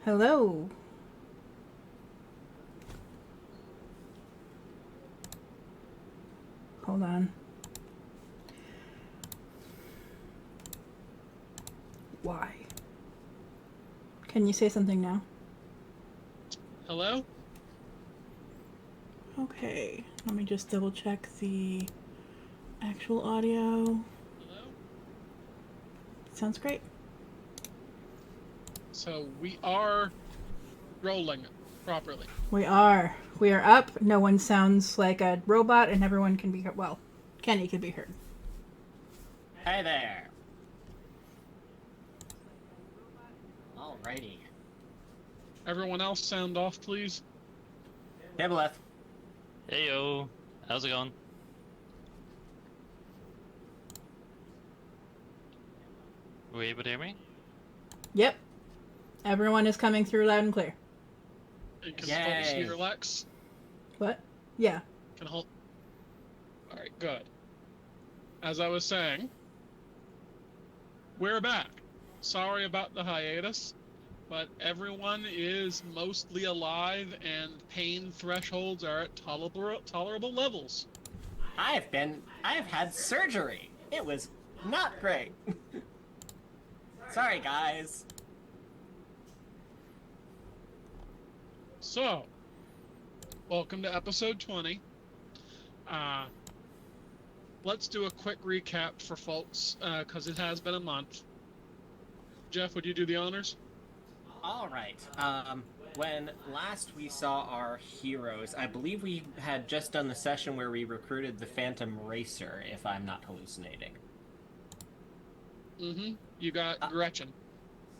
Hello. Hold on. Why? Can you say something now? Hello? Okay. Let me just double check the actual audio. Hello? Sounds great. So we are rolling properly. We are. We are up. No one sounds like a robot, and everyone can be heard. Well, Kenny could be heard. Hey there. Alrighty. Everyone else sound off, please. Hibboleth. Hey yo, how's it going? Were you able to hear me? Yep. Everyone is coming through loud and clear. Can folks Yay. hear Lex? What? Yeah. Can hold. Alright, good. As I was saying, we're back. Sorry about the hiatus, but everyone is mostly alive and pain thresholds are at tolerable levels. I have had surgery. It was not great. Sorry, guys. So, welcome to episode 20. Let's do a quick recap for folks, because it has been a month. Jeff, would you do the honors? Alright. When last we saw our heroes, I believe we had just done the session where we recruited the Phantom Racer, if I'm not hallucinating. Mm-hmm. You got Gretchen.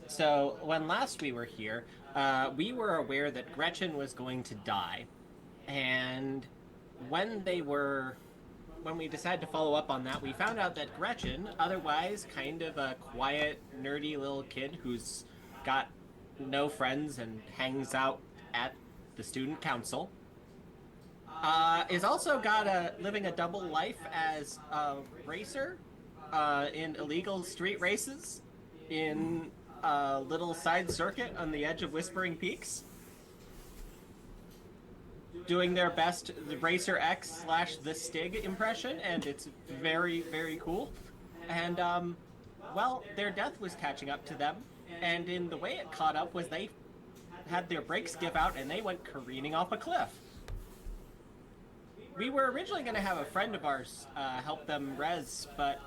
So, when last we were here, we were aware that Gretchen was going to die. And when we decided to follow up on that, we found out that Gretchen, otherwise kind of a quiet, nerdy little kid who's got no friends and hangs out at the student council, is also living a double life as a racer in illegal street races in a little side circuit on the edge of Whispering Peaks, doing their best the Racer X / the Stig impression, and it's very, very cool. And, well, their death was catching up to them, and in the way it caught up was they had their brakes give out and they went careening off a cliff. We were originally going to have a friend of ours help them res, but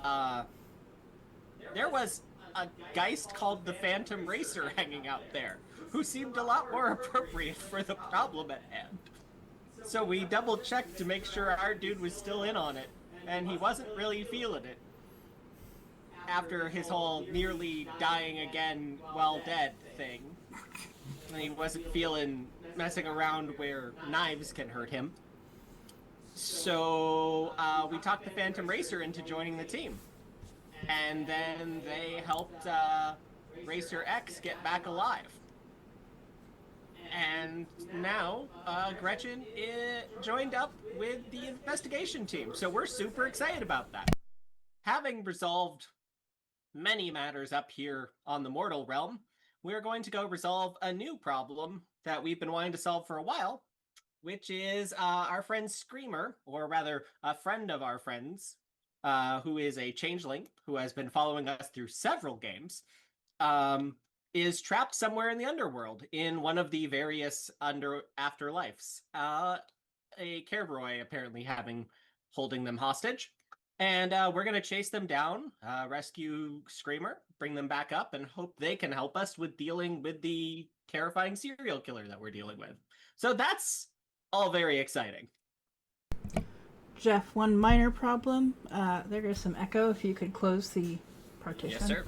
there was a Geist called the Phantom Racer hanging out there, who seemed a lot more appropriate for the problem at hand. So we double-checked to make sure our dude was still in on it, and he wasn't really feeling it. After his whole nearly dying again while dead thing. And he wasn't feeling messing around where knives can hurt him. So we talked the Phantom Racer into joining the team. And then they helped Racer X get back alive. And now Gretchen joined up with the investigation team. So we're super excited about that. Having resolved many matters up here on the mortal realm, we're going to go resolve a new problem that we've been wanting to solve for a while, which is our friend Screamer, or rather a friend of our friends, who is a changeling who has been following us through several games, is trapped somewhere in the Underworld in one of the various afterlives. A Kerberoy apparently holding them hostage. And we're going to chase them down, rescue Screamer, bring them back up, and hope they can help us with dealing with the terrifying serial killer that we're dealing with. So that's all very exciting. Jeff, one minor problem. There is some echo. If you could close the partition. Yes, sir.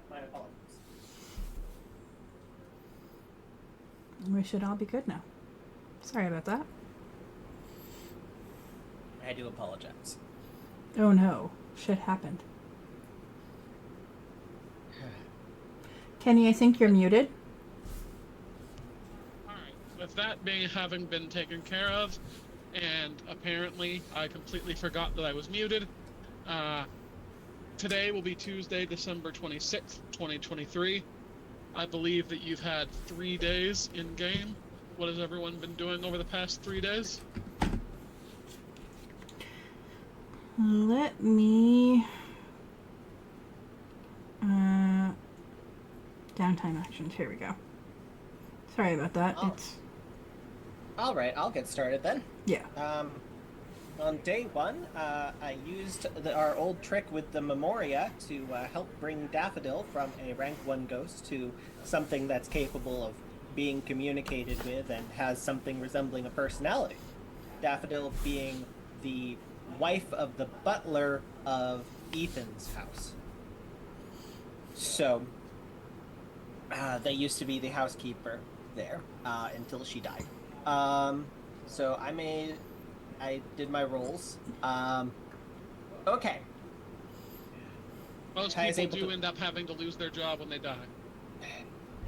My apologies. We should all be good now. Sorry about that. I do apologize. Oh no. Shit happened. Kenny, I think you're muted. Alright, with that having been taken care of, and apparently I completely forgot that I was muted. Today will be Tuesday, December 26th, 2023. I believe that you've had 3 days in-game. What has everyone been doing over the past 3 days? Let me... downtime actions. Here we go. Sorry about that. Oh. It's... All right, I'll get started then. Yeah. On day one, I used our old trick with the Memoria to help bring Daffodil from a rank 1 ghost to something that's capable of being communicated with and has something resembling a personality. Daffodil being the wife of the butler of Ethan's house. So, they used to be the housekeeper there until she died. So I did my rolls. Okay. Most people do end up having to lose their job when they die.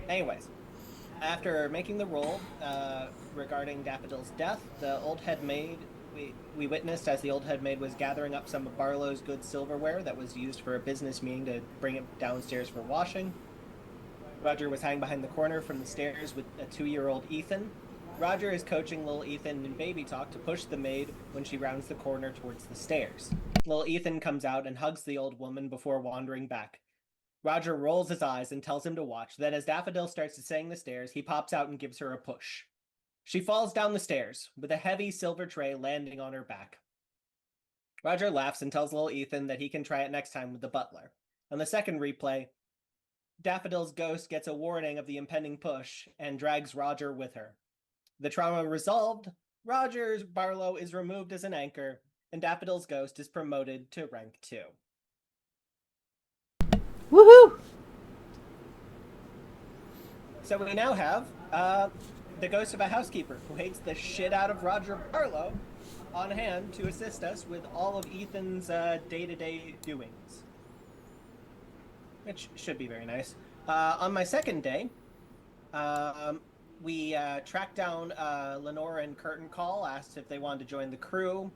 Anyways, after making the roll regarding Daffodil's death, the old head maid, we witnessed as the old head maid was gathering up some of Barlow's good silverware that was used for a business meeting to bring it downstairs for washing. Roger was hanging behind the corner from the stairs with a 2-year-old Ethan. Roger is coaching little Ethan in baby talk to push the maid when she rounds the corner towards the stairs. Little Ethan comes out and hugs the old woman before wandering back. Roger rolls his eyes and tells him to watch. Then as Daffodil starts descending the stairs, he pops out and gives her a push. She falls down the stairs, with a heavy silver tray landing on her back. Roger laughs and tells little Ethan that he can try it next time with the butler. On the second replay, Daffodil's ghost gets a warning of the impending push and drags Roger with her. The trauma resolved, Roger's Barlow is removed as an anchor, and Daffodil's ghost is promoted to rank 2. Woohoo! So we now have the ghost of a housekeeper who hates the shit out of Roger Barlow on hand to assist us with all of Ethan's day-to-day doings. Which should be very nice. On my second day, we tracked down Lenore and Curtain Call, asked if they wanted to join the crew,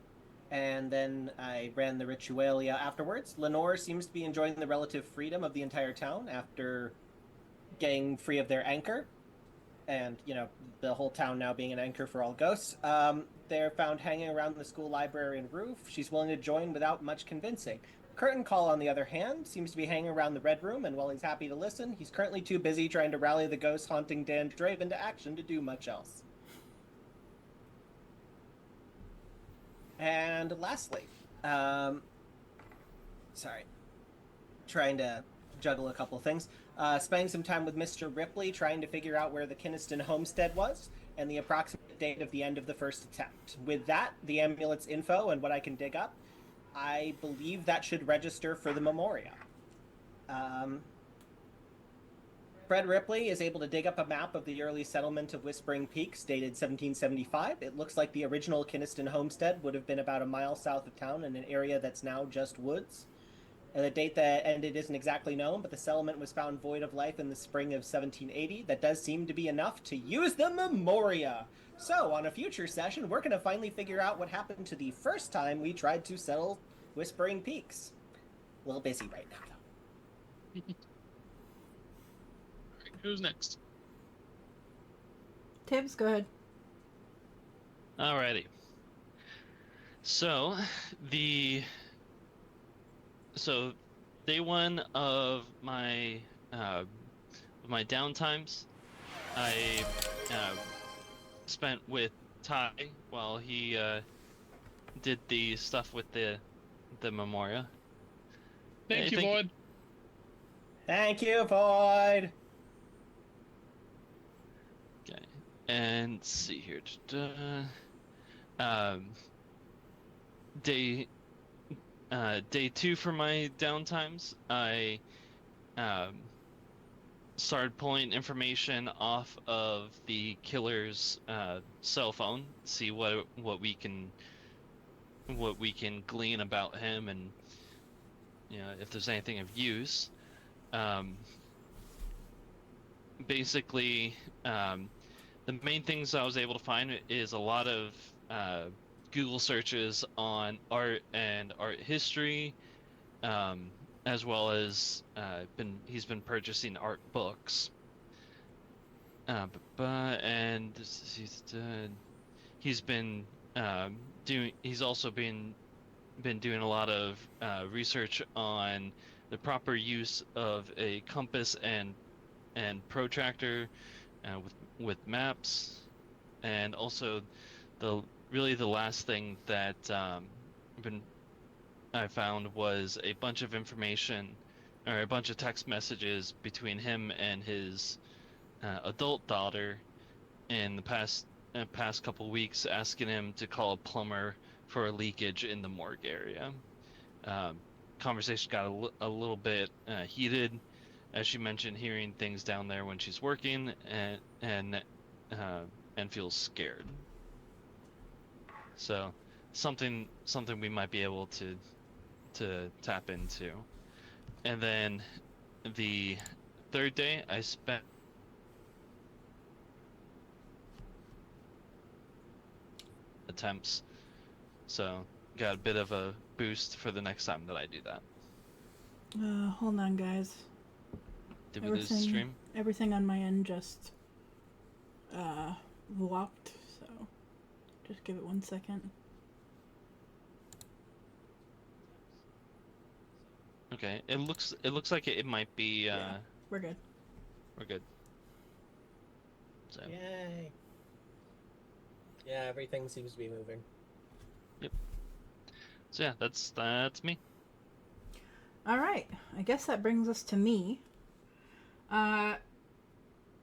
and then I ran the Ritualia afterwards. Lenore seems to be enjoying the relative freedom of the entire town after getting free of their anchor, and, you know, the whole town now being an anchor for all ghosts. They're found hanging around the school library and roof. She's willing to join without much convincing. Curtain Call, on the other hand, seems to be hanging around the Red Room, and while he's happy to listen, he's currently too busy trying to rally the ghosts haunting Dan Drave into action to do much else. And lastly, trying to juggle a couple things. Spending some time with Mr. Ripley, trying to figure out where the Kinniston homestead was, and the approximate date of the end of the first attempt. With that, the amulet's info and what I can dig up, I believe that should register for the Memoria. Fred Ripley is able to dig up a map of the early settlement of Whispering Peaks, dated 1775. It looks like the original Kinniston homestead would have been about a mile south of town in an area that's now just woods. And the date that ended isn't exactly known, but the settlement was found void of life in the spring of 1780. That does seem to be enough to use the Memoria. So, on a future session, we're going to finally figure out what happened to the first time we tried to settle Whispering Peaks. A little busy right now, though. Alright, who's next? Tibbs, go ahead. Alrighty. So, day one of my downtimes, I spent with Ty while he did the stuff with the Memoria. Thank you, thank Void. Thank you, Void! Okay, and let's see here. Day two for my downtimes, I started pulling information off of the killer's cell phone, see what we can glean about him, and if there's anything of use. Basically, the main things I was able to find is a lot of Google searches on art and art history, as well as he's been purchasing art books. And he's been he's also been doing a lot of research on the proper use of a compass and protractor with maps, and also the the last thing that been I found was a bunch of information or a bunch of text messages between him and his adult daughter in the past couple weeks, asking him to call a plumber for a leakage in the morgue area. Um, Conversation got a little bit heated, as she mentioned hearing things down there when she's working, and feels scared. So something we might be able to tap into. And then the third day, I spent attempts, so got a bit of a boost for the next time that I do that. Hold on, guys. Did we lose the stream? Everything on my end just locked, so just give it 1 second. Okay, it looks like it might be. Yeah, we're good. We're good. So. Yay! Yeah, everything seems to be moving. Yep. So yeah, that's me. All right, I guess that brings us to me.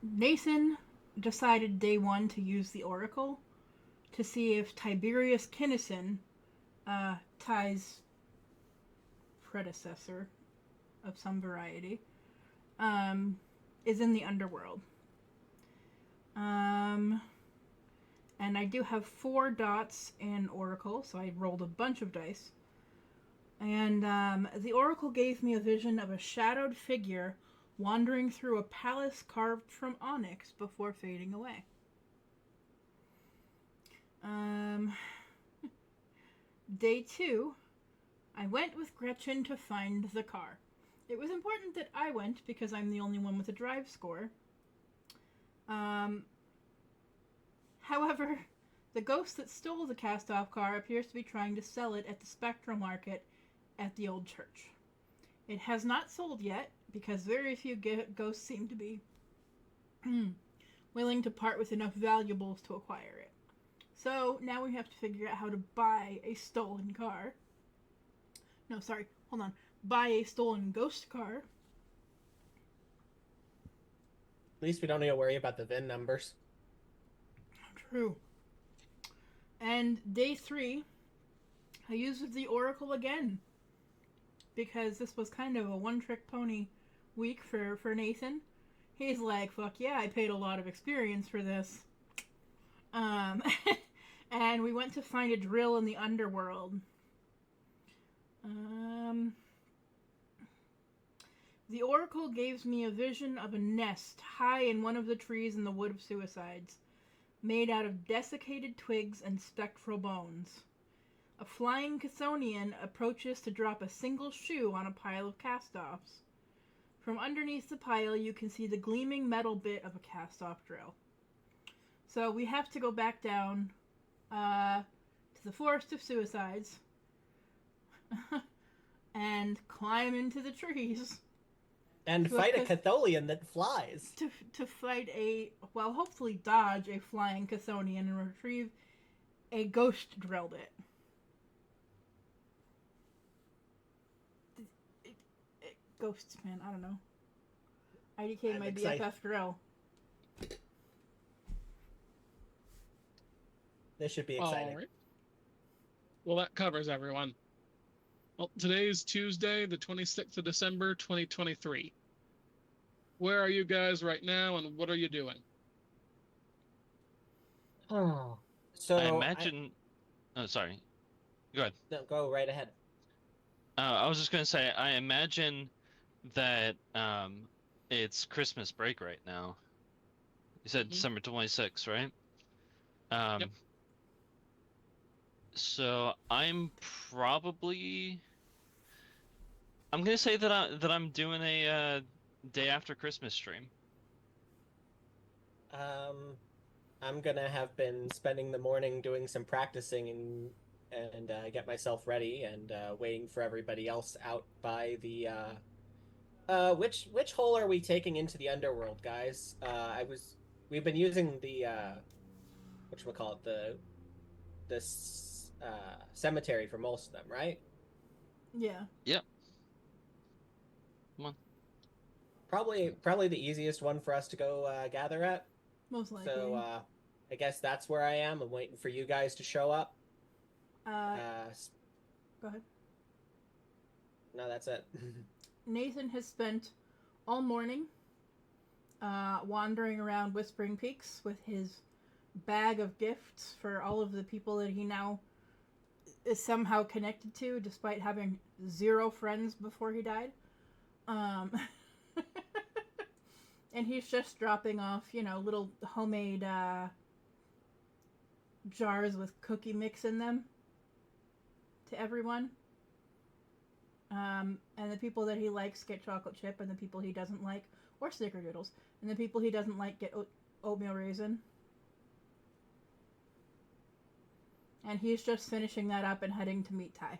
Nathan decided day one to use the Oracle to see if Tiberius Kinnison, Ty's predecessor of some variety, is in the Underworld. And I do have 4 dots in Oracle, so I rolled a bunch of dice. And the Oracle gave me a vision of a shadowed figure wandering through a palace carved from onyx before fading away. Day 2, I went with Gretchen to find the car. It was important that I went because I'm the only one with a drive score. However, the ghost that stole the cast-off car appears to be trying to sell it at the Spectral Market at the old church. It has not sold yet, because very few ghosts seem to be willing to part with enough valuables to acquire it. So, now we have to figure out how to buy a stolen car. No, sorry, hold on. Buy a stolen ghost car. At least we don't need to worry about the VIN numbers. True. And day 3, I used the Oracle again. Because this was kind of a one-trick pony week for Nathan. He's like, fuck yeah, I paid a lot of experience for this. And we went to find a drill in the Underworld. The Oracle gives me a vision of a nest high in one of the trees in the Wood of Suicides, made out of desiccated twigs and spectral bones. A flying Chthonian approaches to drop a single shoe on a pile of cast-offs. From underneath the pile, you can see the gleaming metal bit of a cast-off drill. So we have to go back down to the Forest of Suicides and climb into the trees. And fight a Chthonian that flies. To fight hopefully dodge a flying Chthonian and retrieve a ghost drill bit. Ghosts, man, I don't know. IDK my BFF drill. This should be exciting. All right. Well, that covers everyone. Well, today's Tuesday, the 26th of December, 2023. Where are you guys right now, and what are you doing? Oh, so I imagine. Oh, sorry. Go ahead. No, go right ahead. I was just gonna say, I imagine that it's Christmas break right now. You said December 26th, right? Yep. So I'm probably. I'm gonna say that I'm doing a day after Christmas stream. I'm gonna have been spending the morning doing some practicing and get myself ready and waiting for everybody else out by the which hole are we taking into the underworld, guys? We've been using the whatchamacallit, the cemetery for most of them, right? Yeah, Yep. Come on. Probably the easiest one for us to go gather at. most likely. So I guess that's where I am. I'm waiting for you guys to show up. uh, Uh, go ahead. no, that's it. Nathan has spent all morning wandering around Whispering Peaks with his bag of gifts for all of the people that he now is somehow connected to, despite having 0 friends before he died. And he's just dropping off, little homemade jars with cookie mix in them to everyone. And the people that he likes get chocolate chip, and the people he doesn't like, or snickerdoodles, and the people he doesn't like get oatmeal raisin. And he's just finishing that up and heading to meet Ty.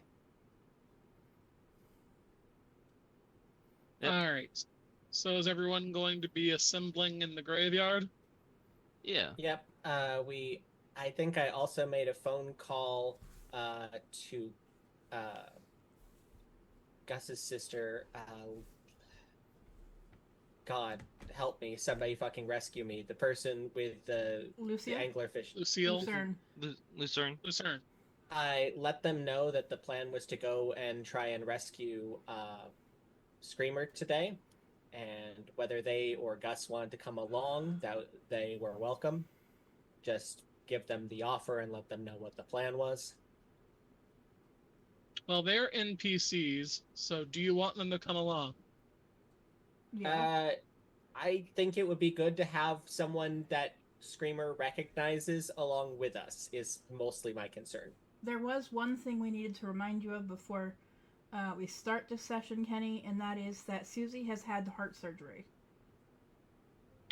Yep. All right. So is everyone going to be assembling in the graveyard? Yeah. Yep. I think I also made a phone call to Gus's sister. God help me! Somebody fucking rescue me! The person with the Lucia? anglerfish. Lucille? Lucerne. Lucerne. Lucerne. I let them know that the plan was to go and try and rescue Screamer today, and whether they or Gus wanted to come along, that they were welcome. Just give them the offer and let them know what the plan was. Well, they're NPCs, so do you want them to come along? Yeah. I think it would be good to have someone that Screamer recognizes along with us, is mostly my concern. There was one thing we needed to remind you of before we start this session, Kenny, and that is that Susie has had heart surgery.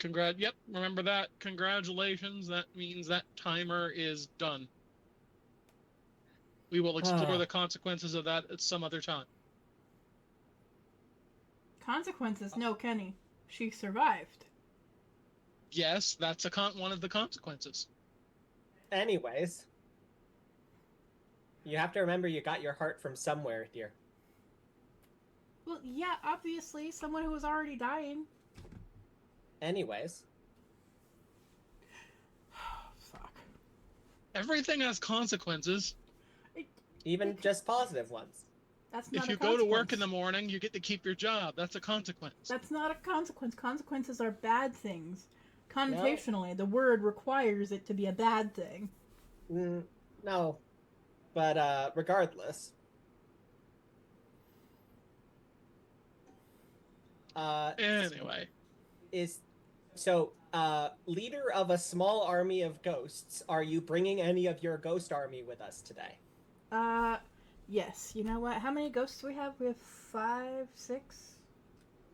Yep, remember that. Congratulations. That means that timer is done. We will explore the consequences of that at some other time. Consequences? No, Kenny. She survived. Yes, that's one of the consequences. Anyways, you have to remember you got your heart from somewhere, dear. Well, yeah, obviously, someone who was already dying. Anyways. Fuck. Everything has consequences. Even just positive ones. That's not If you a go to work consequence. in the morning, you get to keep your job. That's a consequence. That's not a consequence. Consequences are bad things. Connotationally, the word requires it to be a bad thing. No. But regardless. Anyway. Leader of a small army of ghosts, are you bringing any of your ghost army with us today? Yes. You know what? How many ghosts do we have? We have 5, 6?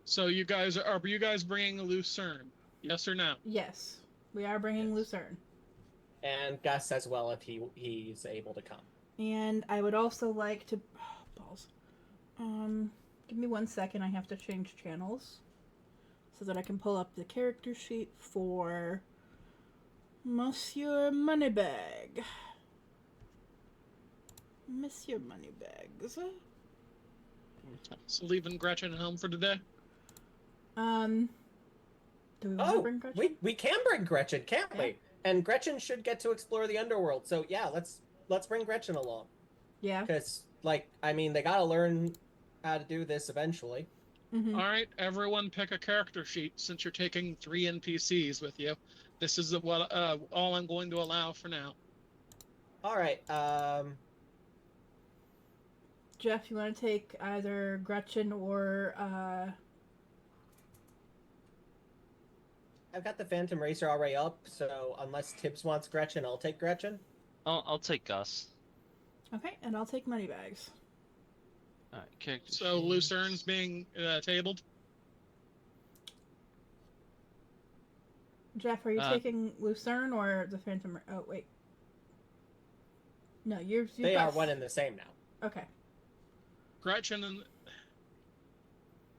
So are you guys bringing Lucerne? Yes or no? Yes. We are bringing Lucerne. And Gus as well, if he's able to come. And I would also like to... Oh, balls. Give me 1 second. I have to change channels so that I can pull up the character sheet for Monsieur Moneybag. Monsieur Moneybags. So leaving Gretchen at home for today? Do we want to bring Gretchen? we can bring Gretchen, can't we? And Gretchen should get to explore the underworld. So yeah, let's bring Gretchen along. Yeah. Because they gotta learn how to do this eventually. Mm-hmm. All right, everyone pick a character sheet since you're taking 3 NPCs with you. This is all I'm going to allow for now. All right. Jeff, you want to take either Gretchen or I've got the Phantom Racer already up, so unless Tibbs wants Gretchen, I'll take Gretchen. I'll take Gus. Okay, and I'll take money bags. All right, character So sheet. Lucerne's being tabled. Jeff, are you Uh, taking Lucerne or the Phantom? Oh wait, no, you've They got... are one and the same now. Okay. Gretchen and...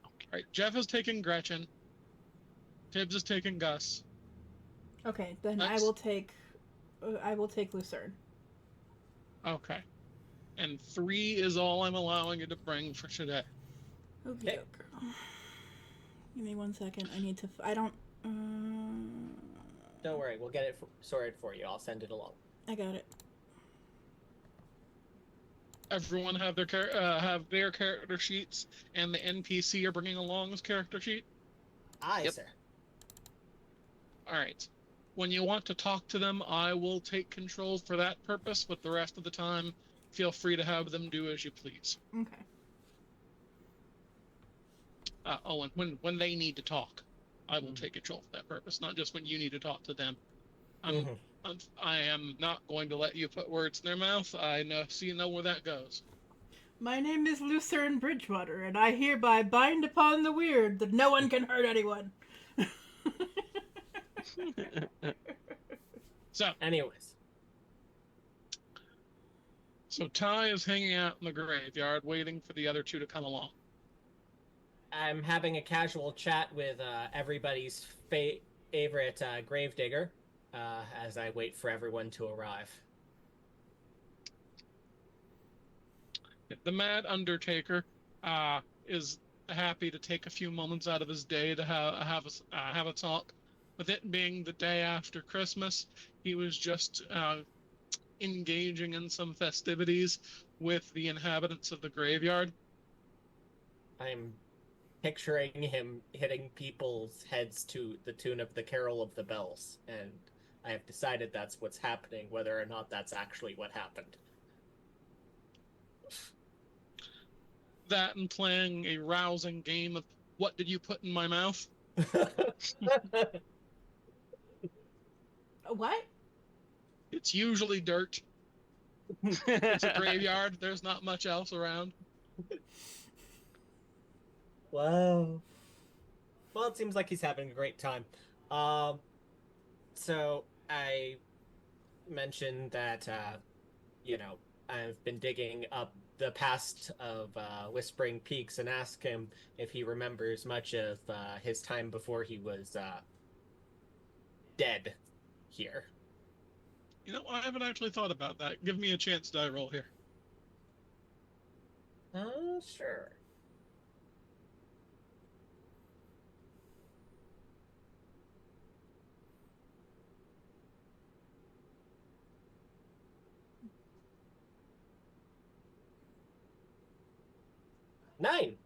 All right, Jeff is taking Gretchen. Tibbs is taking Gus. Okay, then Next. I will take Lucerne. Okay. And 3 is all I'm allowing you to bring for today. Okay. Give me 1 second. I need to. I don't. Don't worry, we'll get it sorted for you. I'll send it along. I got it. Everyone have their character sheets, and the NPC are bringing along his character sheet. Aye, Yep. sir. All right. When you want to talk to them, I will take control for that purpose. But the rest of the time, feel free to have them do as you please. Okay. And when they need to talk, I will take control for that purpose. Not just when you need to talk to them. I am not going to let you put words in their mouth. I know, so you know where that goes. My name is Lucerne Bridgewater, and I hereby bind upon the weird that no one can hurt anyone. So, Anyways, Ty is hanging out in the graveyard, waiting for the other 2 to come along. I'm having a casual chat with everybody's favorite gravedigger as I wait for everyone to arrive. The Mad Undertaker is happy to take a few moments out of his day to have a talk. With it being the day after Christmas, he was just engaging in some festivities with the inhabitants of the graveyard. I'm picturing him hitting people's heads to the tune of the Carol of the Bells, and I have decided that's what's happening, whether or not that's actually what happened. That and playing a rousing game of what did you put in my mouth? What? It's usually dirt. It's a graveyard. There's not much else around. Wow. Well, it seems like he's having a great time. So I mentioned that, I've been digging up the past of Whispering Peaks and ask him if he remembers much of his time before he was dead here. You know, I haven't actually thought about that. Give me a chance die roll here. Sure. Nine.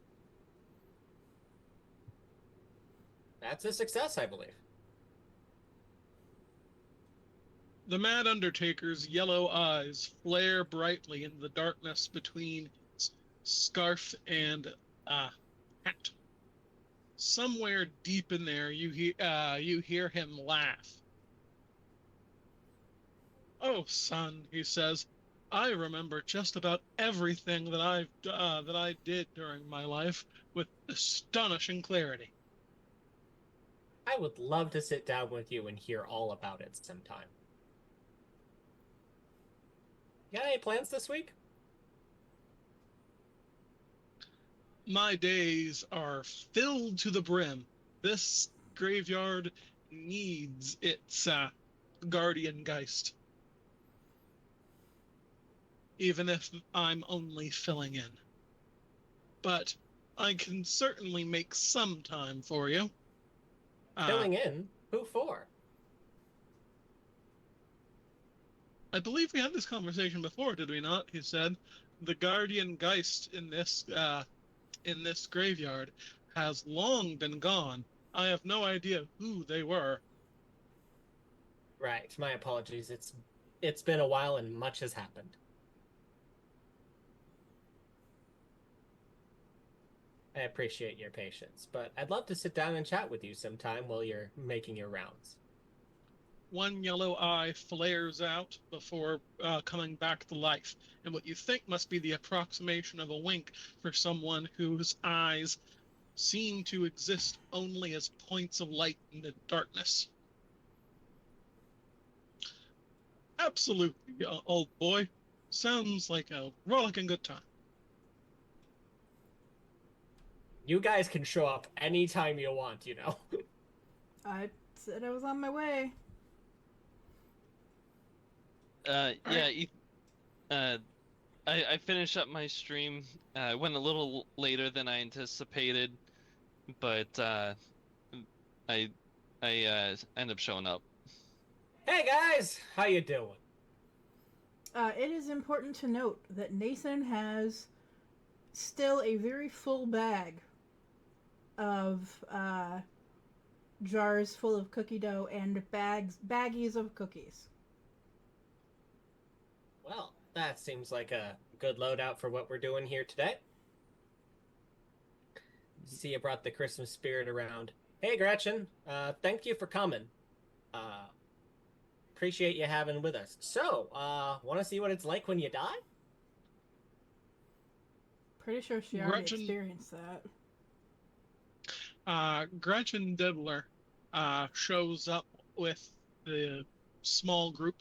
That's a success, I believe. The Mad Undertaker's yellow eyes flare brightly in the darkness between scarf and hat. Somewhere deep in there, you hear him laugh. "Oh, son," he says, "I remember just about everything that I did during my life with astonishing clarity." I would love to sit down with you and hear all about it sometime. You got any plans this week? My days are filled to the brim. This graveyard needs its guardian Geist. Even if I'm only filling in. But I can certainly make some time for you. Filling in? Who for? I believe we had this conversation before, did we not? He said, "The guardian Geist in this graveyard has long been gone. I have no idea who they were." Right, my apologies. It's been a while and much has happened. I appreciate your patience, but I'd love to sit down and chat with you sometime while you're making your rounds. one yellow eye flares out before coming back to life, and what you think must be the approximation of a wink for someone whose eyes seem to exist only as points of light in the darkness. Absolutely, old boy. Sounds like a rollicking good time. You guys can show up anytime you want, you know. I said I was on my way. Yeah, Alright. I finished up my stream. Went a little later than I anticipated, but I end up showing up. Hey guys, how you doing? It is important to note that Nathan has still a very full bag of jars full of cookie dough and baggies of cookies. Well, that seems like a good loadout for what we're doing here today. See, you brought the Christmas spirit around. Hey, Gretchen. Thank you for coming. Appreciate you having with us. So, want to see what it's like when you die? Pretty sure she already Gretchen- experienced that. Gretchen Dibbler shows up with the small group.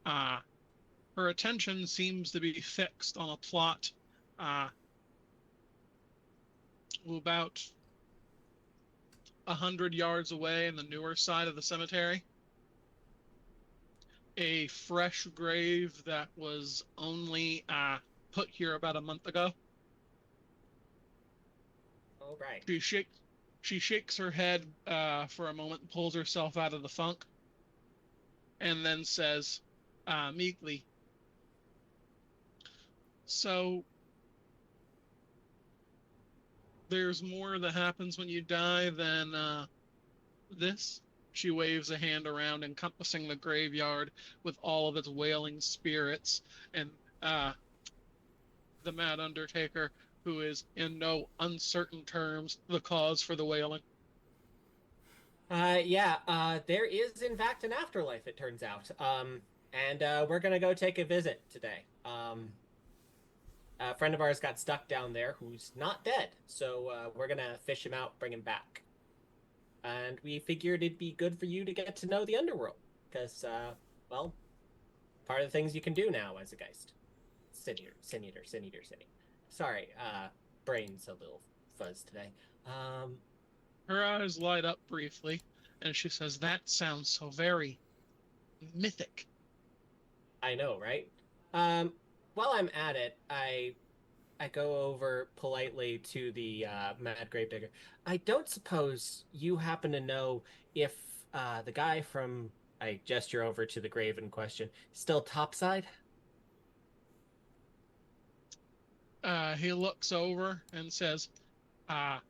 Her attention seems to be fixed on a plot about 100 yards away in the newer side of the cemetery. A fresh grave that was only put here about a month ago. All right. She shakes her head for a moment and pulls herself out of the funk, and then says meekly, "So there's more that happens when you die than this?" She waves a hand around, encompassing the graveyard with all of its wailing spirits, and the Mad Undertaker, who is in no uncertain terms the cause for the wailing. There is in fact an afterlife, it turns out. And we're gonna go take a visit today. A friend of ours got stuck down there who's not dead, so we're gonna fish him out, bring him back. And we figured it'd be good for you to get to know the Underworld, because, well, part of the things you can do now as a Geist. Sin eater. Sorry, brain's a little fuzz today. Her eyes light up briefly, and she says, "That sounds so very mythic." I know, right? While I'm at it, I go over politely to the Mad Gravedigger. I don't suppose you happen to know if the guy from... I gesture over to the grave in question. Still topside? He looks over and says, I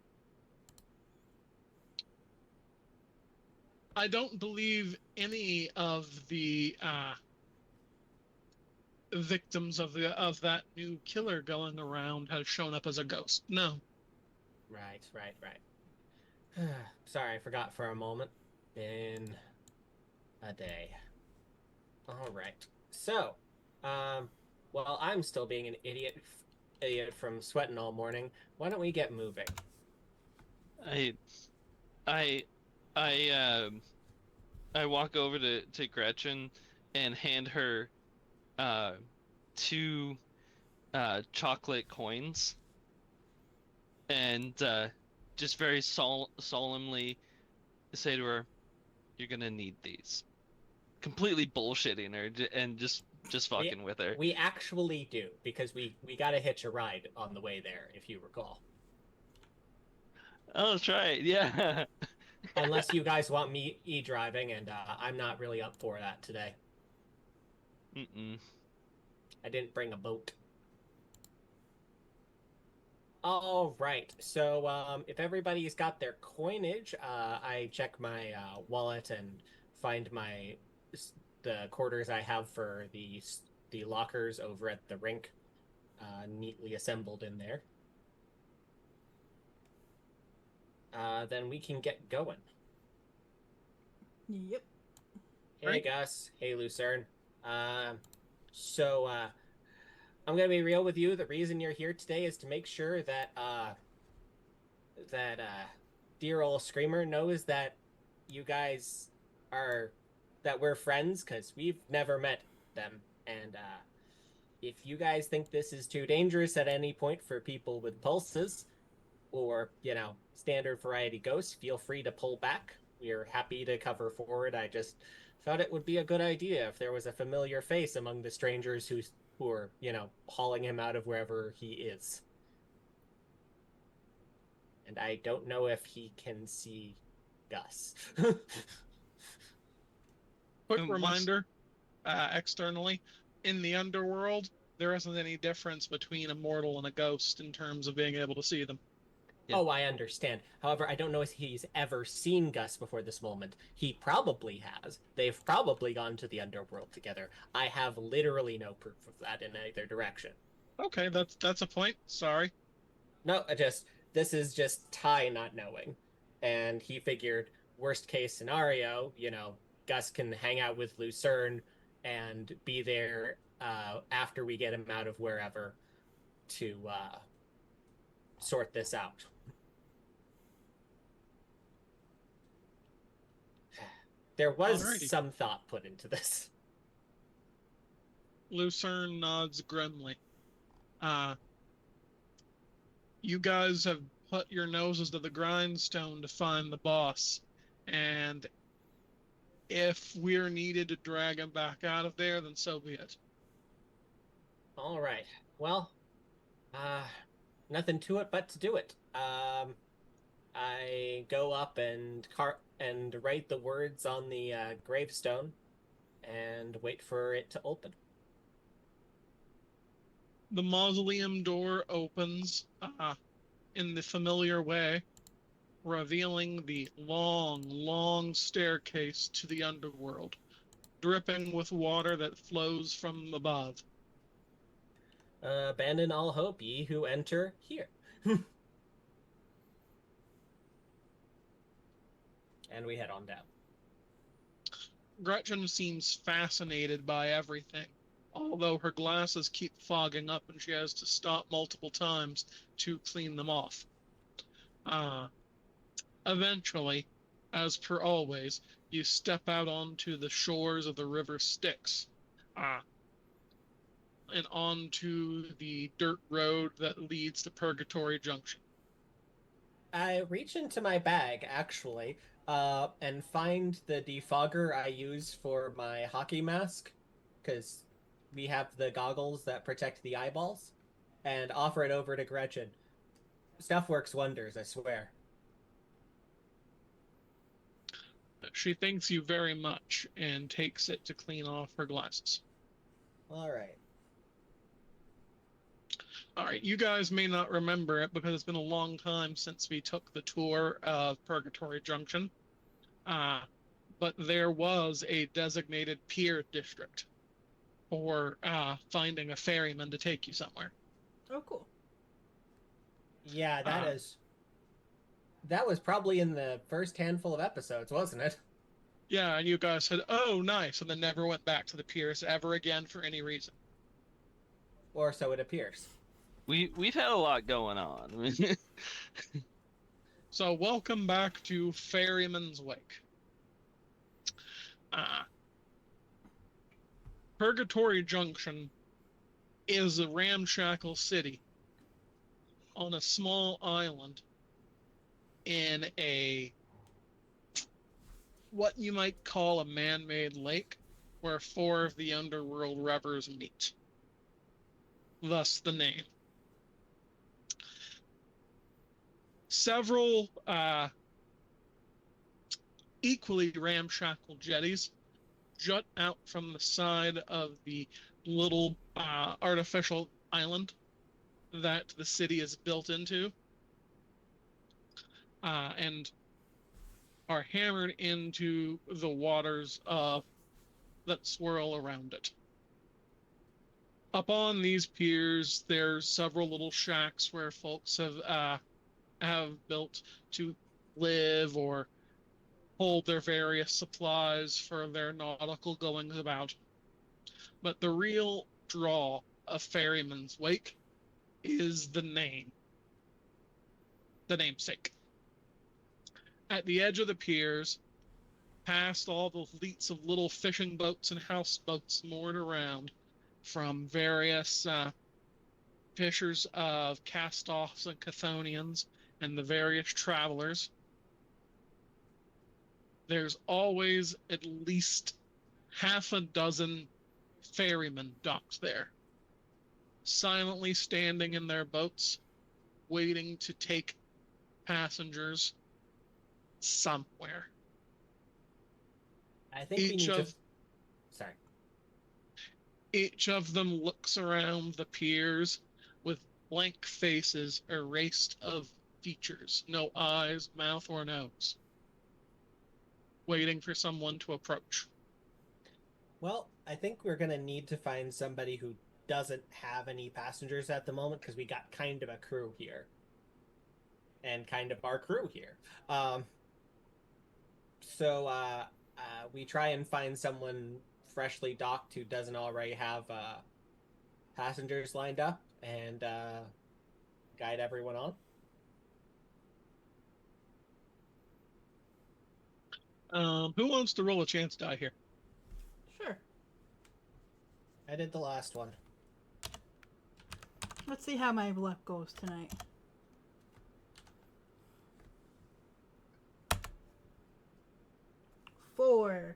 don't believe any of the victims of that new killer going around has shown up as a ghost. No." Right. Sorry, I forgot for a moment. Been a day. All right. So, while I'm still being an idiot from sweating all morning, why don't we get moving? I walk over to Gretchen and hand her 2 chocolate coins, and just very solemnly say to her, "You're gonna need these." Completely bullshitting her and just fucking with her. We actually do, because we got to hitch a ride on the way there, if you recall. Oh, that's right. Yeah. Unless you guys want me e-driving, and I'm not really up for that today. Mm-mm. I didn't bring a boat. All right. So if everybody's got their coinage, I check my wallet and find the quarters I have for the lockers over at the rink, neatly assembled in there. Then we can get going. Yep. Hey, Right. Gus. Hey, Lucerne. Um, so, I'm gonna be real with you. The reason you're here today is to make sure that dear old Screamer knows that you guys are that we're friends because we've never met them. And if you guys think this is too dangerous at any point for people with pulses or, standard variety ghosts, feel free to pull back. We're happy to cover forward. I just thought it would be a good idea if there was a familiar face among the strangers who are, hauling him out of wherever he is. And I don't know if he can see Gus. Quick Unless reminder, externally, in the underworld, there isn't any difference between a mortal and a ghost in terms of being able to see them. Yeah. Oh, I understand. However, I don't know if he's ever seen Gus before this moment. He probably has. They've probably gone to the underworld together. I have literally no proof of that in either direction. Okay, that's a point. Sorry. No, this is just Ty not knowing. And he figured worst case scenario, Gus can hang out with Lucerne and be there after we get him out of wherever to sort this out. There was Alrighty. some thought put into this. Lucerne nods grimly. You guys have put your noses to the grindstone to find the boss, and if we're needed to drag him back out of there, then so be it. All right. Well, uh, nothing to it but to do it. I go up and write the words on the gravestone and wait for it to open. The mausoleum door opens in the familiar way, revealing the long, long staircase to the underworld, dripping with water that flows from above. Abandon all hope, ye who enter here. And we head on down. Gretchen seems fascinated by everything, although her glasses keep fogging up and she has to stop multiple times to clean them off. Eventually, as per always, you step out onto the shores of the river Styx, and onto the dirt road that leads to Purgatory Junction. I reach into my bag, actually, and find the defogger I use for my hockey mask, because we have the goggles that protect the eyeballs, and offer it over to Gretchen. Stuff works wonders, I swear. She thanks you very much and takes it to clean off her glasses. All right. All right, you guys may not remember it because it's been a long time since we took the tour of Purgatory Junction. But there was a designated pier district for finding a ferryman to take you somewhere. Oh, cool. Yeah, that was probably in the first handful of episodes, wasn't it? Yeah, and you guys said, "Oh, nice," and then never went back to the piers ever again for any reason. Or so it appears. we've had a lot going on. So welcome back to Ferryman's Wake. Purgatory Junction is a ramshackle city on a small island in a what you might call a man-made lake where four of the underworld revers meet. Thus the name. Several equally ramshackle jetties jut out from the side of the little artificial island that the city is built into, and are hammered into the waters that swirl around it. Up on these piers, there's several little shacks where folks have built to live or hold their various supplies for their nautical goings about. But the real draw of Ferryman's Wake is the name, the namesake. At the edge of the piers, past all the fleets of little fishing boats and houseboats moored around, from various fishers of cast-offs and Chthonians and the various travelers, there's always at least half a dozen ferrymen docked there, silently standing in their boats, waiting to take passengers somewhere. I think we need to. Sorry. Each of them looks around the piers with blank faces erased of features, no eyes, mouth, or nose, waiting for someone to approach. Well, I think we're gonna need to find somebody who doesn't have any passengers at the moment, because we got kind of a crew here. And kind of our crew here. So we try and find someone freshly docked who doesn't already have passengers lined up, and guide everyone on. Who wants to roll a chance die here? Sure. I did the last one. Let's see how my luck goes tonight. Four.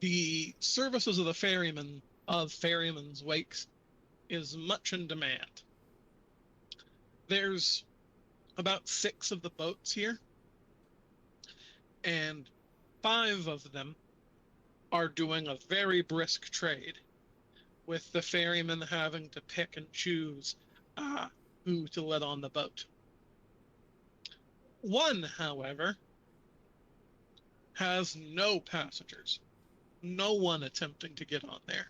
The services of the ferryman of Ferryman's Wakes is much in demand. There's about 6 of the boats here, and 5 of them are doing a very brisk trade, with the ferryman having to pick and choose who to let on the boat. One, however, has no passengers. No one attempting to get on there.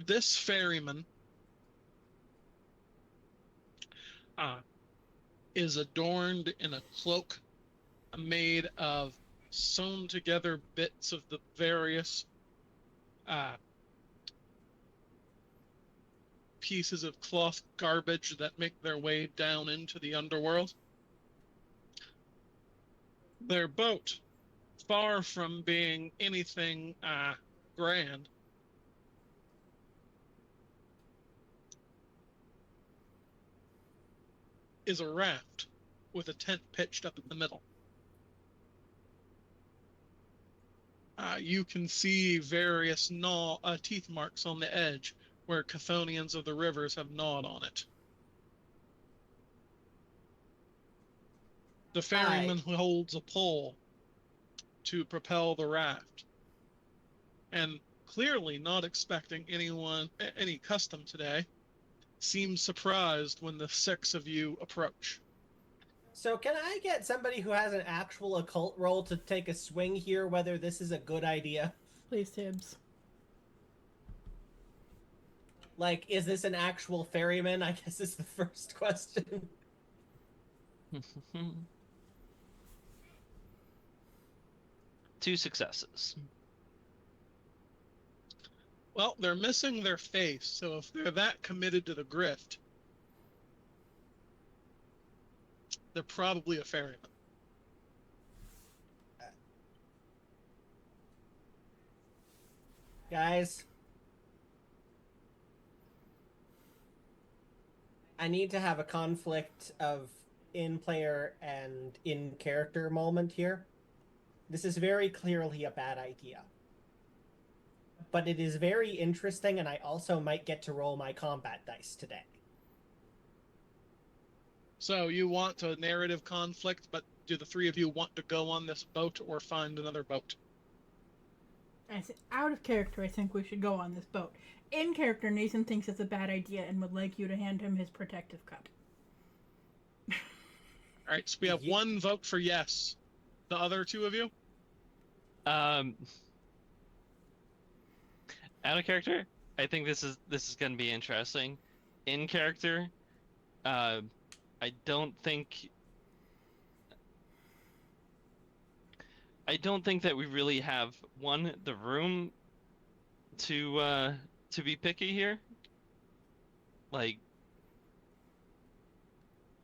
This ferryman is adorned in a cloak made of sewn together bits of the various pieces of cloth garbage that make their way down into the underworld. Their boat, far from being anything grand, is a raft with a tent pitched up in the middle. You can see various teeth marks on the edge where Chthonians of the rivers have gnawed on it. The ferryman holds a pole to propel the raft, and clearly not expecting any custom today, seems surprised when the 6 of you approach. So can I get somebody who has an actual occult roll to take a swing here, whether this is a good idea? Please, Tibbs. Like, is this an actual ferryman? I guess is the first question. 2 successes. Well, they're missing their face, so if they're that committed to the grift, they're probably a ferryman. Guys, I need to have a conflict of in-player and in-character moment here. This is very clearly a bad idea. But it is very interesting, and I also might get to roll my combat dice today. So you want a narrative conflict, but do the 3 of you want to go on this boat or find another boat? Out of character, I think we should go on this boat. In character, Nathan thinks it's a bad idea and would like you to hand him his protective cup. All right, so we have 1 vote for yes. The other 2 of you? Out of character, I think this is going to be interesting. In character, I don't think that we really have the room to be picky here. Like,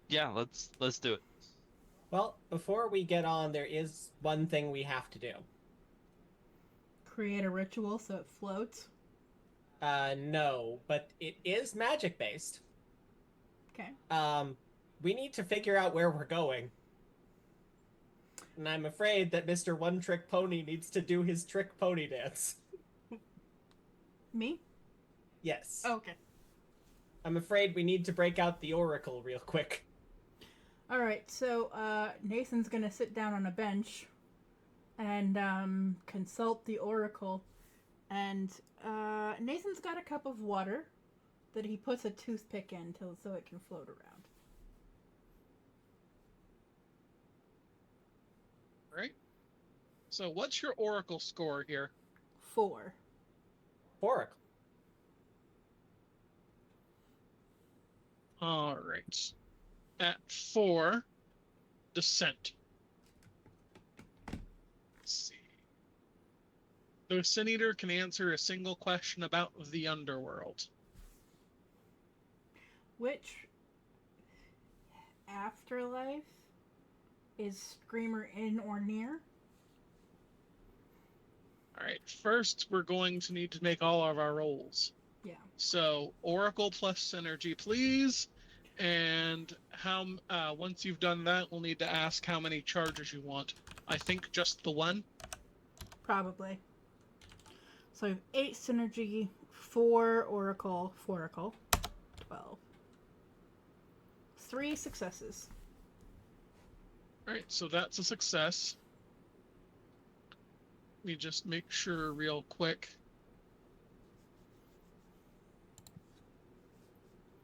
yeah, let's do it. Well, before we get on, there is one thing we have to do. Create a ritual so it floats. No, but it is magic based. Okay. We need to figure out where we're going. And I'm afraid that Mr. One Trick Pony needs to do his trick pony dance. Me? Yes. Okay. I'm afraid we need to break out the oracle real quick. Alright, so Nathan's gonna sit down on a bench and consult the oracle. And Nathan's got a cup of water that he puts a toothpick in so it can float around. Right? So what's your oracle score here? 4. Oracle. All right. At 4, descent. Let's see. The Sin Eater can answer a single question about the Underworld. Which afterlife is Screamer in or near? All right. First, we're going to need to make all of our rolls. Yeah. So Oracle plus Synergy, please. And once you've done that, we'll need to ask how many charges you want. I think just the one. Probably. So I have 8 synergy, 4 oracle, 12. 3 successes. All right, so that's a success. Let me just make sure real quick.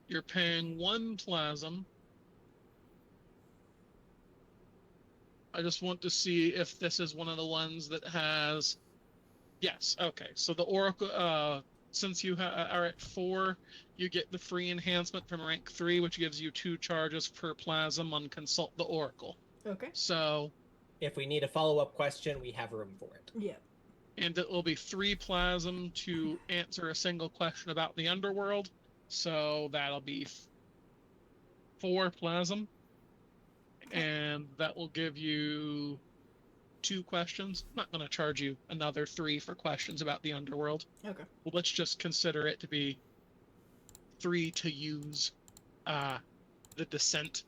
You're paying 1 plasm. I just want to see if this is one of the ones that has... Yes, okay. So the Oracle, since you are at 4, you get the free enhancement from rank 3, which gives you 2 charges per plasm on Consult the Oracle. Okay. So... If we need a follow-up question, we have room for it. Yeah. And it will be 3 plasm to answer a single question about the Underworld. So that'll be 4 plasm. And that will give you 2 questions. I'm not going to charge you another 3 for questions about the Underworld. Okay. Well, let's just consider it to be 3 to use the descent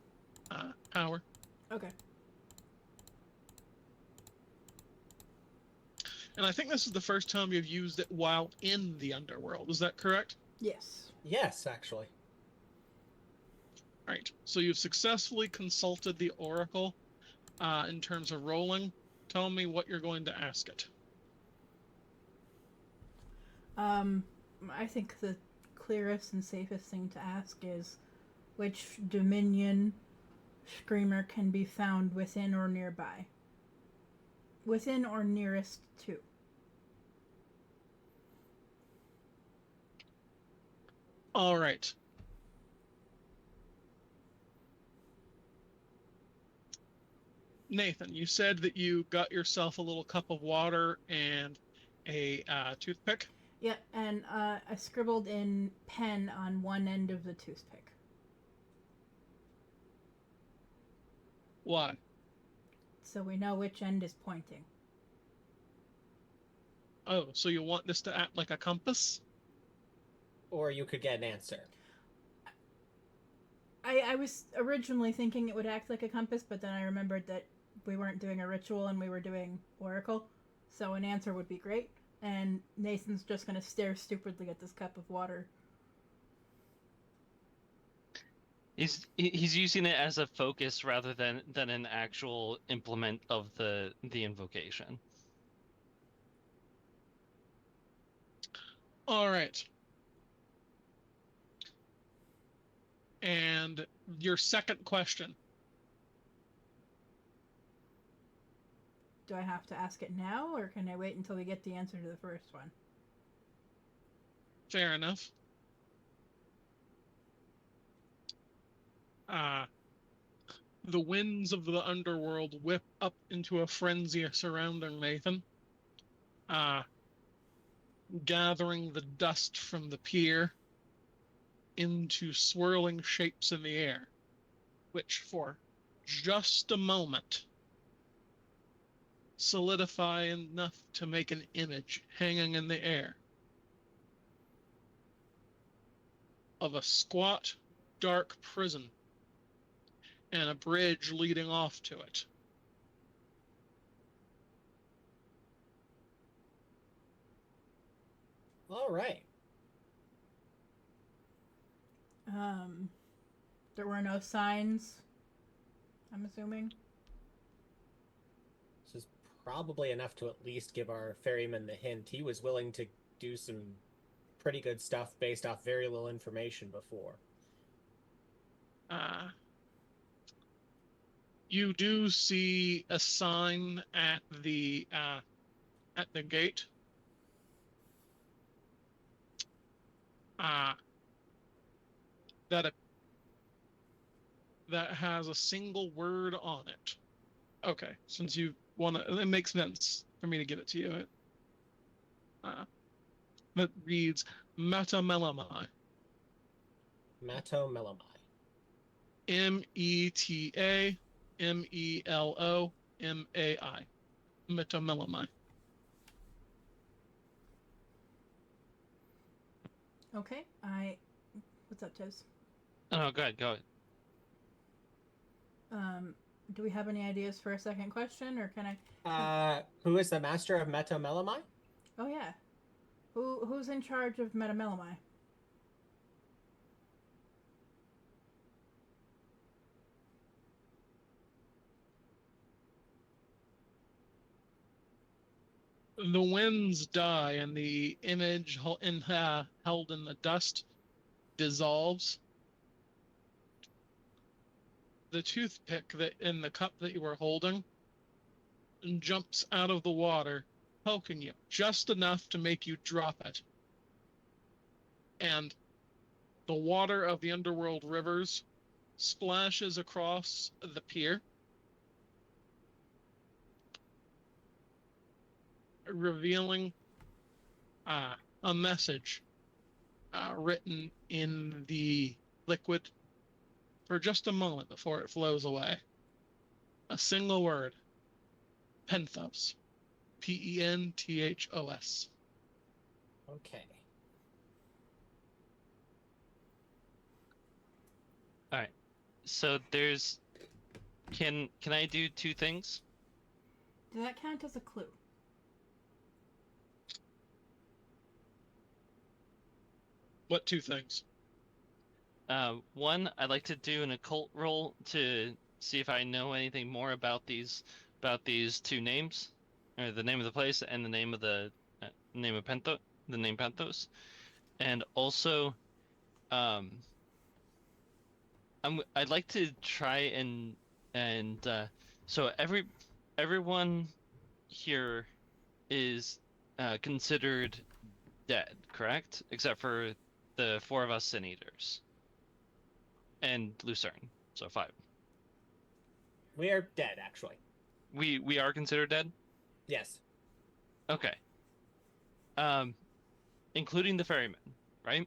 power. Okay. And I think this is the first time you've used it while in the Underworld. Is that correct? Yes. Yes, actually. All right. So you've successfully consulted the Oracle in terms of rolling. Tell me what you're going to ask it. I think the clearest and safest thing to ask is which Dominion Screamer can be found within or nearby. Within or nearest to. All right. Nathan, you said that you got yourself a little cup of water and a toothpick. Yeah, and I scribbled in pen on one end of the toothpick. Why? So we know which end is pointing. Oh, so you want this to act like a compass? Or you could get an answer. I was originally thinking it would act like a compass, but then I remembered that we weren't doing a ritual and we were doing Oracle, so an answer would be great. And Nathan's just gonna stare stupidly at this cup of water. He's using it as a focus rather than an actual implement of the invocation. All right. And your second question. Do I have to ask it now, or can I wait until we get the answer to the first one? Fair enough. The winds of the underworld whip up into a frenzy surrounding Nathan, gathering the dust from the pier into swirling shapes in the air, which for just a moment solidify enough to make an image hanging in the air of a squat, dark prison and a bridge leading off to it. All right. There were no signs, I'm assuming. This is probably enough to at least give our ferryman the hint. He was willing to do some pretty good stuff based off very little information before. You do see a sign at the gate. That has a single word on it. Okay, since you want to, it makes sense for me to give it to you. That reads Metamelamai. Metamelamai. Metamelamai. Metamelamai. Okay, what's up, Tiz? Oh, go ahead, go ahead. Do we have any ideas for a second question, or can I? Who is the master of Metamelamai? Oh yeah, who's in charge of Metamelamai? The winds die and the image held in the dust dissolves. The toothpick that in the cup that you were holding jumps out of the water, poking you just enough to make you drop it. And the water of the underworld rivers splashes across the pier, revealing a message written in the liquid for just a moment before it flows away. A single word. Penthos. Penthos. Okay. All right. So there's can I do two things? Does that count as a clue? What two things? One, I'd like to do an occult roll to see if I know anything more about these two names, or the name of the place and the name of the name of the name Penthos, and also, I'd like to try and so everyone here is considered dead, correct? Except for the four of us Sin Eaters. And Lucerne, so 5. We are dead, actually. We are considered dead? Yes. Okay. Including the ferryman, right?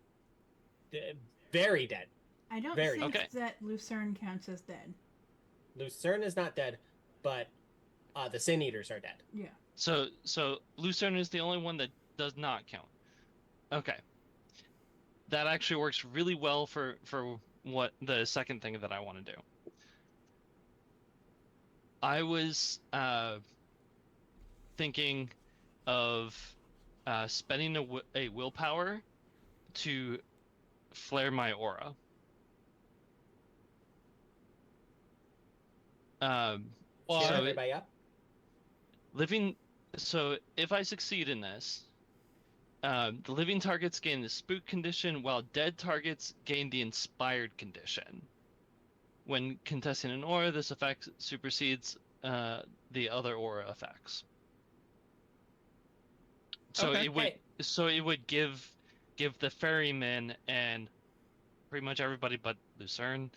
Very dead. I don't Very. think Okay. that Lucerne counts as dead. Lucerne is not dead, but the Sin Eaters are dead. Yeah. So Lucerne is the only one that does not count. Okay. That actually works really well for what the second thing that I want to do. I was thinking of spending a willpower to flare my aura. Cheer everybody up. So if I succeed in this, the living targets gain the spook condition, while dead targets gain the inspired condition. When contesting an aura, this effect supersedes the other aura effects. So Okay. it would it would give give the ferryman and pretty much everybody but Lucerne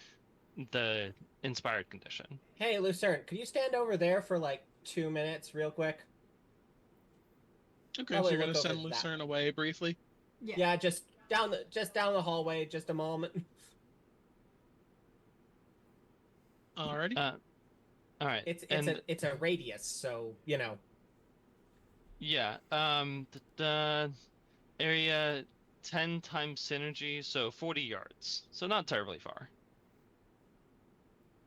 the inspired condition. Hey, Lucerne, could you stand over there for like 2 minutes, real quick? Okay, While so we you're gonna look over send that. Lucerne away briefly. Yeah. Yeah, just down the hallway, just a moment. Alrighty. All right. It's a radius, so you know. Yeah. The area 10 times synergy, so 40 yards. So not terribly far.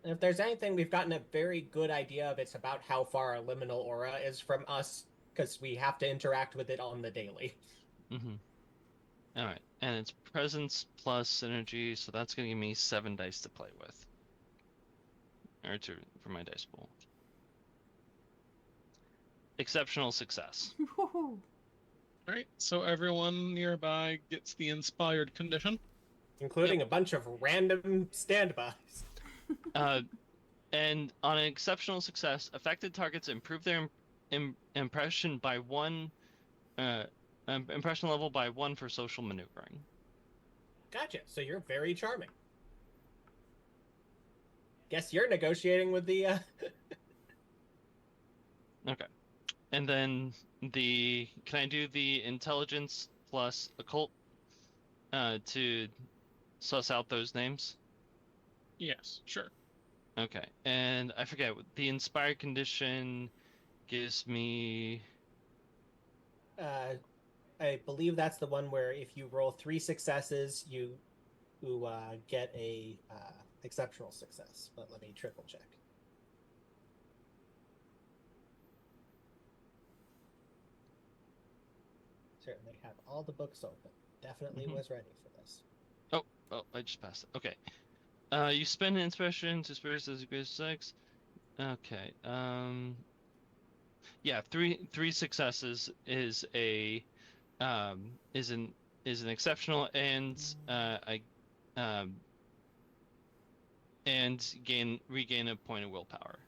And if there's anything we've gotten a very good idea of, it's about how far our liminal aura is from us, because we have to interact with it on the daily. Mm-hmm. All right, and it's presence plus synergy, so that's gonna give me 7 dice to play with, or for my dice pool. Exceptional success. Woohoo. Alright, so everyone nearby gets the inspired condition. Including a bunch of random standbys. And on an exceptional success, affected targets improve their impression by 1, impression level by 1 for social maneuvering. Gotcha. So you're very charming. Guess you're negotiating with the. Okay. And then can I do the intelligence plus occult to suss out those names? Yes, sure. Okay. And I forget, the inspired condition gives me... I believe that's the one where if you roll 3 successes, you get a exceptional success. But let me triple check. Certainly have all the books open. Definitely was ready for this. Oh, I just passed it. Okay. You spend an inspiration to spirits as a great 6. Okay. Yeah, three successes is an exceptional, and and regain a point of willpower.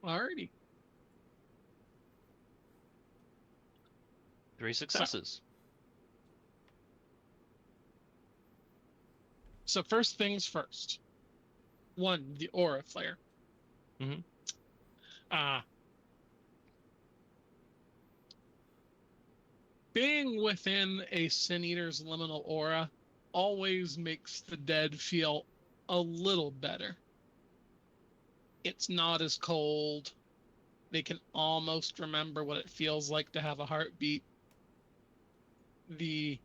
Alrighty. 3 successes. So first things first. 1, the aura flare. Mhm. Being within a Sin Eater's liminal aura always makes the dead feel a little better. It's not as cold. They can almost remember what it feels like to have a heartbeat. The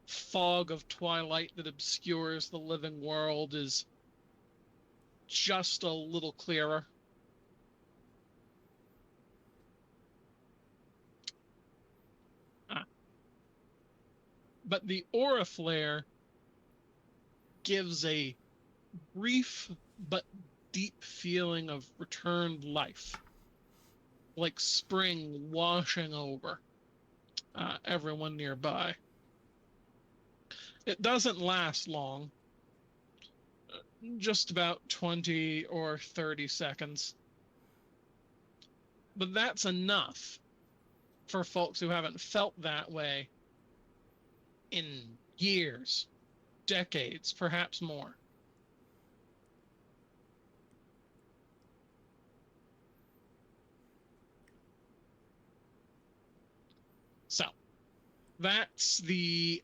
fog of twilight that obscures the living world is just a little clearer. But the aura flare gives a brief but deep feeling of returned life, like spring washing over everyone nearby. It doesn't last long, just about 20 or 30 seconds. But that's enough for folks who haven't felt that way in years, decades, perhaps more. So, that's the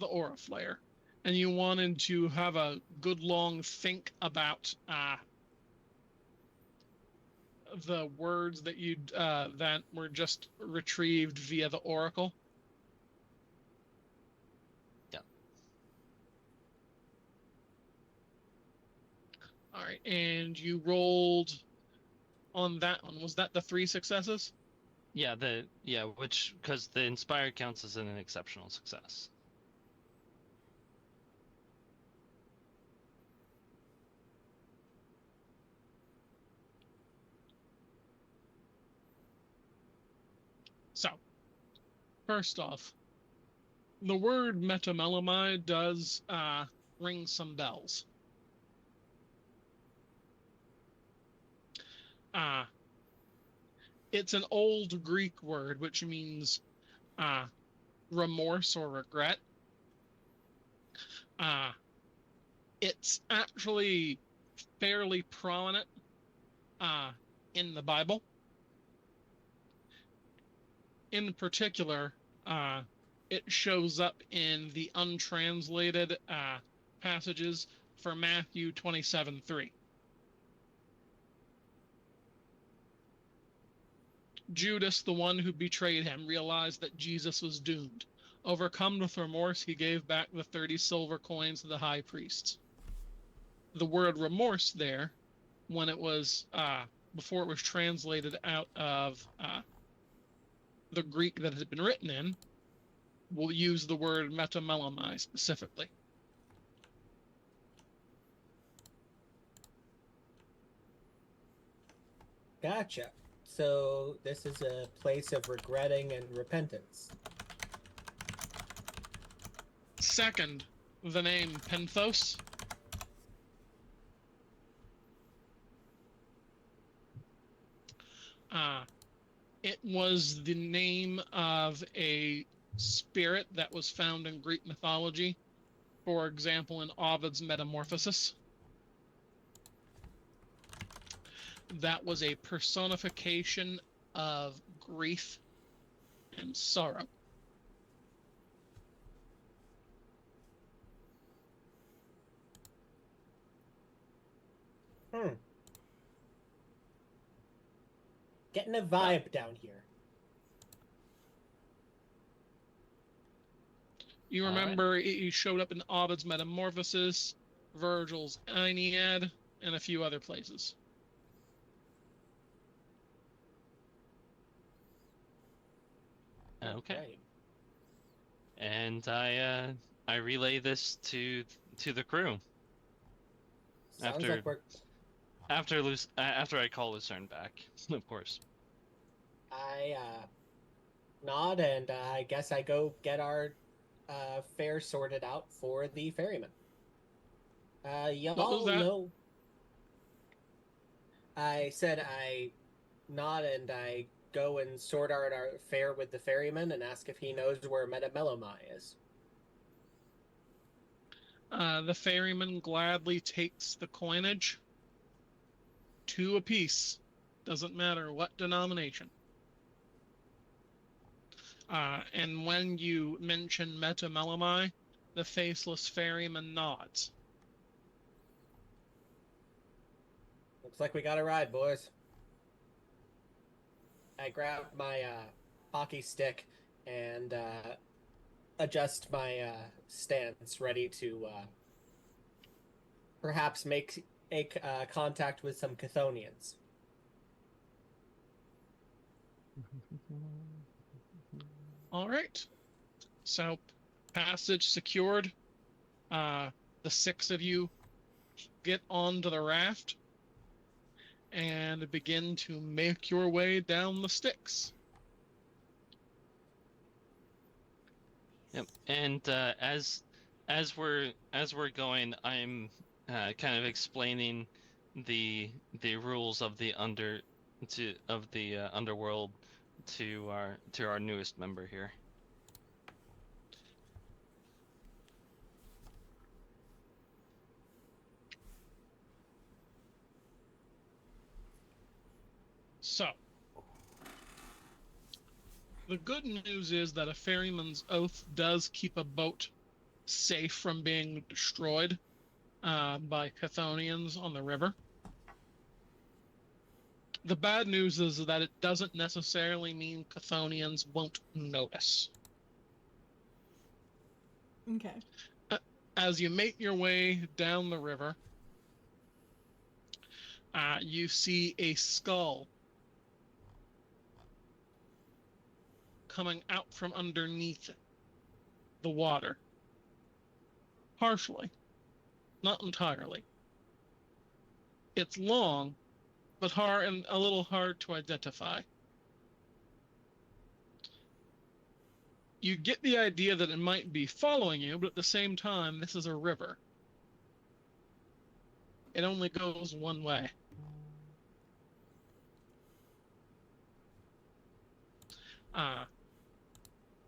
aura flare, and you wanted to have a good long think about the words that you that were just retrieved via the oracle. Yeah. All right, and you rolled on that one. Was that the 3 successes? Yeah, which, because the inspired counts as an exceptional success. So, first off, the word metamelamide does ring some bells. It's an old Greek word which means remorse or regret. It's actually fairly prominent in the Bible. In particular, it shows up in the untranslated passages for Matthew 27:3. Judas, the one who betrayed him, realized that Jesus was doomed. Overcome with remorse, he gave back the 30 silver coins to the high priest. The word remorse there, when it was before it was translated out of the Greek that it had been written in, we'll use the word metamelomai specifically. Gotcha. So this is a place of regretting and repentance. Second, the name Penthos. It was the name of a spirit that was found in Greek mythology, for example, in Ovid's Metamorphosis. That was a personification of grief and sorrow. Getting a vibe down here. You remember he showed up in Ovid's Metamorphosis, Virgil's Aeneid, and a few other places. Okay. And I relay this to the crew. Sounds like we're... After I call Lucerne back, of course. I nod and I guess I go get our fare sorted out for the ferryman. Y'all What was that? know. I said I nod and I go and sort out our fare with the ferryman and ask if he knows where Metamelomai is. The ferryman gladly takes the coinage. 2 apiece. Doesn't matter what denomination. And when you mention Metamelomai, the faceless ferryman nods. Looks like we got a ride, boys. I grab my hockey stick and adjust my stance, ready to perhaps make contact with some Chthonians. All right. So, passage secured. The 6 of you get onto the raft and begin to make your way down the Styx. Yep. And as we're going, I'm kind of explaining the rules of the Underworld to our newest member here. So, the good news is that a ferryman's oath does keep a boat safe from being destroyed by Chthonians on the river. The bad news is that it doesn't necessarily mean Chthonians won't notice. Okay. As you make your way down the river, you see a skull coming out from underneath the water. Partially. Not entirely. It's long, but hard and a little hard to identify. You get the idea that it might be following you, but at the same time, this is a river. It only goes one way. Uh,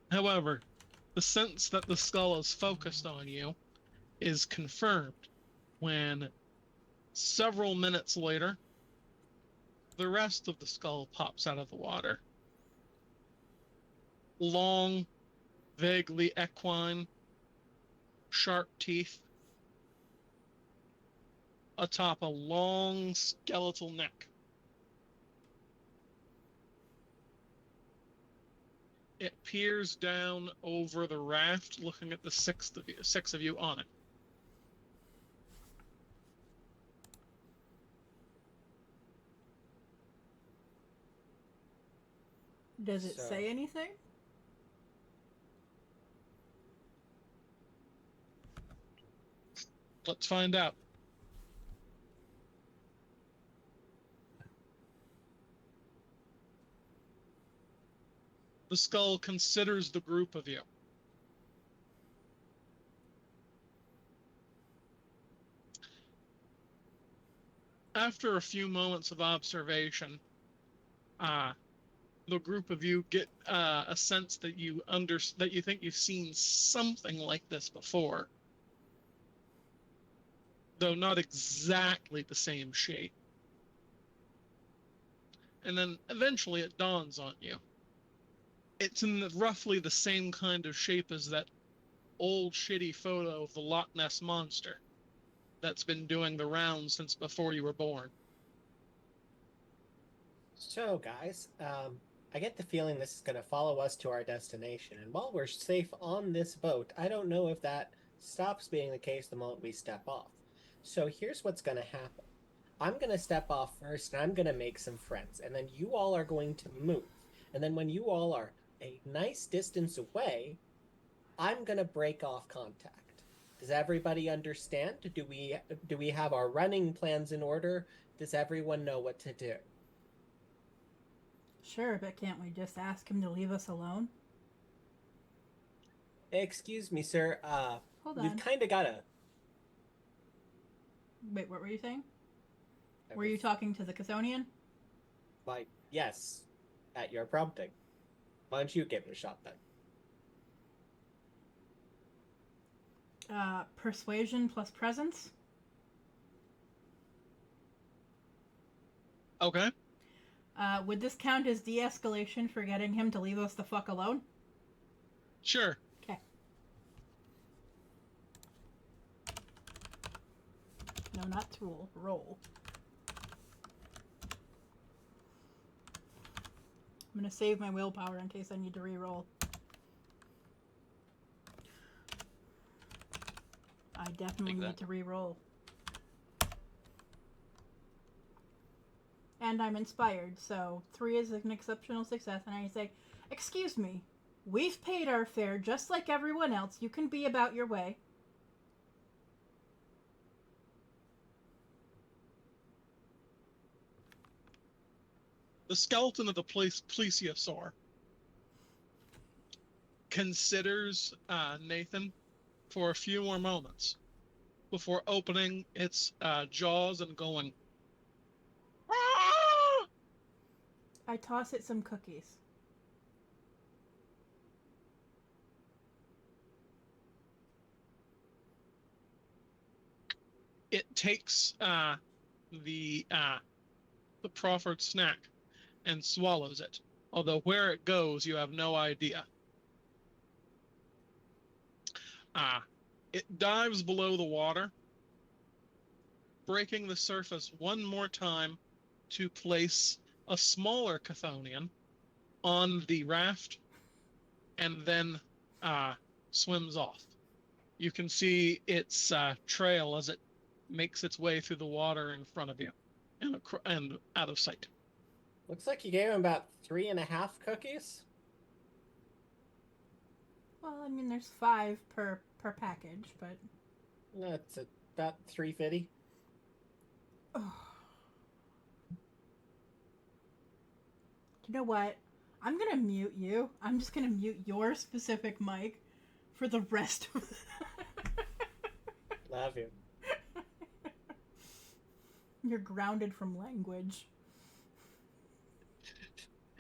However, the sense that the skull is focused on you is confirmed when several minutes later, the rest of the skull pops out of the water. Long, vaguely equine, sharp teeth atop a long skeletal neck. It peers down over the raft, looking at the six of you on it. Does it So- say anything? Let's find out. The skull considers the group of you. After a few moments of observation, the group of you get a sense that that you think you've seen something like this before, though not exactly the same shape. And then eventually it dawns on you. It's in roughly the same kind of shape as that old shitty photo of the Loch Ness Monster that's been doing the rounds since before you were born. So, guys, I get the feeling this is going to follow us to our destination. And while we're safe on this boat, I don't know if that stops being the case the moment we step off. So here's what's going to happen. I'm going to step off first, and I'm going to make some friends. And then you all are going to move. And then when you all are a nice distance away, I'm going to break off contact. Does everybody understand? Do we have our running plans in order? Does everyone know what to do? Sure, but can't we just ask him to leave us alone? Excuse me, sir. Hold You've on. kind of got to. Wait, what were you saying? Were you talking to the Chthonian? Like, yes, at your prompting. Why don't you give it a shot then? Persuasion plus presence? Okay. Would this count as de-escalation for getting him to leave us the fuck alone? Sure. Okay. No, not tool. Roll. I'm gonna save my willpower in case I need to re-roll. I definitely Take need that. to re-roll. And I'm inspired, so 3 is an exceptional success, and I say, "Excuse me, we've paid our fare just like everyone else. You can be about your way." The skeleton of the plesiosaur considers Nathan for a few more moments before opening its jaws and going, "Ah!" I toss it some cookies. It takes the proffered snack and swallows it, although where it goes you have no idea. It dives below the water, breaking the surface one more time to place a smaller Chthonian on the raft, and then swims off. You can see its trail as it makes its way through the water in front of you and out of sight. Looks like you gave him about 3.5 cookies. Well, I mean, there's 5 per package, but That's about 350. you know what? I'm gonna mute you. I'm just gonna mute your specific mic for the rest of Love you. You're grounded from language.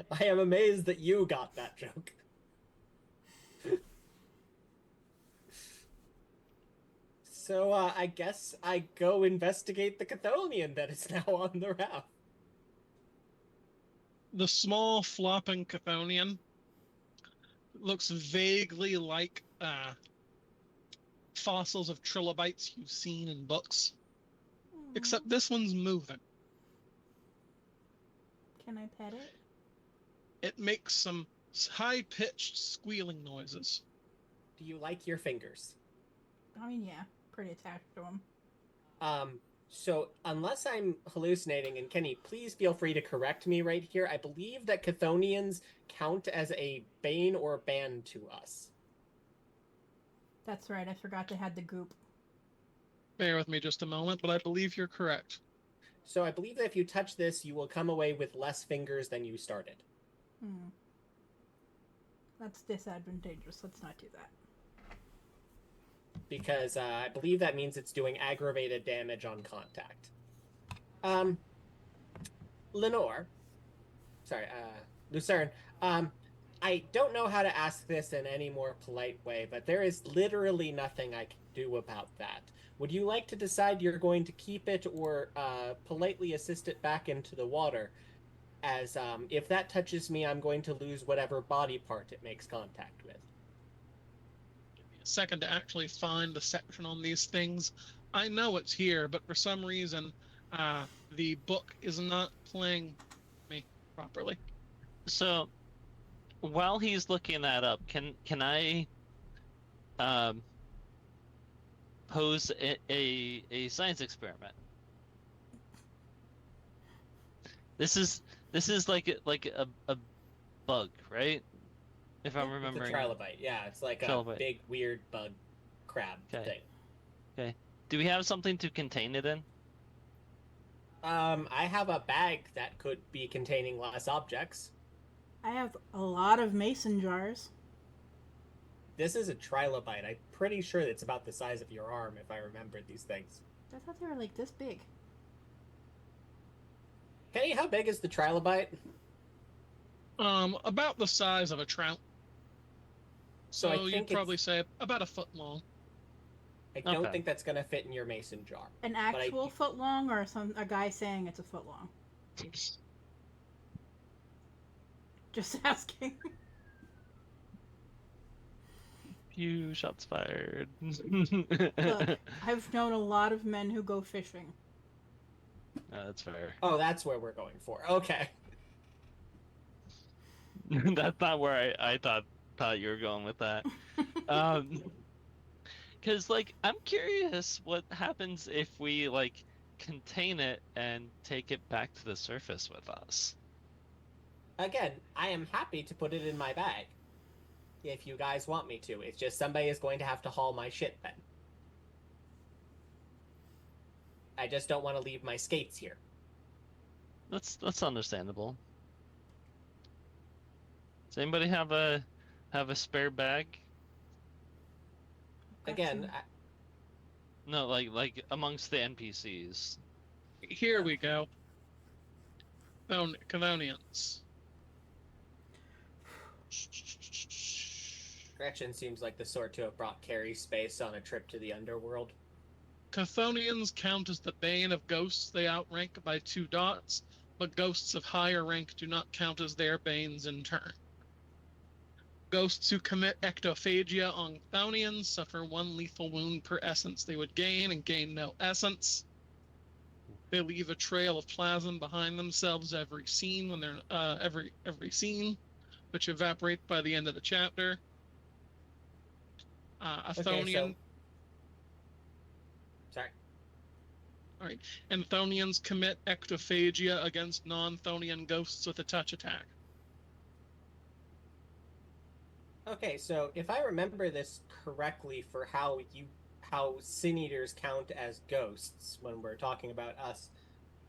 I am amazed that you got that joke. So, I guess I go investigate the Chthonian that is now on the raft. The small flopping Chthonian looks vaguely like fossils of trilobites you've seen in books, except this one's moving. Can I pet it? It makes some high-pitched squealing noises. Do you like your fingers? I mean, yeah, pretty attached to him. So unless I'm hallucinating, and Kenny, please feel free to correct me right here, I believe that Chthonians count as a bane or ban to us. That's right, I forgot they had the goop. Bear with me just a moment, but I believe you're correct. So I believe that if you touch this, you will come away with less fingers than you started. That's disadvantageous. Let's not do that. Because I believe that means it's doing aggravated damage on contact. Lucerne, I don't know how to ask this in any more polite way, but there is literally nothing I can do about that. Would you like to decide you're going to keep it or politely assist it back into the water? As if that touches me, I'm going to lose whatever body part it makes contact with. Second to actually find the section on these things. I know it's here, but for some reason, the book is not playing me properly. So, while he's looking that up, can I pose a science experiment? This is like a bug, right? If I'm remembering. It's a trilobite, yeah. It's like Trilobite. A big, weird bug crab thing. Okay. Do we have something to contain it in? I have a bag that could be containing less objects. I have a lot of mason jars. This is a trilobite. I'm pretty sure it's about the size of your arm, if I remembered these things. I thought they were like this big. Kenny, how big is the trilobite? About the size of a trout. So I think you'd probably say about a foot long. I don't Okay. think that's going to fit in your mason jar. An actual foot long, or a guy saying it's a foot long? Just asking. Few shots fired. Look, I've known a lot of men who go fishing. That's fair. Oh, that's where we're going for. Okay. That's not where I thought you were going with that. Because I'm curious what happens if we contain it and take it back to the surface with us. Again, I am happy to put it in my bag. If you guys want me to. It's just somebody is going to have to haul my shit then. I just don't want to leave my skates here. That's understandable. Does anybody have a spare bag? Again, No, like amongst the NPCs. Here we go. Chthonians. Gretchen seems like the sort to have brought Carrie space on a trip to the Underworld. Chthonians count as the bane of ghosts. They outrank by 2 dots, but ghosts of higher rank do not count as their banes in turn. Ghosts who commit ectophagia on Chthonians suffer 1 lethal wound per essence they would gain and gain no essence. They leave a trail of plasm behind themselves every scene when they're every scene, which evaporate by the end of the chapter. A Chthonian. Sorry. All right. And Chthonians commit ectophagia against non-Chthonian ghosts with a touch attack. Okay, so if I remember this correctly for how Sin Eaters count as ghosts when we're talking about us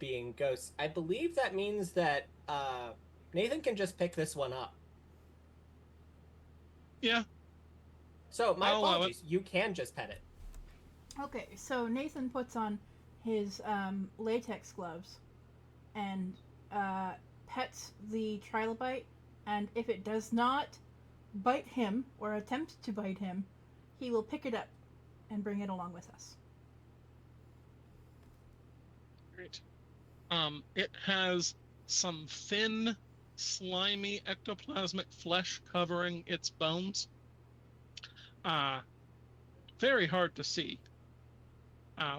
being ghosts, I believe that means that Nathan can just pick this one up. Yeah. So my I'll allow apologies. You can just pet it. Okay, so Nathan puts on his latex gloves and pets the trilobite, and if it does not bite him or attempt to bite him, he will pick it up and bring it along with us. Great. It has some thin, slimy ectoplasmic flesh covering its bones. Very hard to see.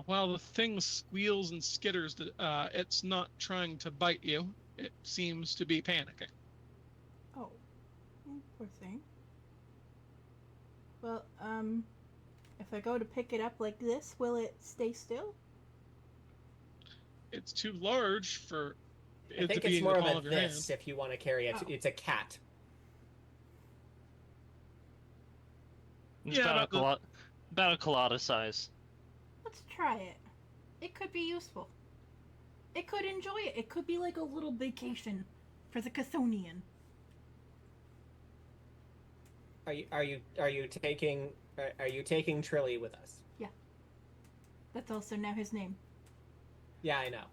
While the thing squeals and skitters, it's not trying to bite you. It seems to be panicking. Oh, poor thing. Well, if I go to pick it up like this, will it stay still? It's too large for I it to think be it's in more the of palm a of your hand. this if you want to carry it. Oh. It's a cat. It's Yeah, about a colada size. Let's try it. It could be useful. It could enjoy it. It could be like a little vacation for the Chthonian. Are you taking Trilly with us? That's also now his name. Yeah, I know.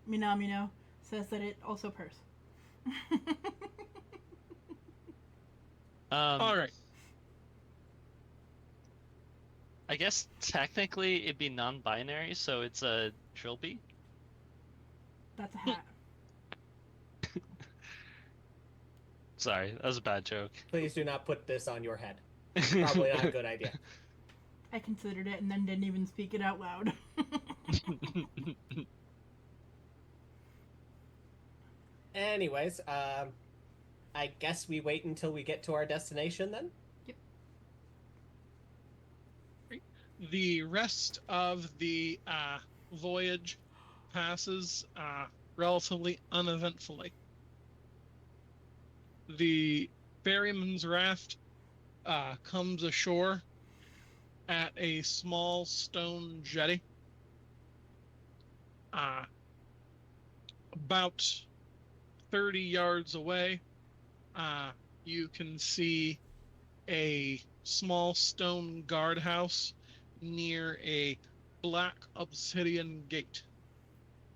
Minamino says that it also purrs. All right. I guess technically it'd be non-binary, so it's a trilby. That's a hat. Sorry, that was a bad joke. Please do not put this on your head. Probably not a good idea. I considered it and then didn't even speak it out loud. Anyways, I guess we wait until we get to our destination then? The rest of the voyage passes relatively uneventfully. The ferryman's raft comes ashore at a small stone jetty. About 30 yards away, you can see a small stone guardhouse near a black obsidian gate,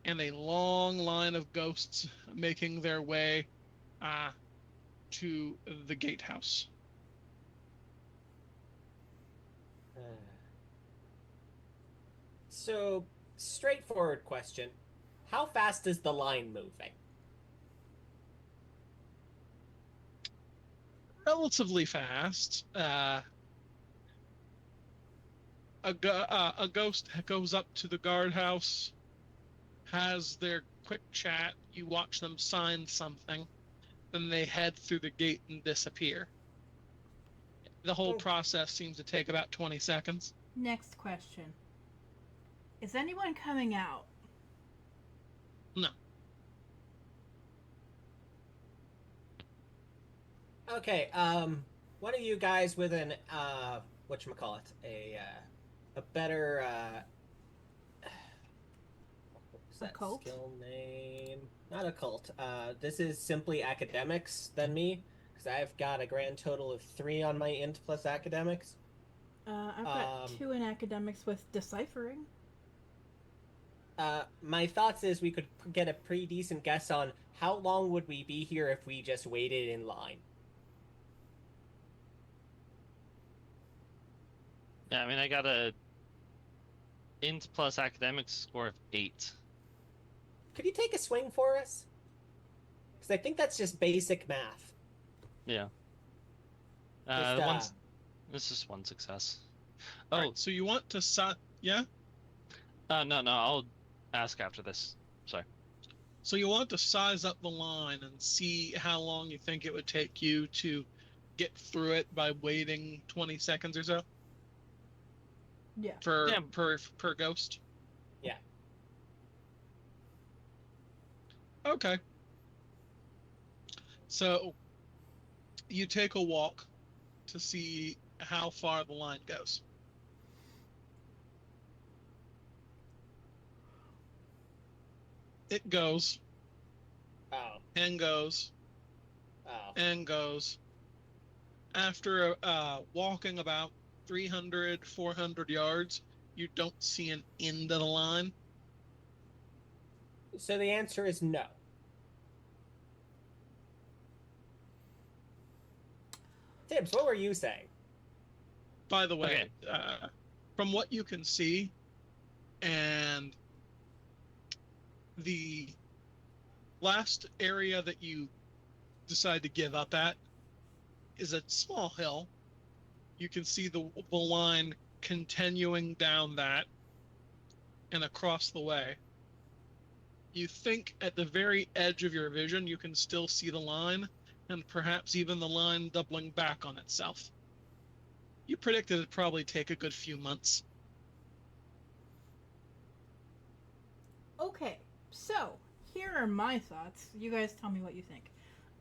and a long line of ghosts making their way to the gatehouse. So, straightforward question. How fast is the line moving? Relatively fast. A ghost goes up to the guardhouse, has their quick chat. You watch them sign something, then they head through the gate and disappear. The whole process seems to take about 20 seconds. Next question. Is anyone coming out? No. Okay, one of you guys with an whatchamacallit, a better what's that Occult? skill name? Not occult. This is simply academics than me, because I've got a grand total of 3 on my int plus academics. I've got 2 in academics with deciphering. My thoughts is we could get a pretty decent guess on how long would we be here if we just waited in line. Yeah, I mean, I got a int plus academics score of 8. Could you take a swing for us? Because I think that's just basic math. Yeah. Just, This is one success. Oh, right, so you want to yeah? No, I'll ask after this. Sorry. So you want to size up the line and see how long you think it would take you to get through it by waiting 20 seconds or so? Yeah. Per ghost? Yeah. Okay. So you take a walk to see how far the line goes. It goes. Oh. And goes. Oh. And goes. After walking about 300, 400 yards, you don't see an end to the line. So the answer is no. Tibbs, what were you saying? By the way, from what you can see, and the last area that you decide to give up at is a small hill. You can see the line continuing down that and across the way. You think at the very edge of your vision you can still see the line, and perhaps even the line doubling back on itself. You predicted it'd probably take a good few months. Okay, so here are my thoughts. You guys tell me what you think.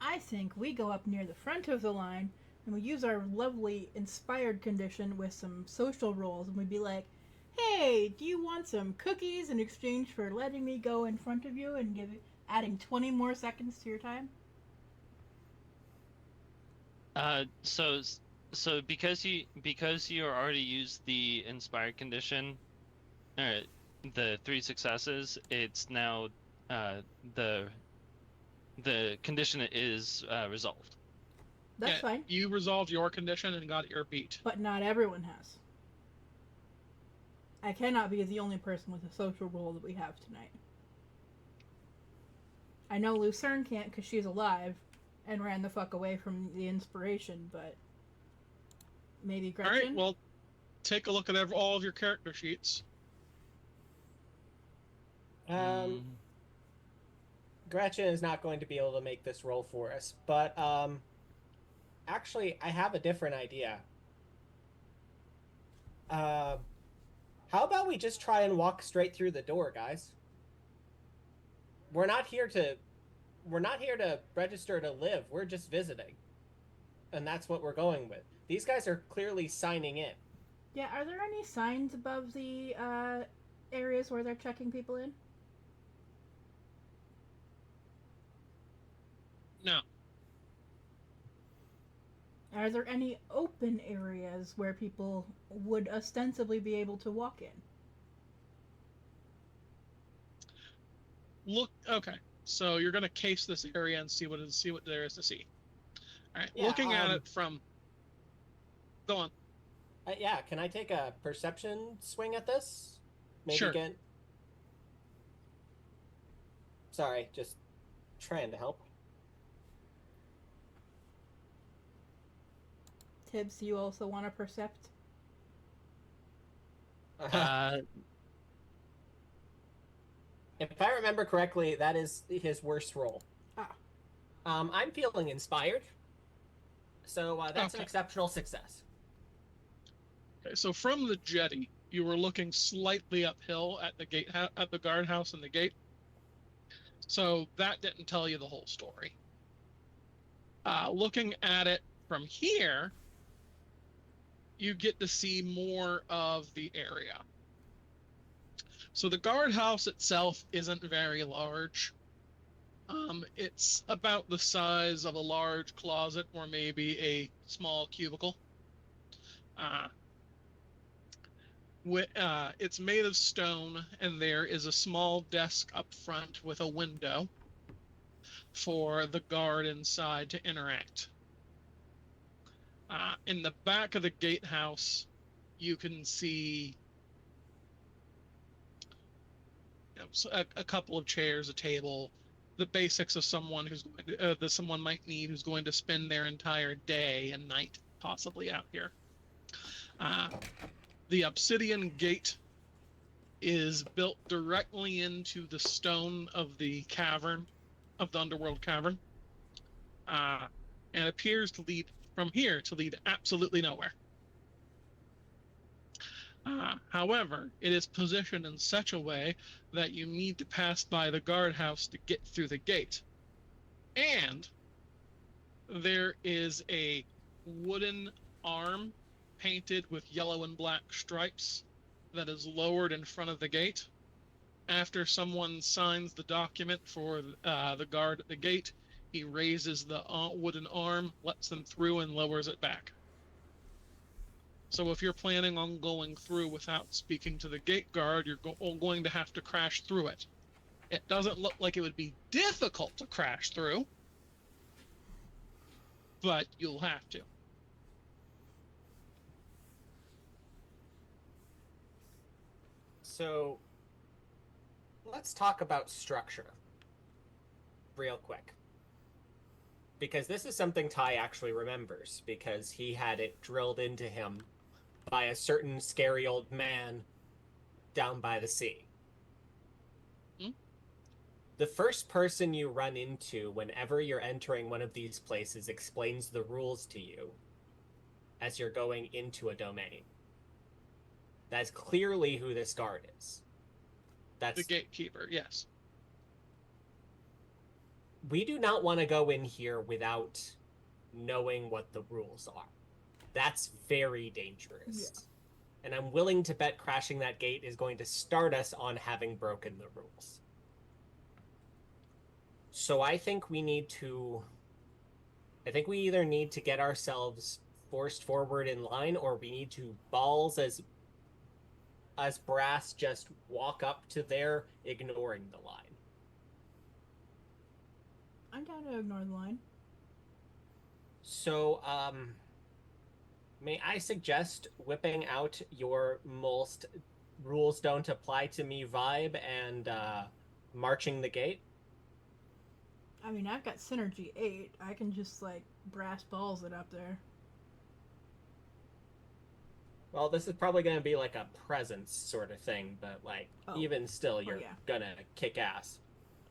I think we go up near the front of the line and we use our lovely inspired condition with some social roles, and we'd be like, hey, do you want some cookies in exchange for letting me go in front of you and adding 20 more seconds to your time? So because you already used the inspired condition, the 3 successes, it's now the condition is resolved. That's fine. You resolved your condition and got your beat. But not everyone has. I cannot be the only person with a social role that we have tonight. I know Lucerne can't because she's alive and ran the fuck away from the inspiration, but maybe Gretchen? Alright, well, take a look at all of your character sheets. Gretchen is not going to be able to make this roll for us, but actually, I have a different idea. How about we just try and walk straight through the door, guys? We're not here to register to live. We're just visiting. And that's what we're going with. These guys are clearly signing in. Yeah, are there any signs above the areas where they're checking people in? No. Are there any open areas where people would ostensibly be able to walk in? Look, okay. So you're gonna case this area and see what there is to see. All right. Yeah, looking at it from. Go on. Yeah, can I take a perception swing at this? Maybe Sure. again. Sorry, just trying to help. Tibbs, you also want to percept? If I remember correctly, that is his worst roll. Ah. I'm feeling inspired, so that's an Okay. exceptional success. Okay, so from the jetty, you were looking slightly uphill at the gate, at the guardhouse and the gate. So that didn't tell you the whole story. Looking at it from here, you get to see more of the area. So the guardhouse itself isn't very large. It's about the size of a large closet or maybe a small cubicle. It's made of stone, and there is a small desk up front with a window for the guard inside to interact. In the back of the gatehouse, you can see a couple of chairs, a table, the basics of someone that someone might need who's going to spend their entire day and night possibly out here. The obsidian gate is built directly into the stone of the cavern, of the Underworld cavern, and appears to lead from here to lead absolutely nowhere. However, it is positioned in such a way that you need to pass by the guardhouse to get through the gate. And there is a wooden arm painted with yellow and black stripes that is lowered in front of the gate. After someone signs the document for the guard at the gate, he raises the wooden arm, lets them through, and lowers it back. So if you're planning on going through without speaking to the gate guard, you're going to have to crash through it. It doesn't look like it would be difficult to crash through, but you'll have to. So, let's talk about structure real quick. Because this is something Ty actually remembers, because he had it drilled into him by a certain scary old man down by the sea. Hmm? The first person you run into whenever you're entering one of these places explains the rules to you as you're going into a domain. That's clearly who this guard is. That's The gatekeeper, yes. We do not want to go in here without knowing what the rules are. That's very dangerous. Yeah. And I'm willing to bet crashing that gate is going to start us on having broken the rules. So I think we either need to get ourselves forced forward in line, or we need to balls as brass just walk up to there, ignoring the line. I'm down to ignore the line. So, may I suggest whipping out your most rules don't apply to me vibe and marching the gate? I mean, I've got Synergy 8. I can just, like, brass balls it up there. Well, this is probably going to be like a presence sort of thing, but, like, even still, you're going to kick ass.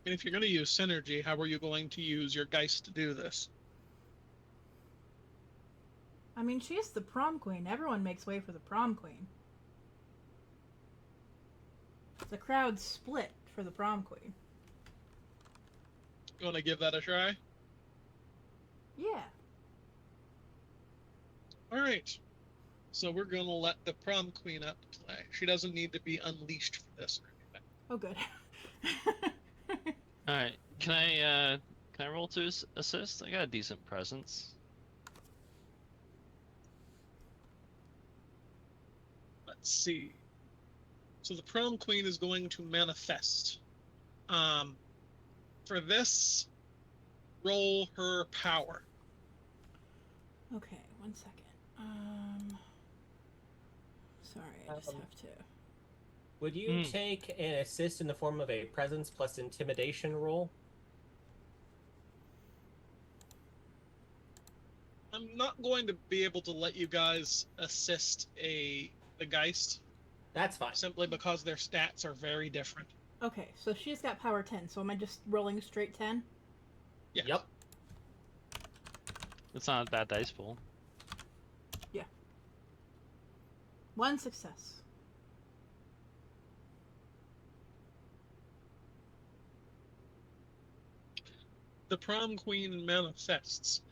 And if you're going to use Synergy, how are you going to use your Geist to do this? I mean, she's the prom queen. Everyone makes way for the prom queen. The crowd's split for the prom queen. You want to give that a try? Yeah. All right. So we're going to let the prom queen up to play. She doesn't need to be unleashed for this or anything. Oh, good. All right. Can I roll to assist? I got a decent presence. Let's see. So the prom queen is going to manifest. For this, roll her power. Okay, 1 second. Sorry, I just have to. Would you take an assist in the form of a presence plus intimidation roll? I'm not going to be able to let you guys assist the Geist. That's fine. Simply because their stats are very different. Okay, so she's got power 10, so am I just rolling straight 10? Yes. Yep. It's not a bad dice pool. Yeah. 1 success. The prom queen manifests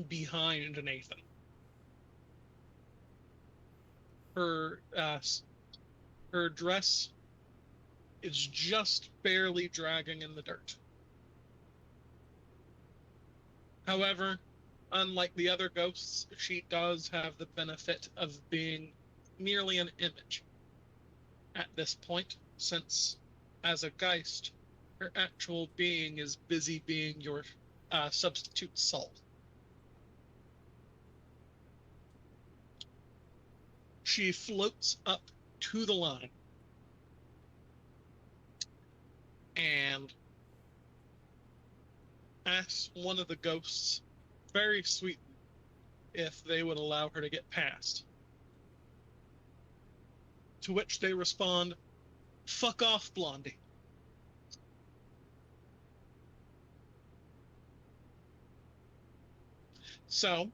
behind Nathan. Her dress is just barely dragging in the dirt. However, unlike the other ghosts, she does have the benefit of being merely an image at this point, since as a Geist, her actual being is busy being your substitute soul. She floats up to the line and asks one of the ghosts very sweetly if they would allow her to get past. To which they respond, "Fuck off, Blondie." So,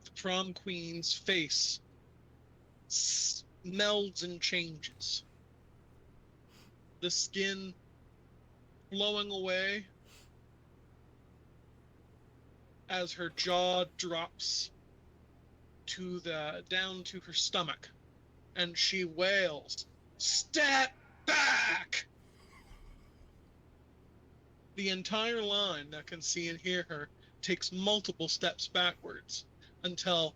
the prom queen's face melds and changes. The skin flowing away as her jaw drops down to her stomach, and she wails, "Step back!" The entire line that can see and hear her takes multiple steps backwards, until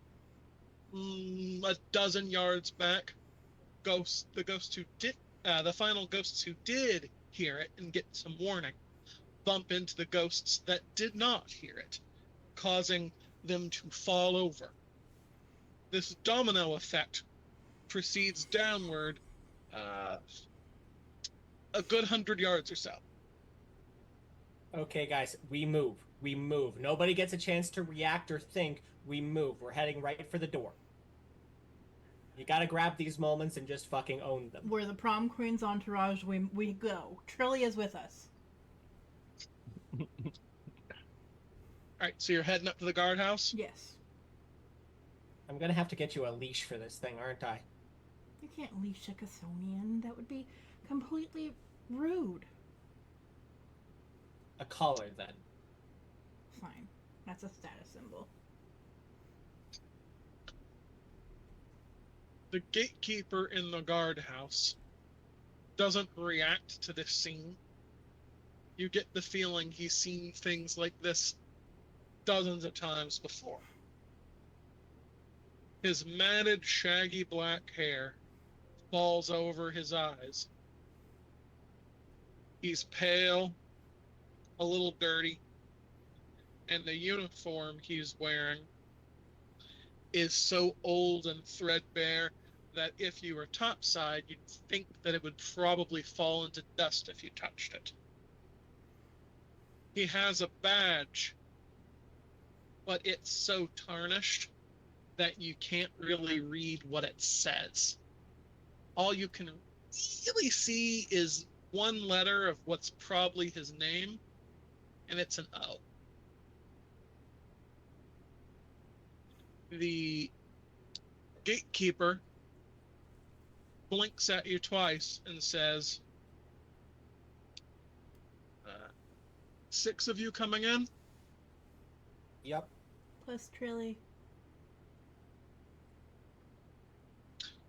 a dozen yards back, the final ghosts who did hear it and get some warning, bump into the ghosts that did not hear it, causing them to fall over. This domino effect proceeds downward a good 100 yards or so. Okay, guys, we move. We move. Nobody gets a chance to react or think. We move. We're heading right for the door. You gotta grab these moments and just fucking own them. We're the prom queen's entourage. We go. Trilly is with us. Alright, so you're heading up to the guardhouse? Yes. I'm gonna have to get you a leash for this thing, aren't I? You can't leash a Cassonian. That would be completely rude. A collar, then. Fine. That's a status symbol. The gatekeeper in the guardhouse doesn't react to this scene. You get the feeling he's seen things like this dozens of times before. His matted, shaggy black hair falls over his eyes. He's pale, a little dirty, and the uniform he's wearing is so old and threadbare that if you were topside, you'd think that it would probably fall into dust if you touched it. He has a badge, but it's so tarnished that you can't really read what it says. All you can really see is one letter of what's probably his name, and it's an O. The gatekeeper blinks at you twice and says, 6 of you coming in? Yep. Plus Trilly.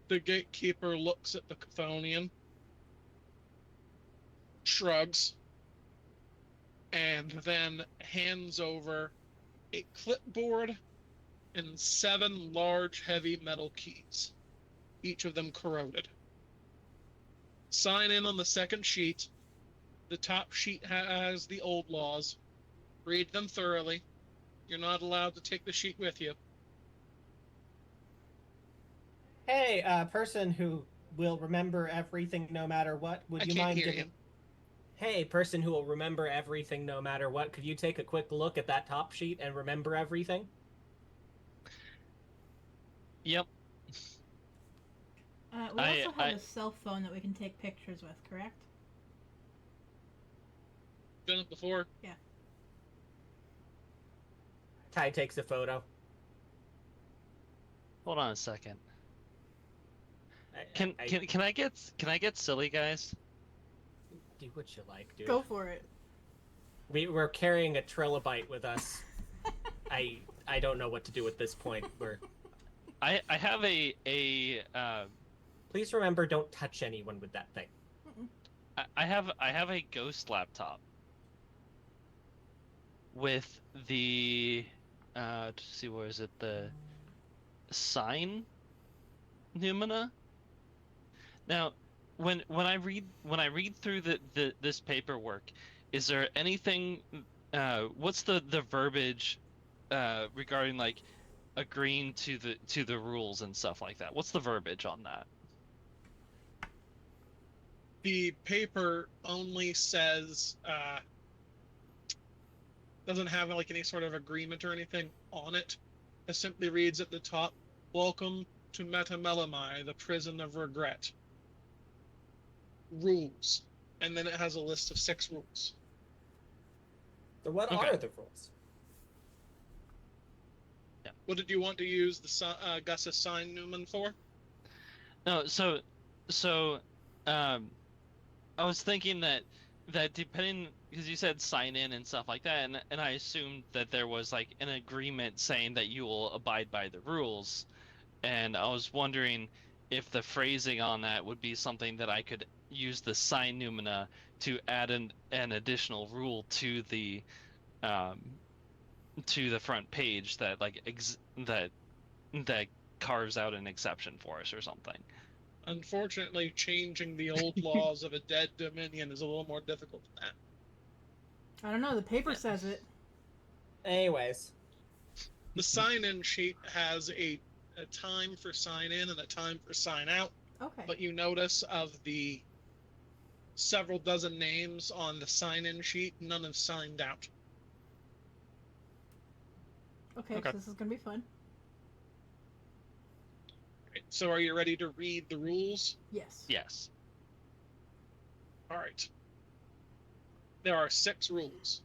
The gatekeeper looks at the Chthonian, shrugs, and then hands over a clipboard and 7 large, heavy metal keys, each of them corroded. Sign in on the second sheet. The top sheet has the old laws. Read them thoroughly. You're not allowed to take the sheet with you. Hey, person who will remember everything no matter what, would I you can't mind hear giving... you. Hey, person who will remember everything no matter what, could you take a quick look at that top sheet and remember everything? Yep. We also have a cell phone that we can take pictures with, correct? Done it before. Ty takes a photo. Hold on a second. I Can I get silly, guys? do what you like, dude. Go for it. We're carrying a trilobite with us. I don't know what to do at this point. I have a Please remember, don't touch anyone with that thing. I have a ghost laptop with the let's see, where is it, the sign numina. Now, when I read through this paperwork, is there anything? What's the verbiage regarding like agreeing to the rules and stuff like that? What's the verbiage on that? The paper only says, doesn't have like any sort of agreement or anything on it. It simply reads at the top, "Welcome to Metamelamai, the prison of regret. Rules." And then it has a list of 6 rules. So what Okay. are the rules? What did you want to use the Gus's sign Newman for? No, so I was thinking that depending, because you said sign in and stuff like that, and I assumed that there was like an agreement saying that you will abide by the rules, and I was wondering if the phrasing on that would be something that I could use the sign numina to add an additional rule to the to the front page that that carves out an exception for us or something. Unfortunately, changing the old laws of a dead dominion is a little more difficult than that. I don't know. The paper says it. Anyways, The sign-in sheet has a time for sign-in and a time for sign-out, Okay. but you notice of the several dozen names on the sign-in sheet, none have signed out. Okay, Okay. so this is gonna be fun. Right, so are you ready to read the rules? Yes. Yes. All right. There are 6 rules.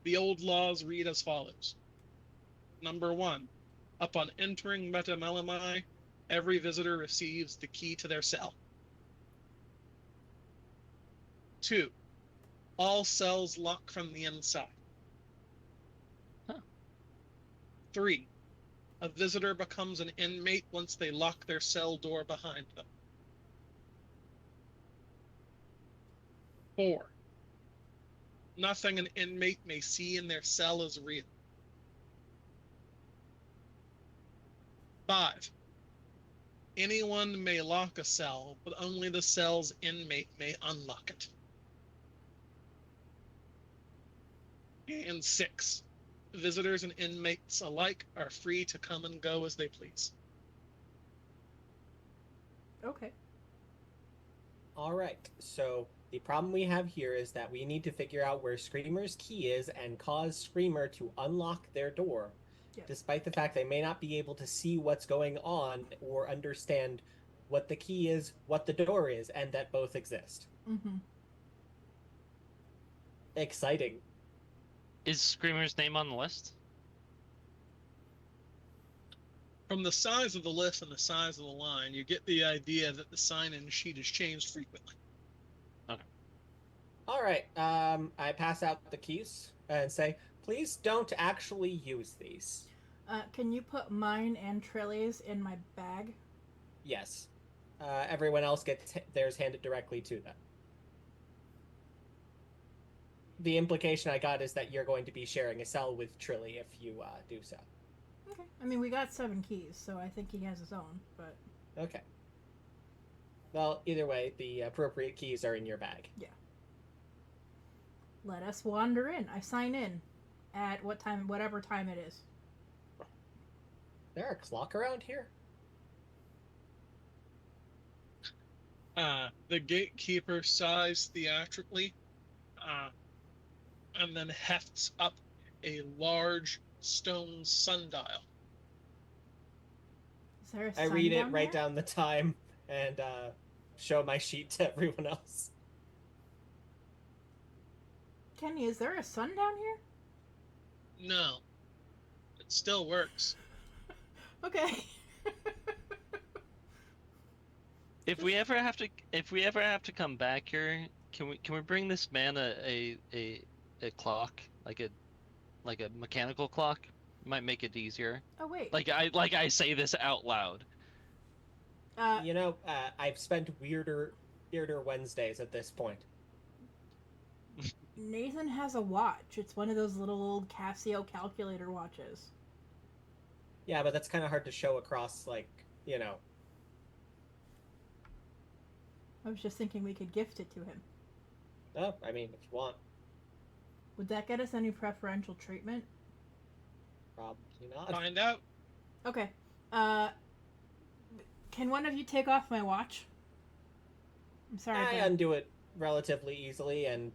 The old laws read as follows. Number 1. Upon entering Metamelami, every visitor receives the key to their cell. 2. All cells lock from the inside. Huh. 3. A visitor becomes an inmate once they lock their cell door behind them. 4. Nothing an inmate may see in their cell is real. 5. Anyone may lock a cell, but only the cell's inmate may unlock it. And 6. Visitors and inmates alike are free to come and go as they please. Okay. all right. So the problem we have here is that we need to figure out where Screamer's key is and cause Screamer to unlock their door, Yes. despite the fact they may not be able to see what's going on or understand what the key is, what the door is, and that both exist. Mm-hmm. Exciting. Is Screamer's name on the list? From the size of the list and the size of the line, you get the idea that the sign-in sheet is changed frequently. All right. I pass out the keys and say, please don't actually use these. Can you put mine and Trilly's in my bag? Yes. Everyone else gets theirs handed directly to them. The implication I got is that you're going to be sharing a cell with Trilly if you do so. Okay. I mean, we got 7 keys, so I think he has his own, but... Okay. Well, either way, the appropriate keys are in your bag. Yeah. Let us wander in. I sign in at what time, whatever time it is. There a clock around here? The gatekeeper sighs theatrically, and then hefts up a large stone sundial. Is there a I sun read it, down write there? down the time, and show my sheet to everyone else. Kenny, is there a sun down here? No. It still works. Okay. If we ever have to come back here, can we bring this man a clock, like a mechanical clock? Might make it easier. Oh wait. Like I say this out loud. You know, I've spent weirder Wednesdays at this point. Nathan has a watch. It's one of those little old Casio calculator watches. Yeah, but that's kind of hard to show across, like, you know. I was just thinking we could gift it to him. Oh, I mean, if you want. Would that get us any preferential treatment? Probably not. Find out. Okay. Can one of you take off my watch? I'm sorry. I Ben. undo it relatively easily and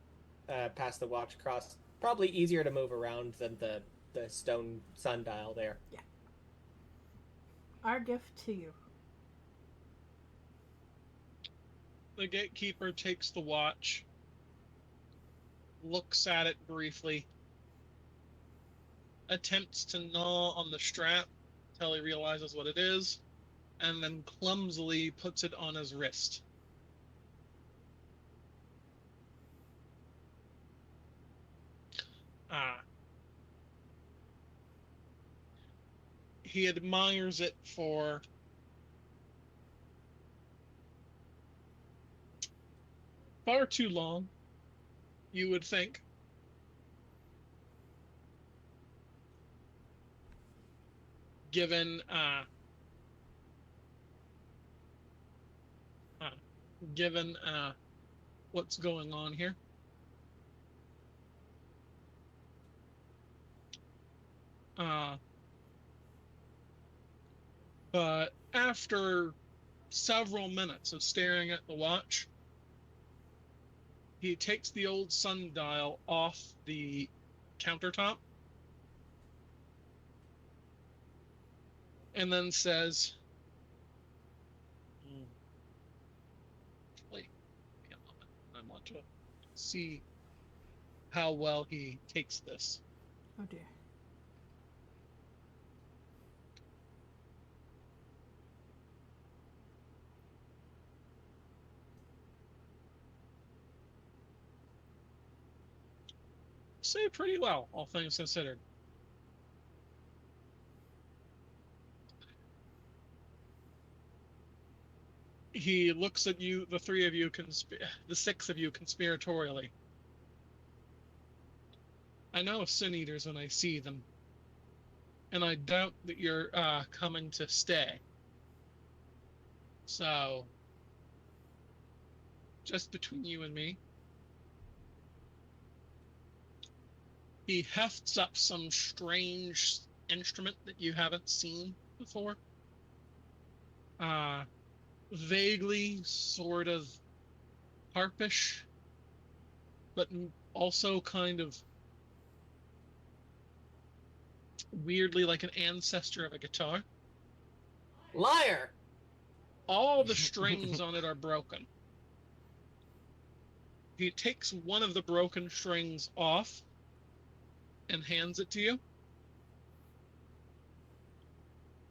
pass the watch across. Probably easier to move around than the stone sundial there. Our gift to you. The gatekeeper takes the watch, looks at it briefly, attempts to gnaw on the strap until he realizes what it is, and then clumsily puts it on his wrist. He admires it for far too long, you would think. given given what's going on here. But after several minutes of staring at the watch, he takes the old sundial off the countertop and then says, wait a moment, I want to see how well he takes this. Oh dear. Say pretty well, all things considered. He looks at you, the three of you, the six of you, conspiratorially. I know sin eaters when I see them, and I doubt that you're coming to stay. So, just between you and me, he hefts up some strange instrument that you haven't seen before. Vaguely sort of harpish, but also kind of weirdly like an ancestor of a guitar. Liar! All the strings on it are broken. He takes one of the broken strings off and hands it to you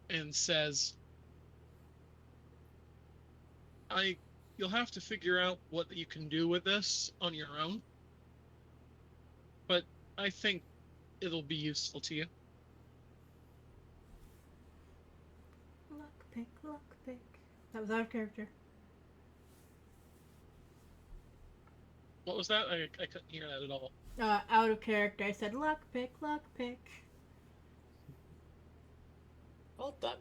and says, you'll have to figure out what you can do with this on your own, but I think it'll be useful to you. Lockpick, lockpick. That was out of character. What was that? I couldn't hear that at all. Out of character. I said lockpick, lockpick. Well done.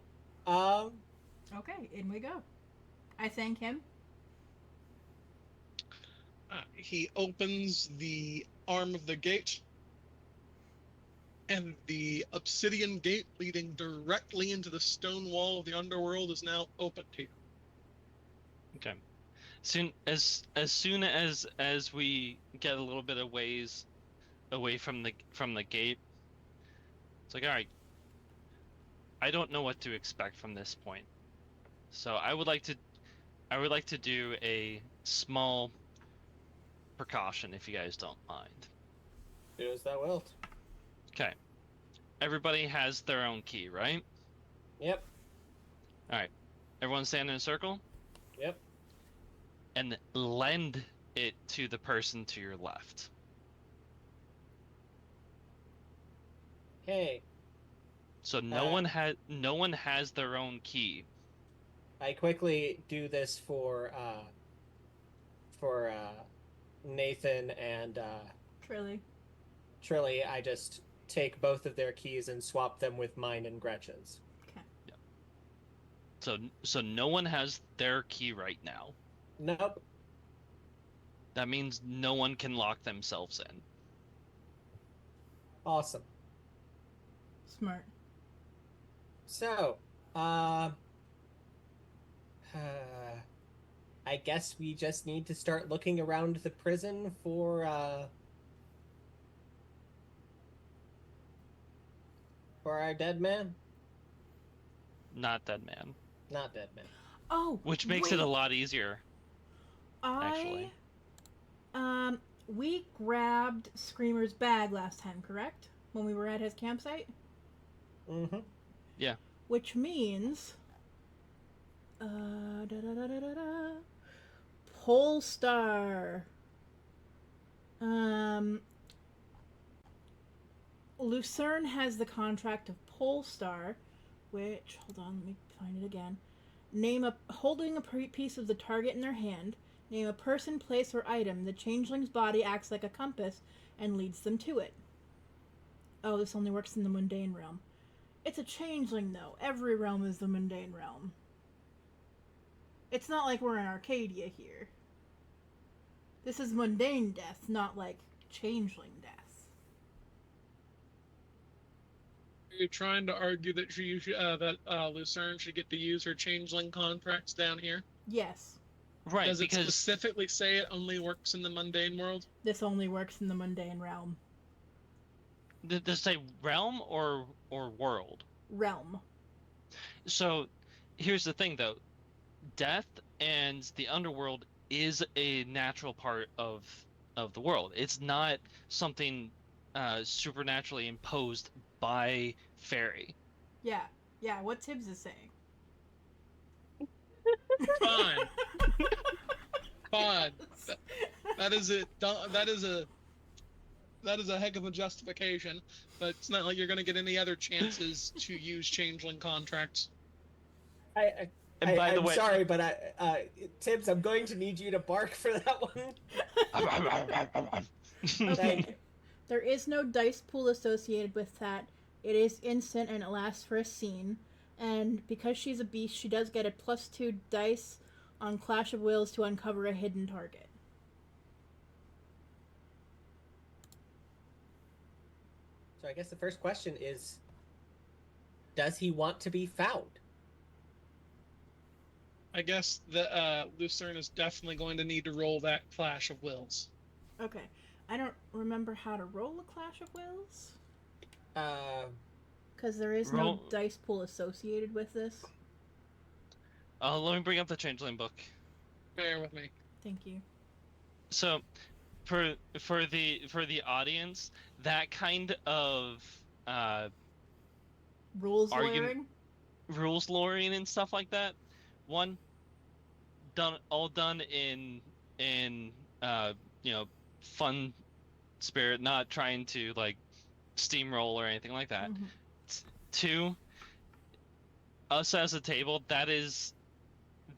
Okay, in we go. I thank him. He opens the arm of the gate, and the obsidian gate leading directly into the stone wall of the Underworld is now open to you. Okay. As soon as we get a little bit of ways away from the gate, it's like, all right, I don't know what to expect from this point. So I would like to do a small precaution, if you guys don't mind. Do as thou wilt. Okay. Everybody has their own key, right? Yep. All right. Everyone stand in a circle. Yep. And lend it to the person to your left. Hey. So no one has their own key. I quickly do this for Nathan and Trilly. I just take both of their keys and swap them with mine and Gretchen's. Okay. Yeah. So no one has their key right now. Nope. That means no one can lock themselves in. Awesome. Smart. So, I guess we just need to start looking around the prison for our dead man. Not dead man. Not dead man. Oh, Which makes it a lot easier. Actually. We grabbed Screamer's bag last time, correct? When we were at his campsite? Mm-hmm. Yeah. Which means... Polestar. Lucerne has the contract of Polestar, which... Hold on, let me find it again. Holding a piece of the target in their hand. Name a person, place, or item. The changeling's body acts like a compass and leads them to it. Oh, this only works in the mundane realm. It's a changeling, though. Every realm is the mundane realm. It's not like we're in Arcadia here. This is mundane death, not like changeling death. Are you trying to argue that Lucerne should get to use her changeling contracts down here? Yes. Right, Does it because specifically say it only works in the mundane world? This only works in the mundane realm. does it say realm or world? Realm. So here's the thing, though. Death and the underworld is a natural part of the world. It's not something supernaturally imposed by fairy. Yeah. Yeah, what Tibbs is saying. Fine. Fine. That is a heck of a justification, but it's not like you're going to get any other chances to use changeling contracts. And by the I'm way, sorry, but Tibbs, I'm going to need you to bark for that one. Thank you. There is no dice pool associated with that. It is instant and it lasts for a scene. And because she's a beast, she does get a +2 dice on Clash of Wills to uncover a hidden target. So I guess the first question is, does he want to be found? I guess that Lucerne is definitely going to need to roll that Clash of Wills. Okay. I don't remember how to roll a Clash of Wills. Because there is no dice pool associated with this. let me bring up the changeling book. Bear with me. Thank you. So, for the audience, that kind of Rules argument- lawyering? rules lawyering and stuff like that, all done in fun spirit, not trying to like steamroll or anything like that. Mhm. Two, us as a table, that is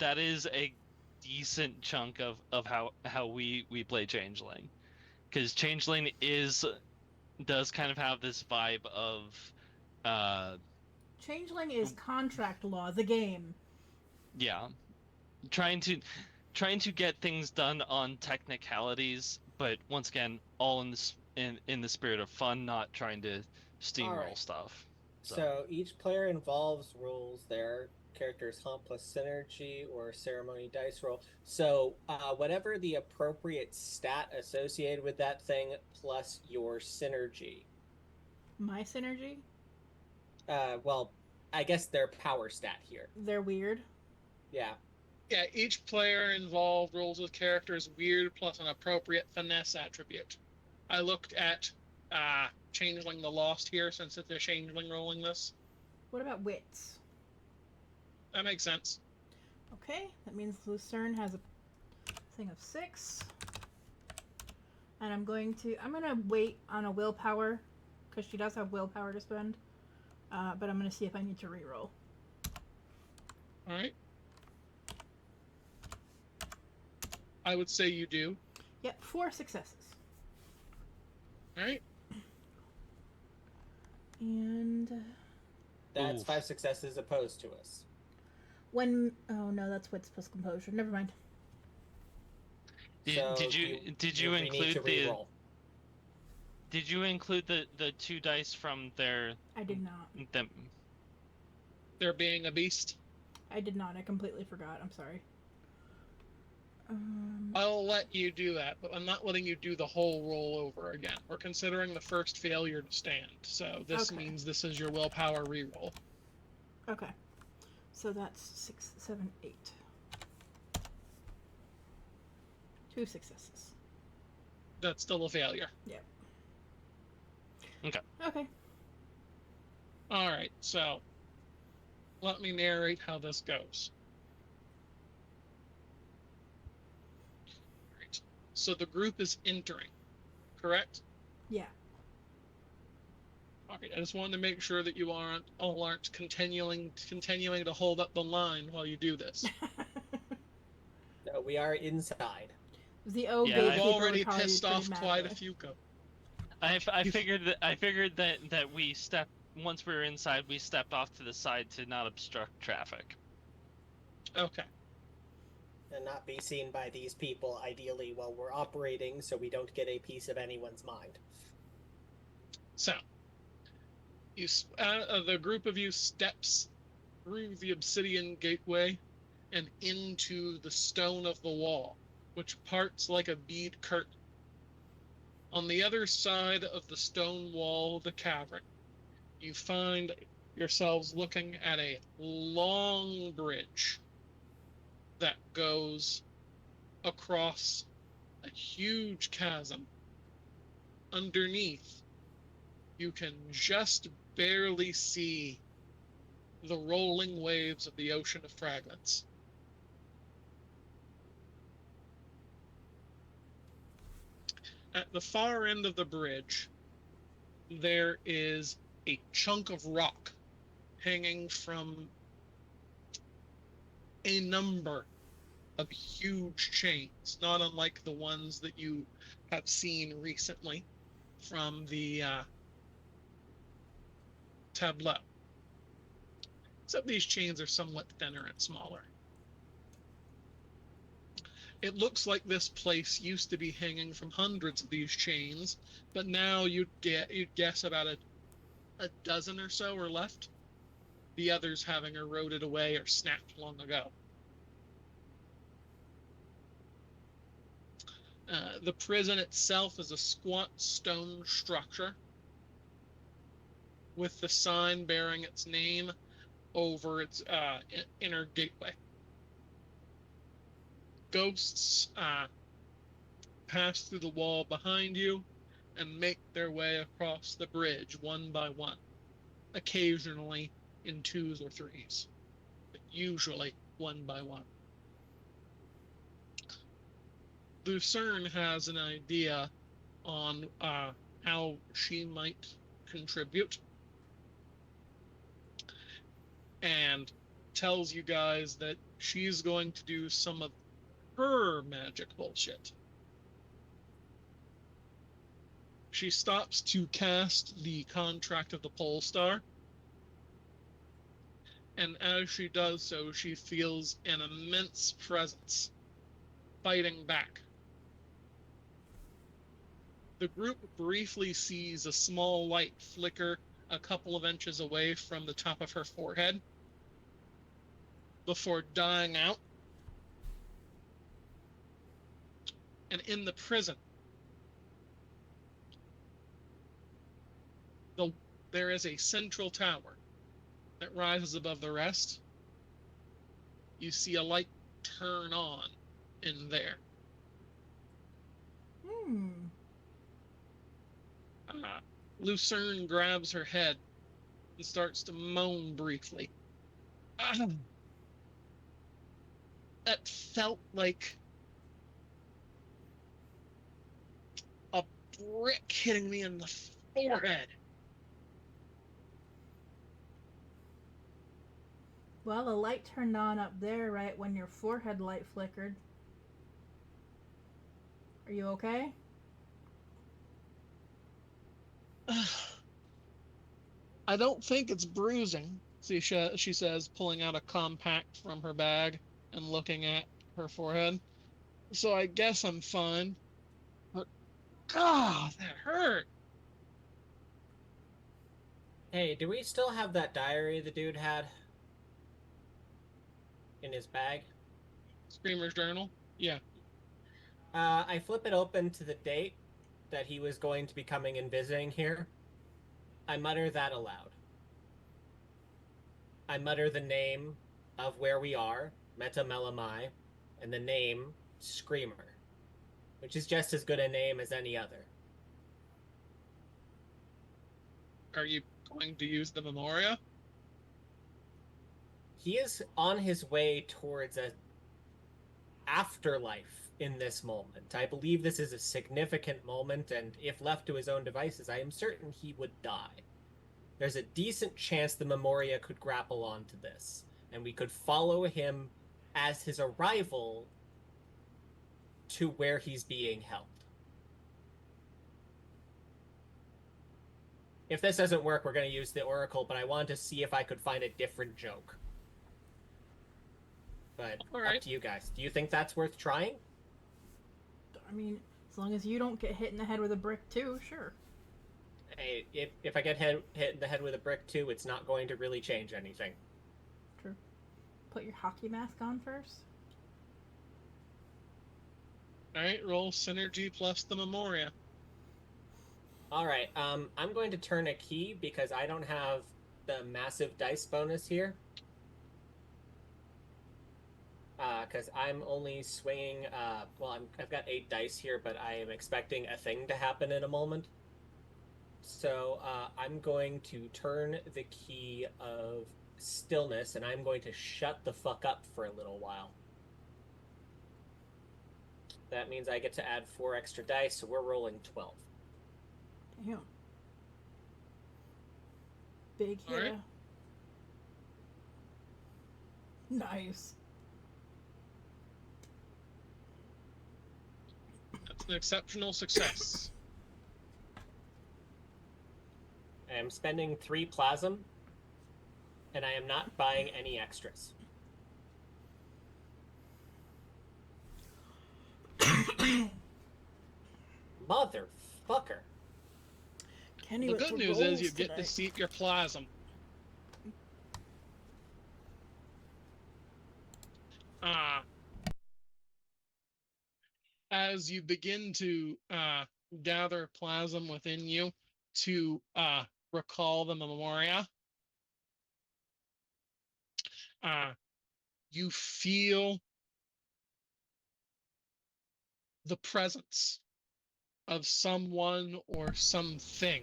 a decent chunk of how we play changeling, because changeling does kind of have this vibe of Changeling is contract law, the game. yeah, trying to get things done on technicalities, but once again, all in the spirit of fun, not trying to steamroll Alright. stuff. So each player involves rules. Their character's hump plus synergy or ceremony dice roll. So whatever the appropriate stat associated with that thing plus your synergy. My synergy? Well, I guess their power stat here. They're weird. Yeah. Yeah, each player involved rolls with character's weird plus an appropriate finesse attribute. I looked at Changeling the Lost here, since it's a changeling rolling this. What about wits? That makes sense. Okay, that means Lucerne has a thing of 6. And I'm gonna wait on a willpower, because she does have willpower to spend. But I'm gonna see if I need to reroll. Alright. I would say you do. Yep, 4 successes. Alright. And That's Oof. 5 successes opposed to us. oh no, that's wits plus composure. Never mind. Did you we need include to re-roll. did you include the 2 dice from their I did not. them? There being a beast. I did not. I completely forgot. I'm sorry. I'll let you do that, but I'm not letting you do the whole roll over again. We're considering the first failure to stand, so this Okay. means this is your willpower reroll. Okay. So that's 6, 7, 8. 2 successes. That's still a failure. Yep. Okay. Okay. Alright, so let me narrate how this goes. Alright. So the group is entering, correct? Yeah. Alright, I just wanted to make sure that you aren't continuing to hold up the line while you do this. No, we are inside. The O Yeah, You've gatekeeper already would probably be pissed pretty off mad quite a at us. few. I figured that we once we were inside, we stepped off to the side to not obstruct traffic. Okay. And not be seen by these people, ideally, while we're operating, so we don't get a piece of anyone's mind. So, the group of you steps through the obsidian gateway and into the stone of the wall, which parts like a bead curtain. On the other side of the stone wall of the cavern, you find yourselves looking at a long bridge that goes across a huge chasm. Underneath, you can just barely see the rolling waves of the ocean of fragments. At the far end of the bridge, there is a chunk of rock hanging from a number of huge chains, not unlike the ones that you have seen recently from the tableau. Except these chains are somewhat thinner and smaller. It looks like this place used to be hanging from hundreds of these chains, but now you'd guess about a dozen or so are left, the others having eroded away or snapped long ago. The prison itself is a squat stone structure with the sign bearing its name over its inner gateway. Ghosts pass through the wall behind you and make their way across the bridge one by one, occasionally in twos or threes, but usually one by one. Lucerne has an idea on how she might contribute and tells you guys that she's going to do some of her magic bullshit. She stops to cast the contract of the pole star, and as she does so, she feels an immense presence fighting back. The group briefly sees a small light flicker a couple of inches away from the top of her forehead before dying out. And in the prison, there is a central tower that rises above the rest. You see a light turn on in there. Lucerne grabs her head and starts to moan briefly. That felt like a brick hitting me in the forehead. Well, the light turned on up there right when your forehead light flickered. Are you okay? I don't think it's bruising, she says, pulling out a compact from her bag and looking at her forehead. So I guess I'm fine. But, God, that hurt. Hey, do we still have that diary the dude had in his bag? Screamer's journal? Yeah. I flip it open to the date that he was going to be coming and visiting here. I mutter that aloud. I mutter the name of where we are, Metamelamai, and the name Screamer, which is just as good a name as any other. Are you going to use the Memoria? He is on his way towards an afterlife in this moment. I believe this is a significant moment, and if left to his own devices, I am certain he would die. There's a decent chance the Memoria could grapple onto this, and we could follow him as his arrival to where he's being held. if this doesn't work, we're going to use the Oracle, but I wanted to see if I could find a different joke. But All right. up to you guys. Do you think that's worth trying? I mean, as long as you don't get hit in the head with a brick too, sure. Hey, if I get hit in the head with a brick too, it's not going to really change anything. True. Put your hockey mask on first. All right, roll synergy plus the Memoria. All right. I'm going to turn a key because I don't have the massive dice bonus here. Because I'm only swinging. I've got 8 dice here, but I am expecting a thing to happen in a moment. So I'm going to turn the key of stillness, and I'm going to shut the fuck up for a little while. That means I get to add 4 extra dice, so we're rolling 12. Damn. Big All right. hitter. Nice. That's an exceptional success. I am spending 3 plasm, and I am not buying any extras. Motherfucker. Kenny The went good for news is rolls you get today. to seep your plasm. As you begin to gather plasm within you to recall the Memoria, you feel the presence of someone or something.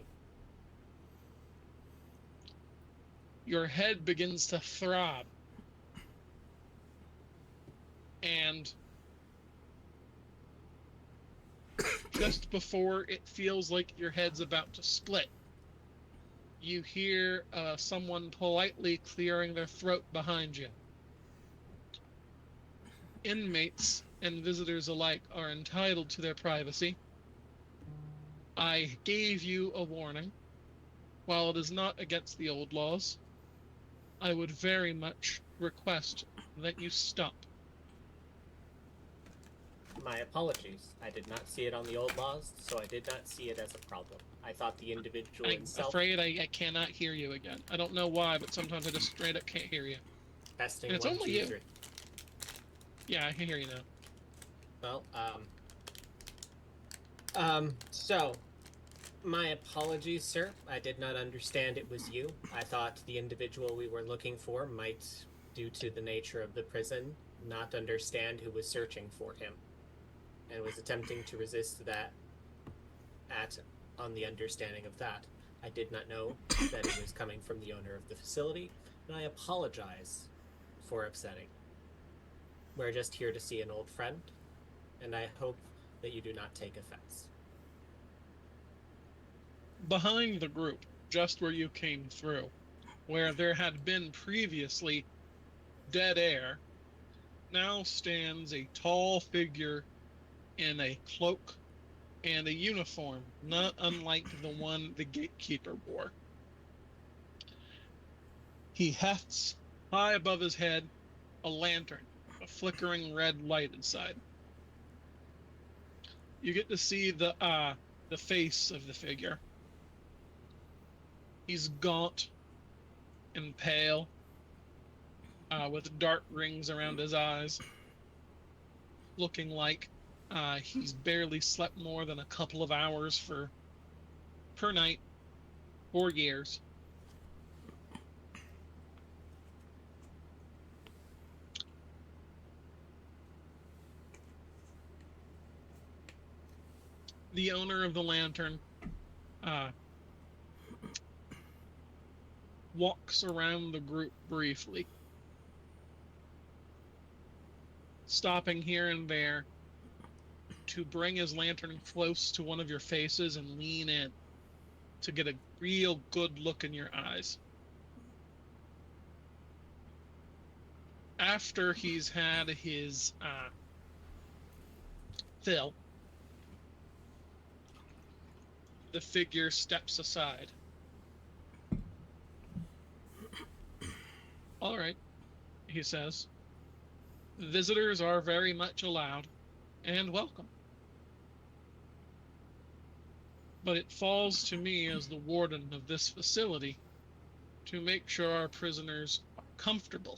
Your head begins to throb. And just before it feels like your head's about to split, you hear someone politely clearing their throat behind you. Inmates and visitors alike are entitled to their privacy. I gave you a warning. While it is not against the old laws, I would very much request that you stop. My apologies. I did not see it on the old laws, so I did not see it as a problem. I thought the individual I'm himself... afraid I cannot hear you again. I don't know why, but sometimes I just straight up can't hear you. Testing And it's 1, only 2, you. 3. Yeah, I can hear you now. Well, so, my apologies, sir. I did not understand it was you. I thought the individual we were looking for might, due to the nature of the prison, not understand who was searching for him, and was attempting to resist that on the understanding of that. I did not know that it was coming from the owner of the facility, and I apologize for upsetting. We're just here to see an old friend, and I hope that you do not take offense. Behind the group, just where you came through, where there had been previously dead air, now stands a tall figure in a cloak and a uniform, not unlike the one the gatekeeper wore. He hefts high above his head a lantern, a flickering red light inside. You get to see the face of the figure. He's gaunt and pale, with dark rings around his eyes, looking like he's barely slept more than a couple of hours per night for years. The owner of the lantern walks around the group briefly, stopping here and there to bring his lantern close to one of your faces and lean in to get a real good look in your eyes. After he's had his fill, the figure steps aside All right, he says. Visitors are very much allowed and welcome. But it falls to me as the warden of this facility to make sure our prisoners are comfortable.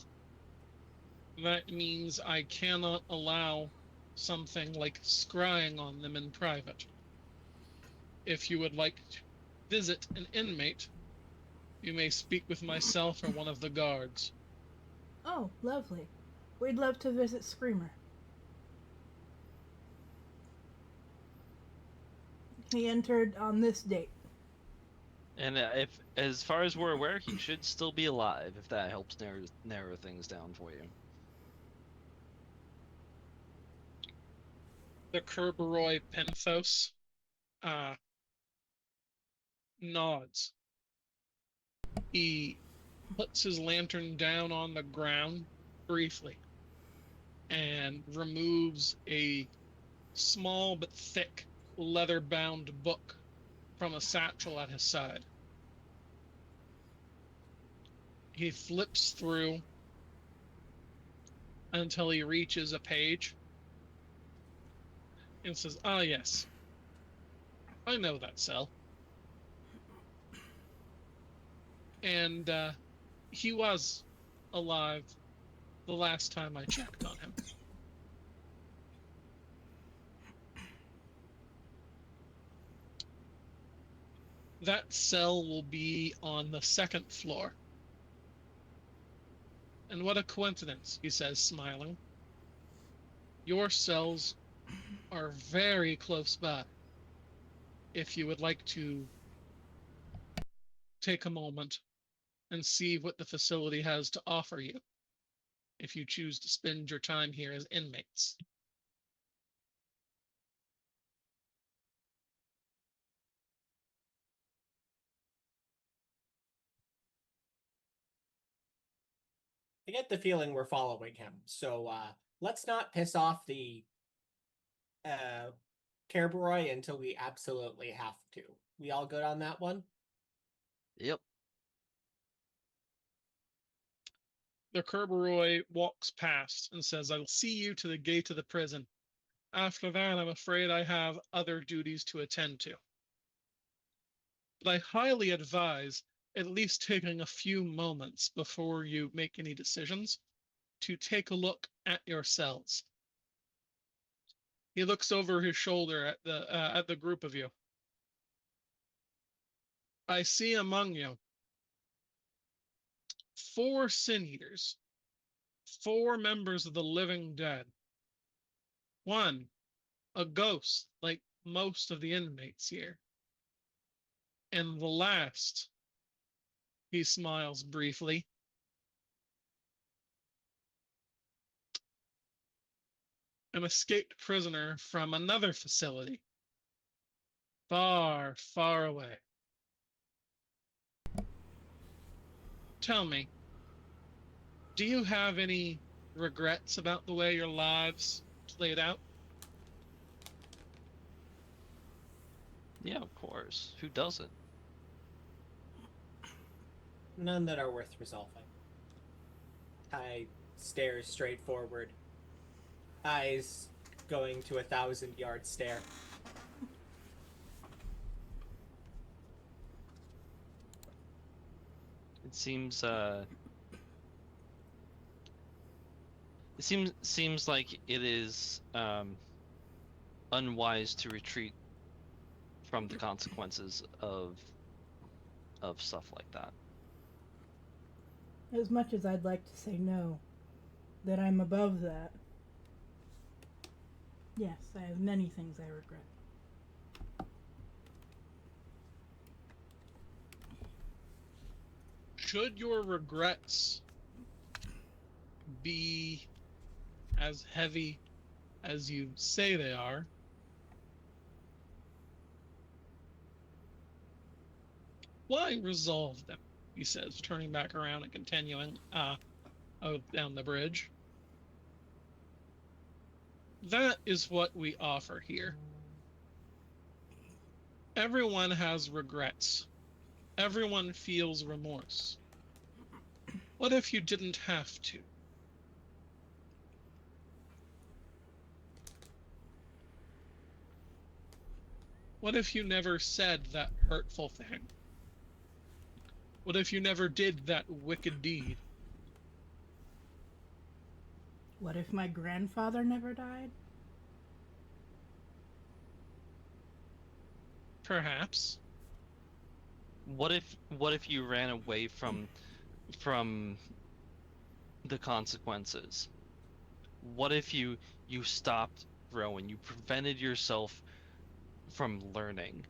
That means I cannot allow something like scrying on them in private. If you would like to visit an inmate, you may speak with myself or one of the guards. Oh, lovely. We'd love to visit Screamer. He entered on this date. And if, as far as we're aware, he should still be alive, if that helps narrow things down for you. The Kerberoy Penthos nods. He puts his lantern down on the ground briefly and removes a small but thick leather-bound book from a satchel at his side. He flips through until he reaches a page and says, "Ah, yes, I know that cell." And he was alive the last time I checked on him. That cell will be on the second floor. And what a coincidence, he says, smiling. Your cells are very close by. If you would like to take a moment and see what the facility has to offer you, if you choose to spend your time here as inmates. I get the feeling we're following him, so let's not piss off the Kerberoy until we absolutely have to. We all good on that one? Yep. The Kerberoy walks past and says, "I'll see you to the gate of the prison. After that, I'm afraid I have other duties to attend to. But I highly advise at least taking a few moments before you make any decisions to take a look at your cells." He looks over his shoulder at the group of you. "I see among you 4 sin eaters, 4 members of the living dead, 1 a ghost like most of the inmates here, and the last," he smiles briefly, "an escaped prisoner from another facility, far, far away. Tell me, do you have any regrets about the way your lives played out?" Yeah, of course. Who doesn't? None that are worth resolving. I stare straight forward, eyes going to 1,000-yard stare. It seems like it is unwise to retreat from the consequences of stuff like that. As much as I'd like to say no, that I'm above that. Yes, I have many things I regret. Should your regrets be as heavy as you say they are, why resolve them? He says, turning back around and continuing down the bridge. That is what we offer here. Everyone has regrets. Everyone feels remorse. What if you didn't have to? What if you never said that hurtful thing? What if you never did that wicked deed? What if my grandfather never died? Perhaps. What if you ran away from the consequences? What if you stopped growing? You prevented yourself from learning.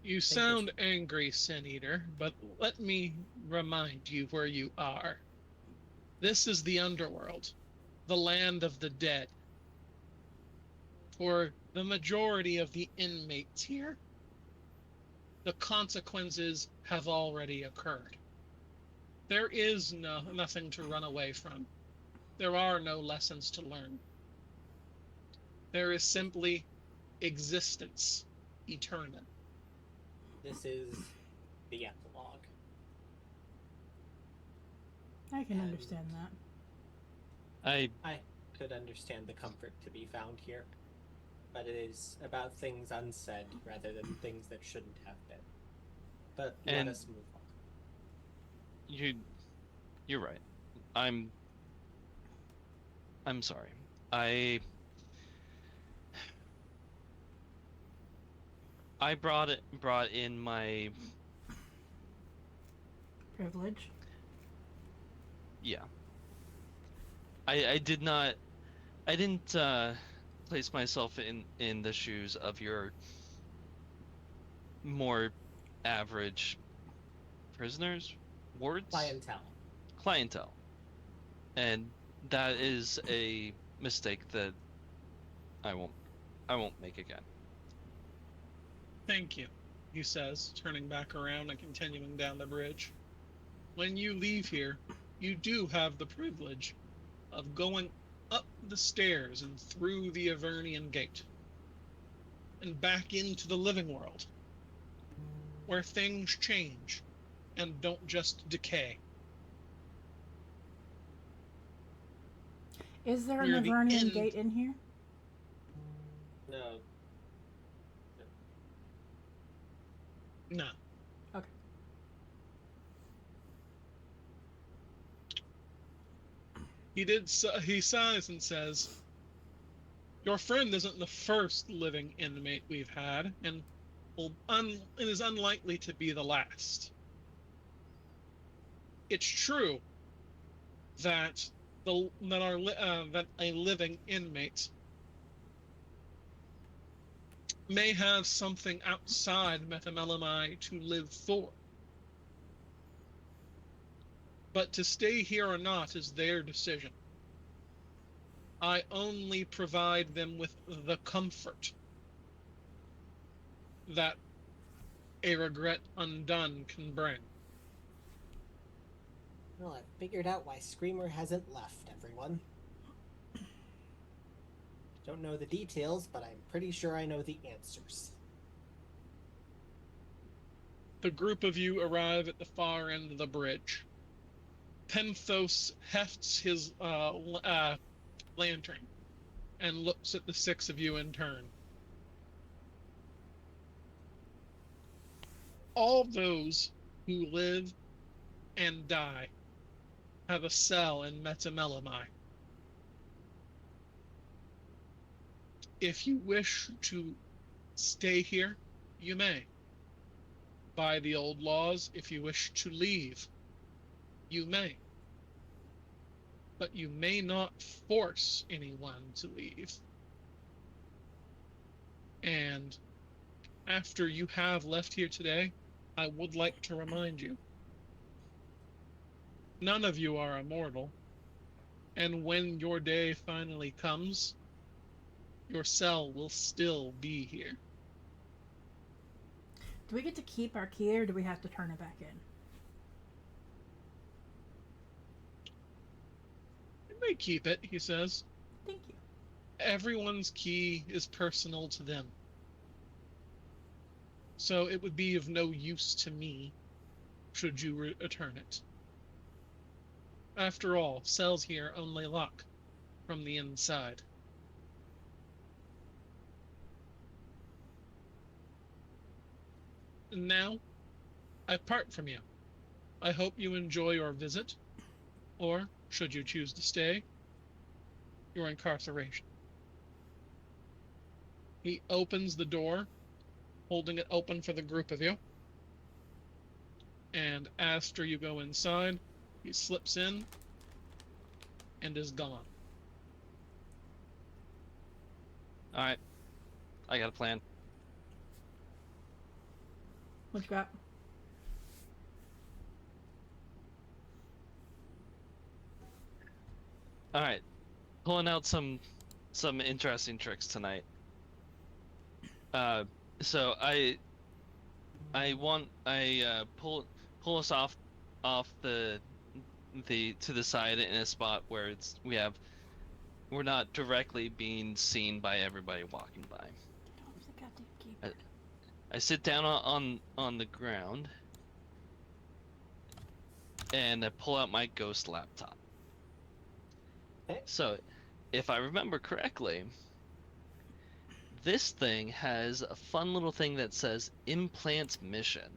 You sound angry, Sin Eater, but let me remind you where you are. This is the Underworld, the land of the dead. For the majority of the inmates here, the consequences have already occurred. There is nothing to run away from. There are no lessons to learn. There is simply existence eternal. This is the epilogue. I can understand that. I could understand the comfort to be found here, but it is about things unsaid rather than things that shouldn't have been. But let us move on. You're right. I'm sorry. I brought in my Privilege. yeah. I didn't place myself in the shoes of your more average prisoners, wards, clientele, and that is a mistake that I won't make again. Thank you, he says, turning back around and continuing down the bridge. When you leave here, you do have the privilege of going up the stairs and through the Avernian gate and back into the living world, where things change and don't just decay. Is there an We're the Avernian end. gate in here? No. No. Okay. He sighs and says, "Your friend isn't the first living inmate we've had, and it is unlikely to be the last. It's true that that a living inmate may have something outside Metamelomai to live for. But to stay here or not is their decision. I only provide them with the comfort that a regret undone can bring." Well, I've figured out why Screamer hasn't left, everyone. Don't know the details, but I'm pretty sure I know the answers. The group of you arrive at the far end of the bridge. Penthos hefts his lantern and looks at the six of you in turn. All those who live and die have a cell in Metamelomai. If you wish to stay here, you may. By the old laws, if you wish to leave, you may. But you may not force anyone to leave. And after you have left here today, I would like to remind you, none of you are immortal, and when your day finally comes, your cell will still be here. Do we get to keep our key or do we have to turn it back in? You may keep it, he says. Thank you. Everyone's key is personal to them. so it would be of no use to me should you return it. After all, cells here only lock from the inside. And now, I part from you. I hope you enjoy your visit, or, should you choose to stay, your incarceration. He opens the door, holding it open for the group of you. And after you go inside, he slips in and is gone. Alright. I got a plan. What you got? Alright. Pulling out some interesting tricks tonight. So I pull us off the to the side in a spot where we're not directly being seen by everybody walking by. I sit down on the ground and I pull out my ghost laptop. Okay. So, if I remember correctly, this thing has a fun little thing that says implants mission.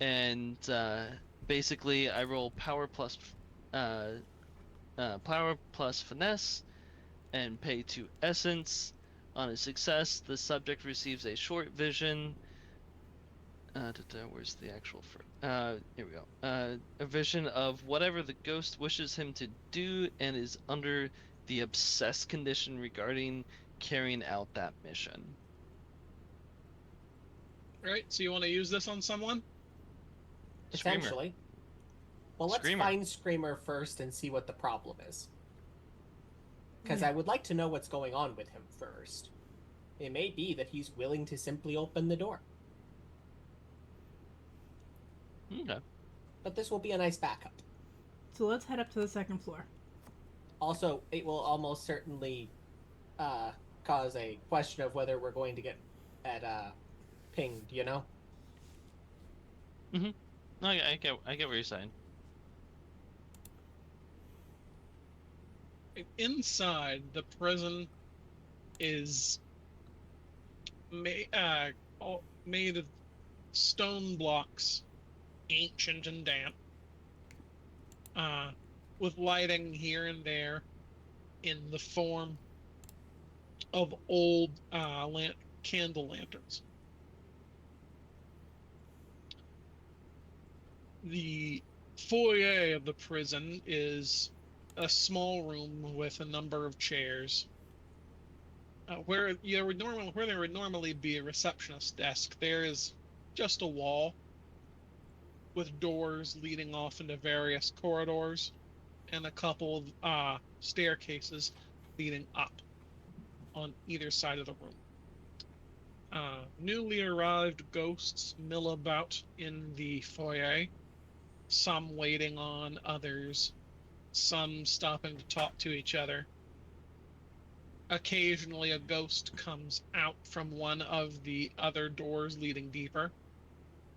And basically I roll power plus finesse and pay 2 essence. On a success, the subject receives a short vision. Where's the actual here we go. A vision of whatever the ghost wishes him to do and is under the obsessed condition regarding carrying out that mission. Right, so you want to use this on someone? Screamer. Essentially. Well, let's Screamer. find Screamer first and see what the problem is. Because Yeah. I would like to know what's going on with him first. It may be that he's willing to simply open the door. Okay. But this will be a nice backup. So let's head up to the second floor. Also, it will almost certainly cause a question of whether we're going to get pinged, you know? I get what you're saying. Inside, the prison is made of stone blocks, ancient and damp, with lighting here and there in the form of old candle lanterns. The foyer of the prison is a small room with a number of chairs. Where there would normally be a receptionist desk, there is just a wall with doors leading off into various corridors and a couple of staircases leading up on either side of the room. Newly arrived ghosts mill about in the foyer, some waiting on others, some stopping to talk to each other. Occasionally a ghost comes out from one of the other doors leading deeper,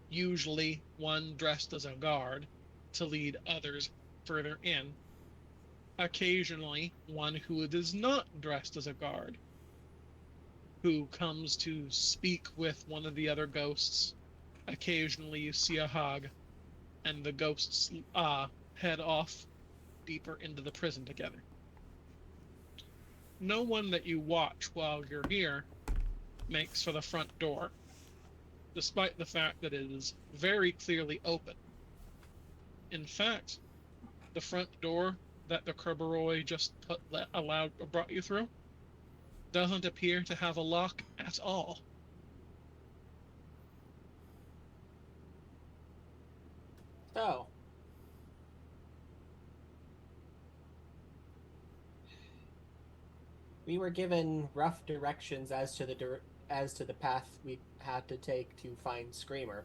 usually one dressed as a guard, to lead others further in. Occasionally one who is not dressed as a guard, who comes to speak with one of the other ghosts. Occasionally you see a hug, and the ghosts head off deeper into the prison together. No one that you watch while you're here makes for the front door, despite the fact that it is very clearly open. In fact, the front door that the Kerberoy just brought you through doesn't appear to have a lock at all. So, we were given rough directions as to the path we had to take to find Screamer.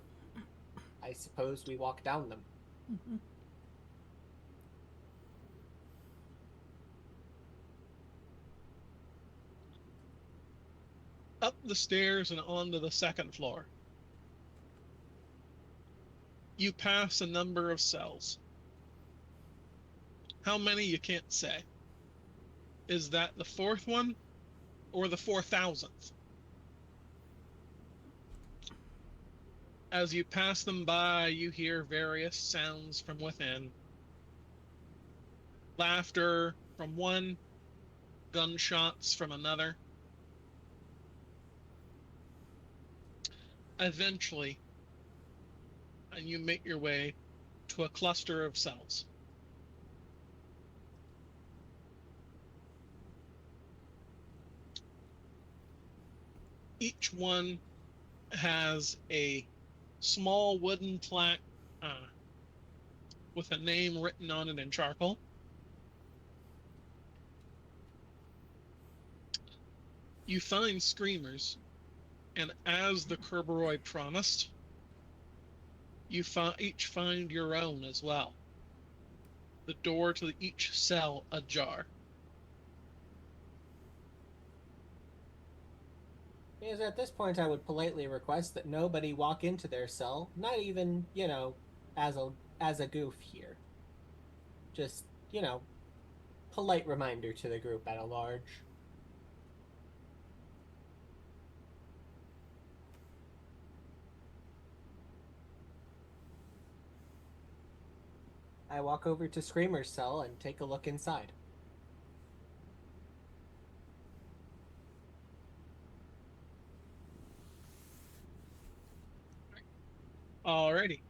I suppose we walk down them. Mm-hmm. up the stairs and onto the second floor. You pass a number of cells. How many, you can't say. Is that the fourth one or the 4,000th? As you pass them by, you hear various sounds from within. Laughter from one, gunshots from another. Eventually, and you make your way to a cluster of cells. Each one has a small wooden plaque with a name written on it in charcoal. You find screamers, and as the Kerberoy promised, you each find your own as well. The door to each cell ajar. Because at this point, I would politely request that nobody walk into their cell, not even, as a goof here. Just, polite reminder to the group at a large. I walk over to Screamer's cell and take a look inside. Alrighty.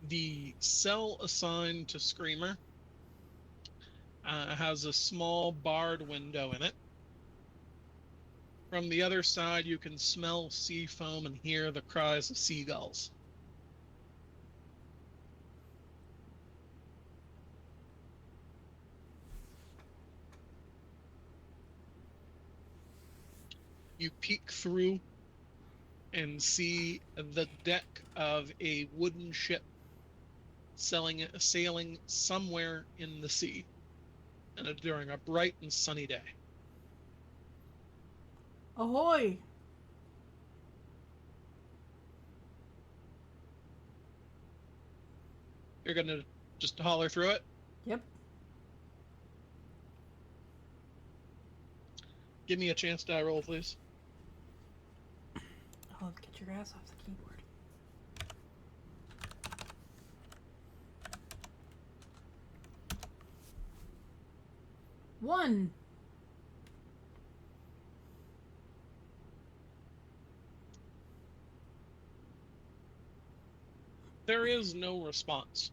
The cell assigned to Screamer has a small barred window in it. From the other side, you can smell sea foam and hear the cries of seagulls. You peek through and see the deck of a wooden ship sailing somewhere in the sea during a bright and sunny day. Ahoy! You're gonna just holler through it? Yep. Give me a chance die roll, please. Oh, get your ass off the keyboard. One. There is no response.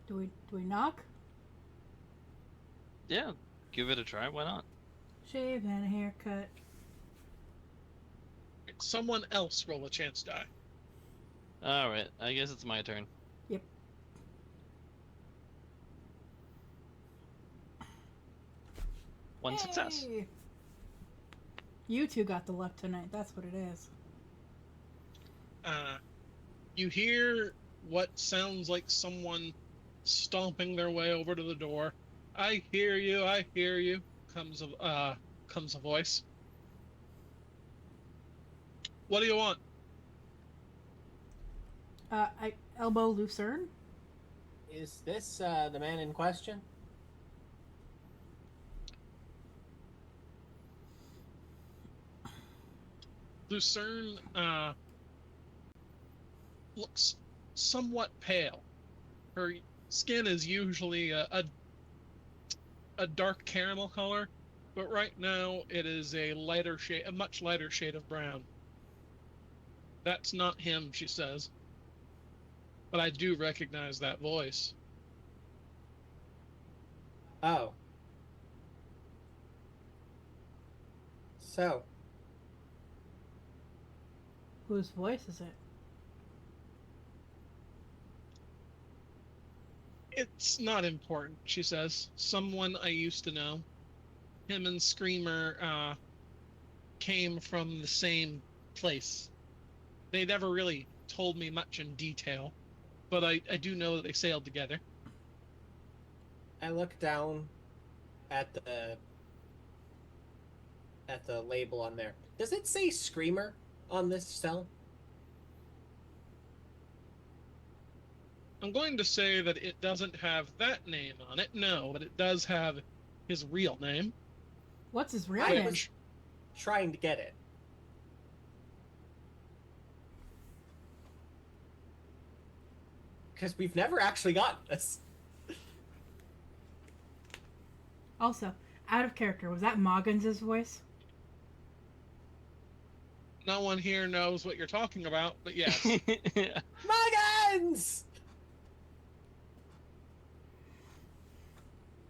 Do we knock? Yeah, give it a try. Why not? Shave and a haircut. Someone else roll a chance die. All right, I guess it's my turn. Yep. One success. Hey! You two got the luck tonight. That's what it is. You hear what sounds like someone stomping their way over to the door. I hear you, comes a voice. What do you want? I elbow Lucerne. Is this the man in question? Lucerne looks somewhat pale. Her skin is usually a dark caramel color, but right now it is a much lighter shade of brown. That's not him, she says. But I do recognize that voice. Oh. So. Whose voice is it? It's not important, she says. Someone I used to know. Him and Screamer came from the same place. They never really told me much in detail, but I do know that they sailed together. I look down at the label on there. Does it say Screamer on this cell? I'm going to say that it doesn't have that name on it, no, but it does have his real name. What's his real I name? was trying to get it. Because we've never actually gotten this. Also, out of character, was that Moggins' voice? No one here knows what you're talking about, but yes. Yeah. Muggins!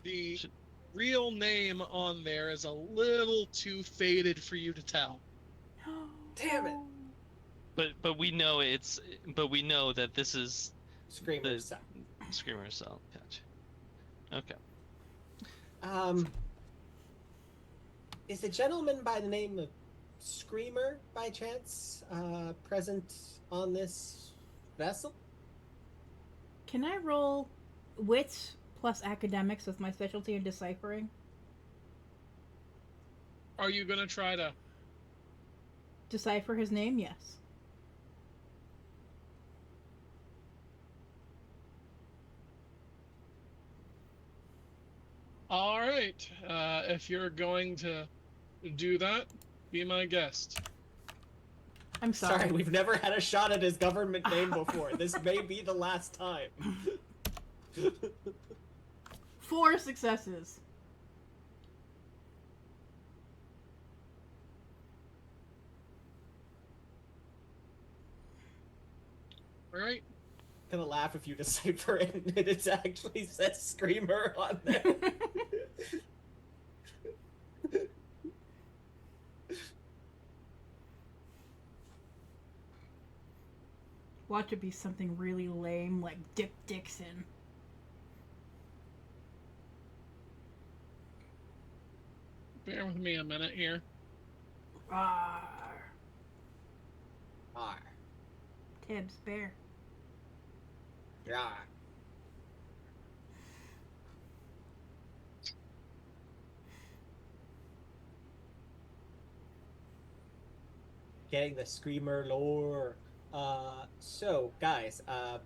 The real name on there is a little too faded for you to tell. Damn it. But we know that this is Screamer the cell. Screamer cell. Gotcha. Okay. Is a gentleman by the name of Screamer, by chance, present on this vessel? Can I roll wits plus academics with my specialty in deciphering? Are you going to try to... Decipher his name? Yes. All right. If you're going to do that, be my guest. I'm sorry. Sorry, we've never had a shot at his government name before. This may be the last time. 4 successes. All right. I'm gonna laugh if you decipher it and it actually says Screamer on there. Watch it be something really lame like Dick Dixon. Bear with me a minute here. Rawr. R. Tibbs, bear. Yeah. Getting the Screamer lore. So, guys,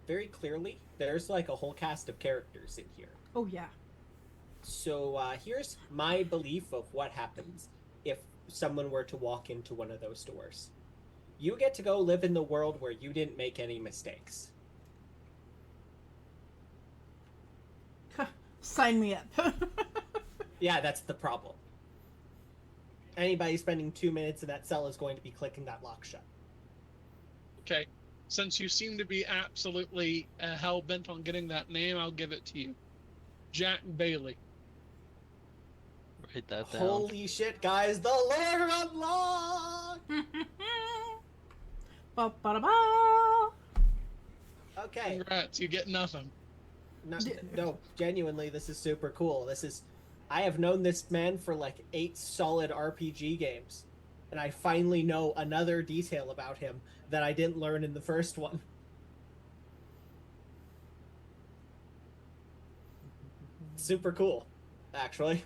very clearly, there's like a whole cast of characters in here. Oh yeah. So, here's my belief of what happens if someone were to walk into one of those doors. You get to go live in the world where you didn't make any mistakes. Sign me up. Yeah, that's the problem. Anybody spending 2 minutes in that cell is going to be clicking that lock shut. Okay. Since you seem to be absolutely hell-bent on getting that name, I'll give it to you. Jack Bailey. Write that down. Holy shit, guys, the lore unlocked! Ba-ba-da-ba. Okay. Congrats, you get nothing. No, genuinely, this is super cool. I have known this man for like 8 solid RPG games, and I finally know another detail about him that I didn't learn in the first one. Super cool, actually.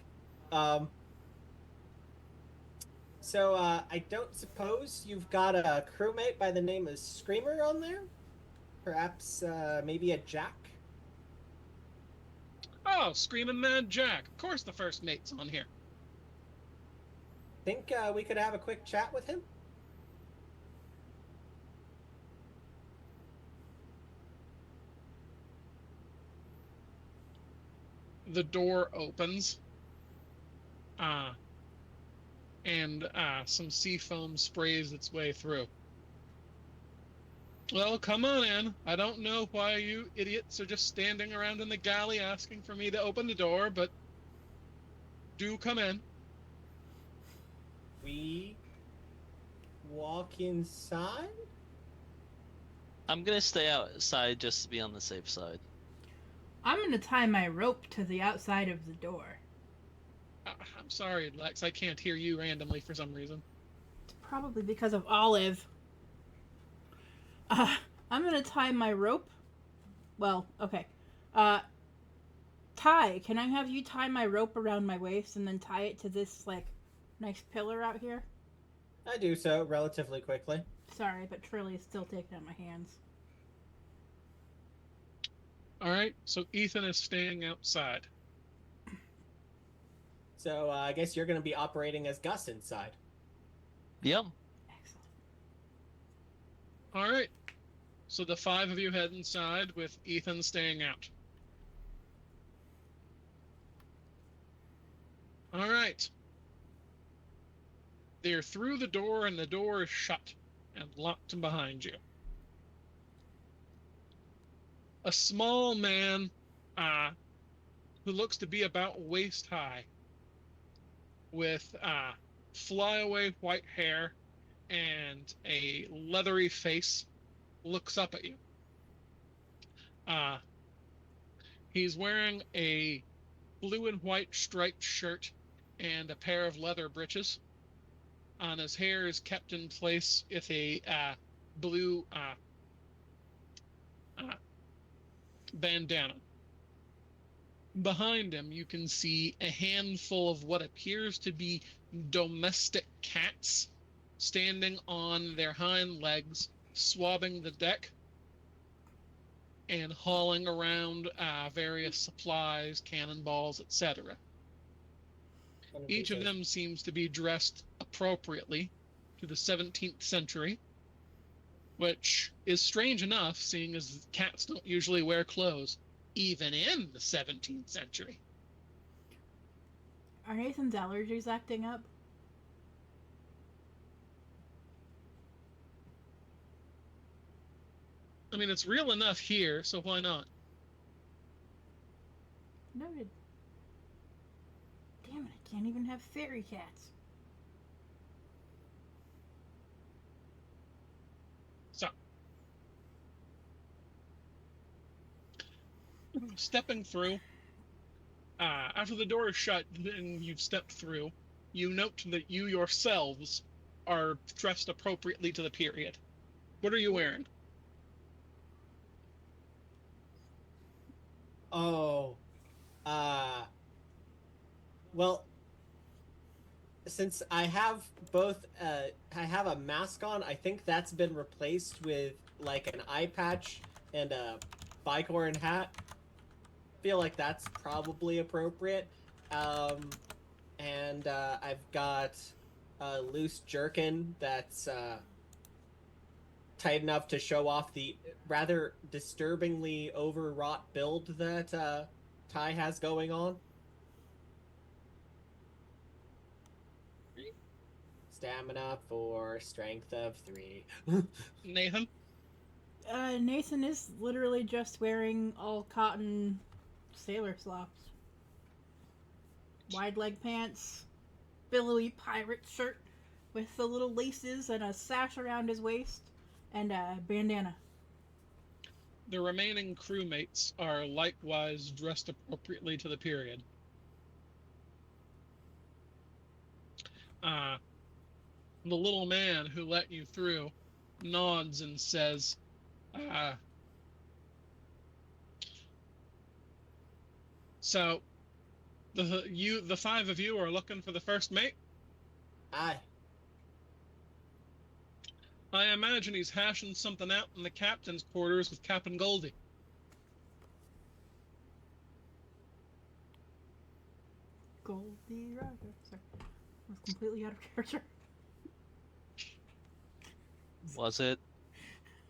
So, I don't suppose you've got a crewmate by the name of Screamer on there? Perhaps, maybe a Jack? Oh, Screamin' Mad Jack. Of course the first mate's on here. Think we could have a quick chat with him? The door opens. And some sea foam sprays its way through. Well, come on in. I don't know why you idiots are just standing around in the galley asking for me to open the door, but do come in. We walk inside? I'm gonna stay outside just to be on the safe side. I'm gonna tie my rope to the outside of the door. I'm sorry, Lex. I can't hear you randomly for some reason. It's probably because of Olive. Uh, I'm gonna tie my rope. Well, okay. Uh, Ty, can I have you tie my rope around my waist and then tie it to this, like, nice pillar out here? I do so relatively quickly. Sorry, but Trilly is still taking out my hands. All right. So Ethan is staying outside. So I guess you're going to be operating as Gus inside. Yep. Excellent. All right. So the 5 of you head inside with Ethan staying out. All right. They're through the door, and the door is shut and locked behind you. A small man who looks to be about waist high with flyaway white hair and a leathery face looks up at you. He's wearing a blue and white striped shirt and a pair of leather breeches. And his hair is kept in place with a blue bandana. Behind him, you can see a handful of what appears to be domestic cats standing on their hind legs, swabbing the deck and hauling around various supplies, cannonballs, etc. Each of them seems to be dressed appropriately to the 17th century, which is strange enough, seeing as cats don't usually wear clothes, even in the 17th century. Are Nathan's allergies acting up? I mean, it's real enough here, so why not? Noted. Damn it, I can't even have fairy cats. So, stepping through, after the door is shut and you've stepped through, you note that you yourselves are dressed appropriately to the period. What are you wearing? Oh, well, since I have both, I have a mask on. I think that's been replaced with like an eye patch and a bicorn hat. Feel like that's probably appropriate. And I've got a loose jerkin that's tight enough to show off the rather disturbingly overwrought build that Ty has going on. Stamina 4, strength of 3. Nathan? Nathan is literally just wearing all cotton sailor slops. Wide leg pants, billowy pirate shirt with the little laces and a sash around his waist, and a bandana. The remaining crewmates are likewise dressed appropriately to the period. The little man who let you through nods and says, so the 5 of you are looking for the first mate? Aye. I imagine he's hashing something out in the captain's quarters with Captain Goldie. Goldie Roger. Sorry. I was completely out of character. Was it?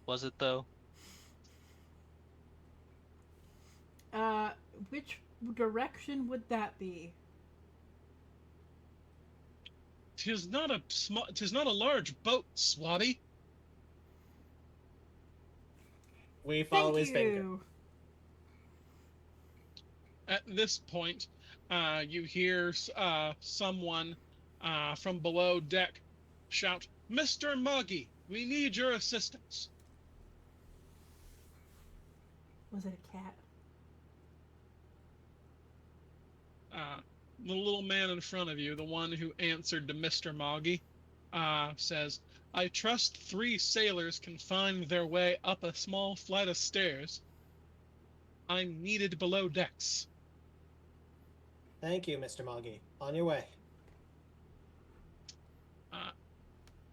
Was it though? Which direction would that be? 'Tis not a large boat, Swabby. We follow Thank his finger. you. At this point, you hear someone from below deck shout, "Mr. Muggy, we need your assistance." Was it a cat? The little man in front of you, the one who answered to Mr. Moggy, says, I trust 3 sailors can find their way up a small flight of stairs. I'm needed below decks. Thank you, Mr. Moggy. On your way.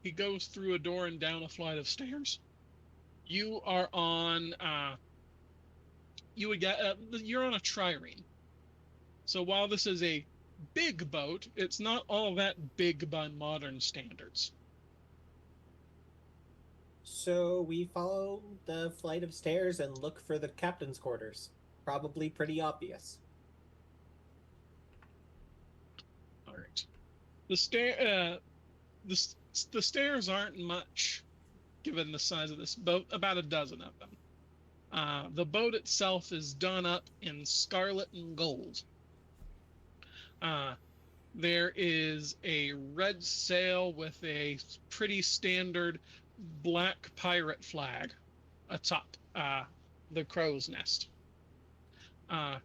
He goes through a door and down a flight of stairs. You are on, you're on a trireme. So while this is a big boat, it's not all that big by modern standards. So we follow the flight of stairs and look for the captain's quarters. Probably pretty obvious. All right. The stairs aren't much, given the size of this boat. About a dozen of them. The boat itself is done up in scarlet and gold. There is a red sail with a pretty standard black pirate flag atop the crow's nest. From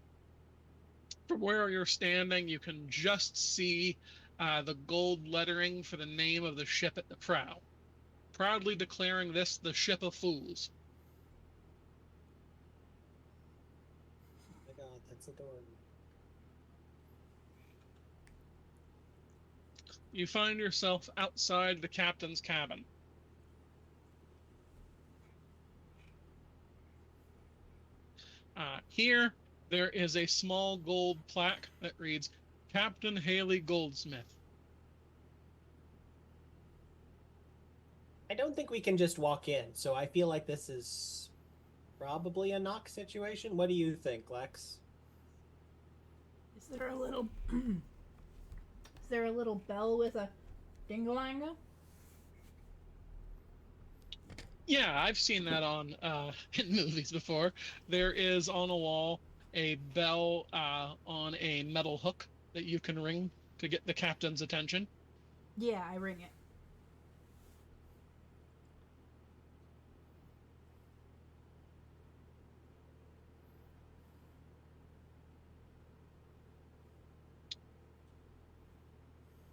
where you're standing, you can just see the gold lettering for the name of the ship at the prow, proudly declaring this the Ship of Fools. Oh my god, that's adorable. You find yourself outside the captain's cabin. Here, there is a small gold plaque that reads, Captain Haley Goldsmith. I don't think we can just walk in, so I feel like this is probably a knock situation. What do you think, Lex? Is there a little is there a little bell with a dingalanga? Yeah, I've seen that on in movies before. There is on a wall a bell on a metal hook that you can ring to get the captain's attention. Yeah, I ring it.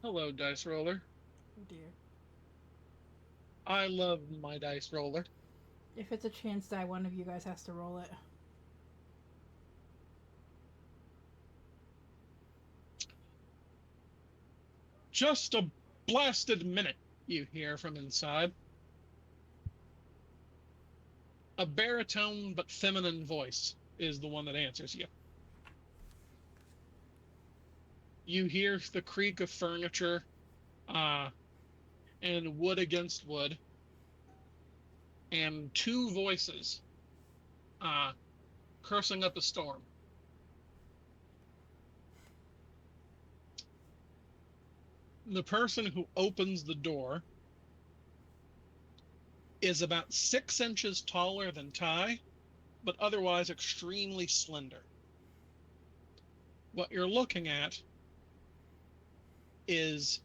Hello, dice roller. Oh dear. I love my dice roller. If it's a chance die, one of you guys has to roll it. Just a blasted minute, you hear from inside. A baritone but feminine voice is the one that answers you. You hear the creak of furniture and wood against wood, and 2 voices cursing up a storm. The person who opens the door is about 6 inches taller than Ty, but otherwise extremely slender. What you're looking at is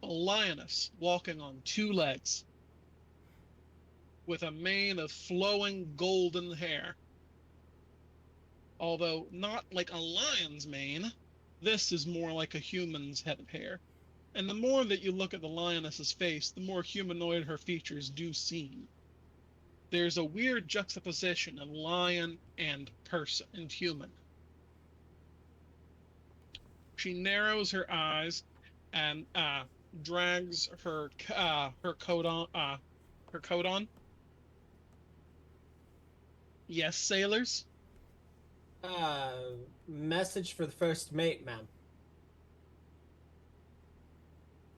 a lioness walking on 2 legs with a mane of flowing golden hair. Although not like a lion's mane, this is more like a human's head of hair. And the more that you look at the lioness's face, the more humanoid her features do seem. There's a weird juxtaposition of lion and person and human. She narrows her eyes and drags her coat on. Her coat on. Yes, sailors. Message for the first mate, ma'am.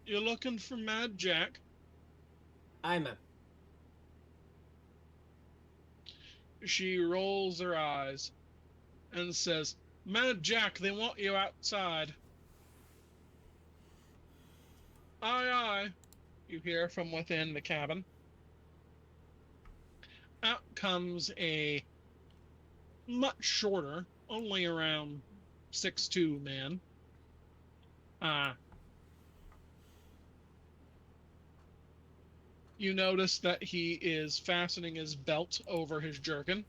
You're looking for Mad Jack. Aye, ma'am. She rolls her eyes and says, Mad Jack, they want you outside. Aye, aye, you hear from within the cabin. Out comes a much shorter, only around 6'2" man. You notice that he is fastening his belt over his jerkin,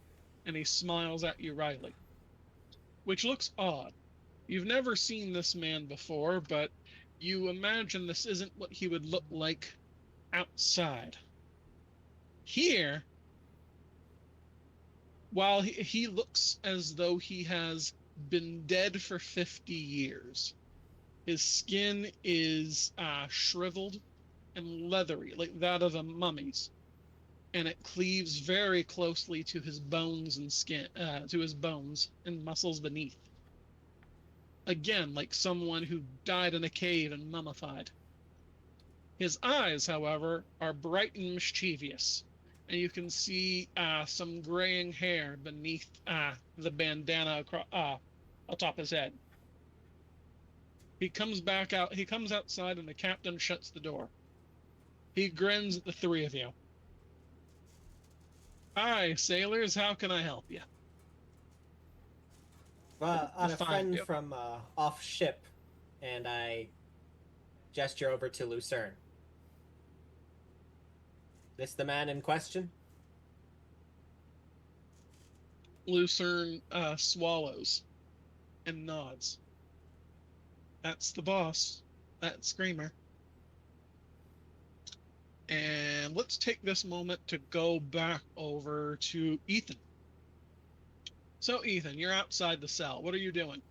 and he smiles at you wryly, which looks odd. You've never seen this man before, but you imagine this isn't what he would look like outside. Here, while he looks as though he has been dead for 50 years, his skin is shriveled and leathery, like that of a mummy's, and it cleaves very closely to his bones and skin, to his bones and muscles beneath. Again, like someone who died in a cave and mummified. His eyes, however, are bright and mischievous, and you can see some graying hair beneath the bandana atop his head. He comes back out. He comes outside, and the captain shuts the door. He grins at the three of you. "Hi, sailors. How can I help you?" On a Fine, friend yep. from off ship, and I gesture over to Lucerne. This the man in question? Lucerne swallows and nods. "That's the boss. That screamer." And let's take this moment to go back over to Ethan. So, Ethan, you're outside the cell. What are you doing?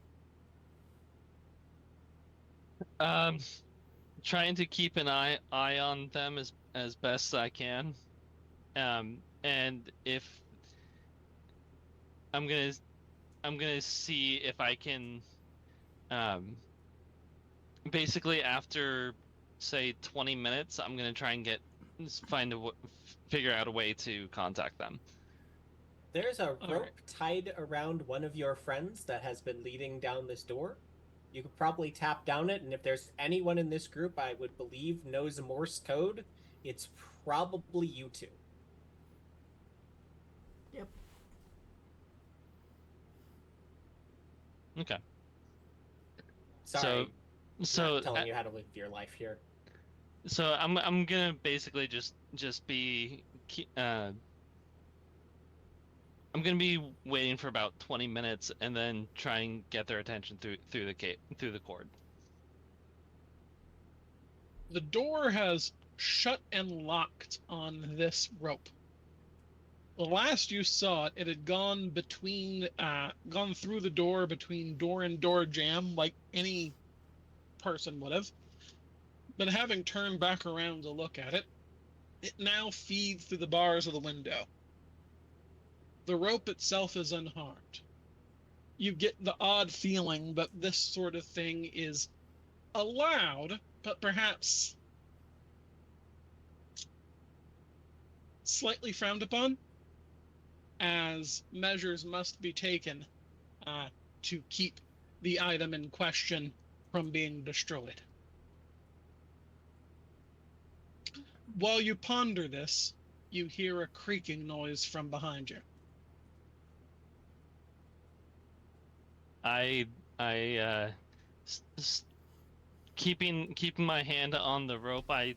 Trying to keep an eye on them as best I can. And if I'm gonna see if I can, basically after say 20 minutes, I'm gonna try and figure out a way to contact them. There's a All rope right. tied around one of your friends that has been leading down this door. You could probably tap down it, and if there's anyone in this group I would believe knows Morse code, it's probably you two. Yep. Okay. Sorry, So not telling you how to live your life here. So I'm gonna basically just be I'm gonna be waiting for about 20 minutes and then try and get their attention through the cord. The door has shut and locked on this rope. The last you saw it, it had gone through the door between door and door jam like any person would have. But having turned back around to look at it, it now feeds through the bars of the window. The rope itself is unharmed. You get the odd feeling that this sort of thing is allowed, but perhaps slightly frowned upon, as measures must be taken to keep the item in question from being destroyed. While you ponder this, you hear a creaking noise from behind you. Keeping my hand on the rope, I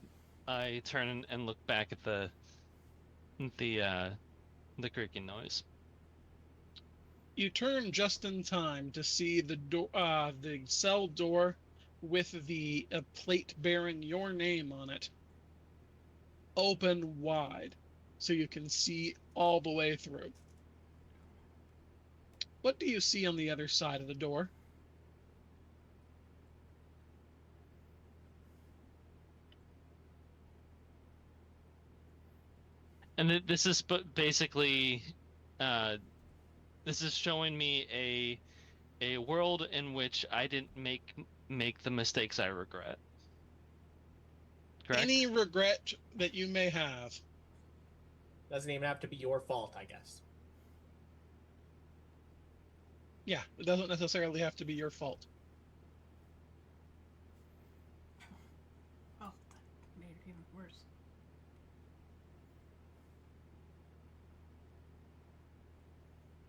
turn and look back at the creaking noise. You turn just in time to see the cell door with the plate bearing your name on it open wide, so you can see all the way through. What do you see on the other side of the door? And this is basically, this is showing me a world in which I didn't make the mistakes I regret. Correct? Any regret that you may have. Doesn't even have to be your fault, I guess. Yeah, it doesn't necessarily have to be your fault. Oh, that made it even worse.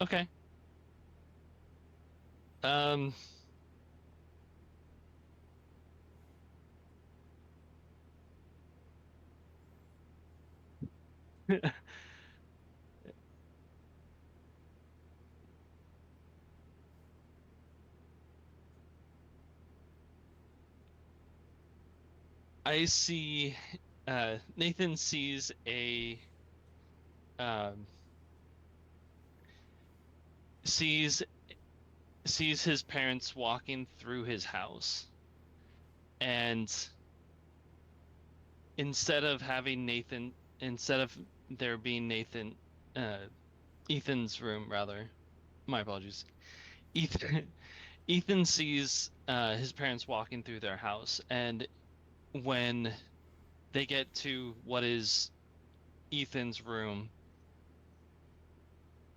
Okay. I see. Nathan sees a um, sees sees his parents walking through his house, and instead of there being Ethan's room rather. My apologies. Ethan Ethan sees his parents walking through their house, and when they get to what is Ethan's room,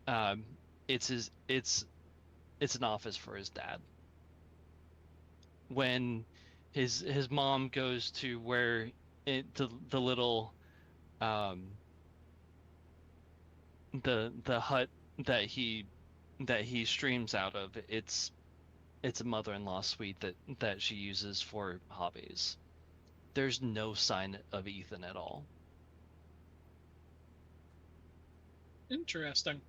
um, it's an office for his dad. When his mom goes to where the little um the hut that he streams out of, it's a mother-in-law suite that she uses for hobbies. There's no sign of Ethan at all. Interesting.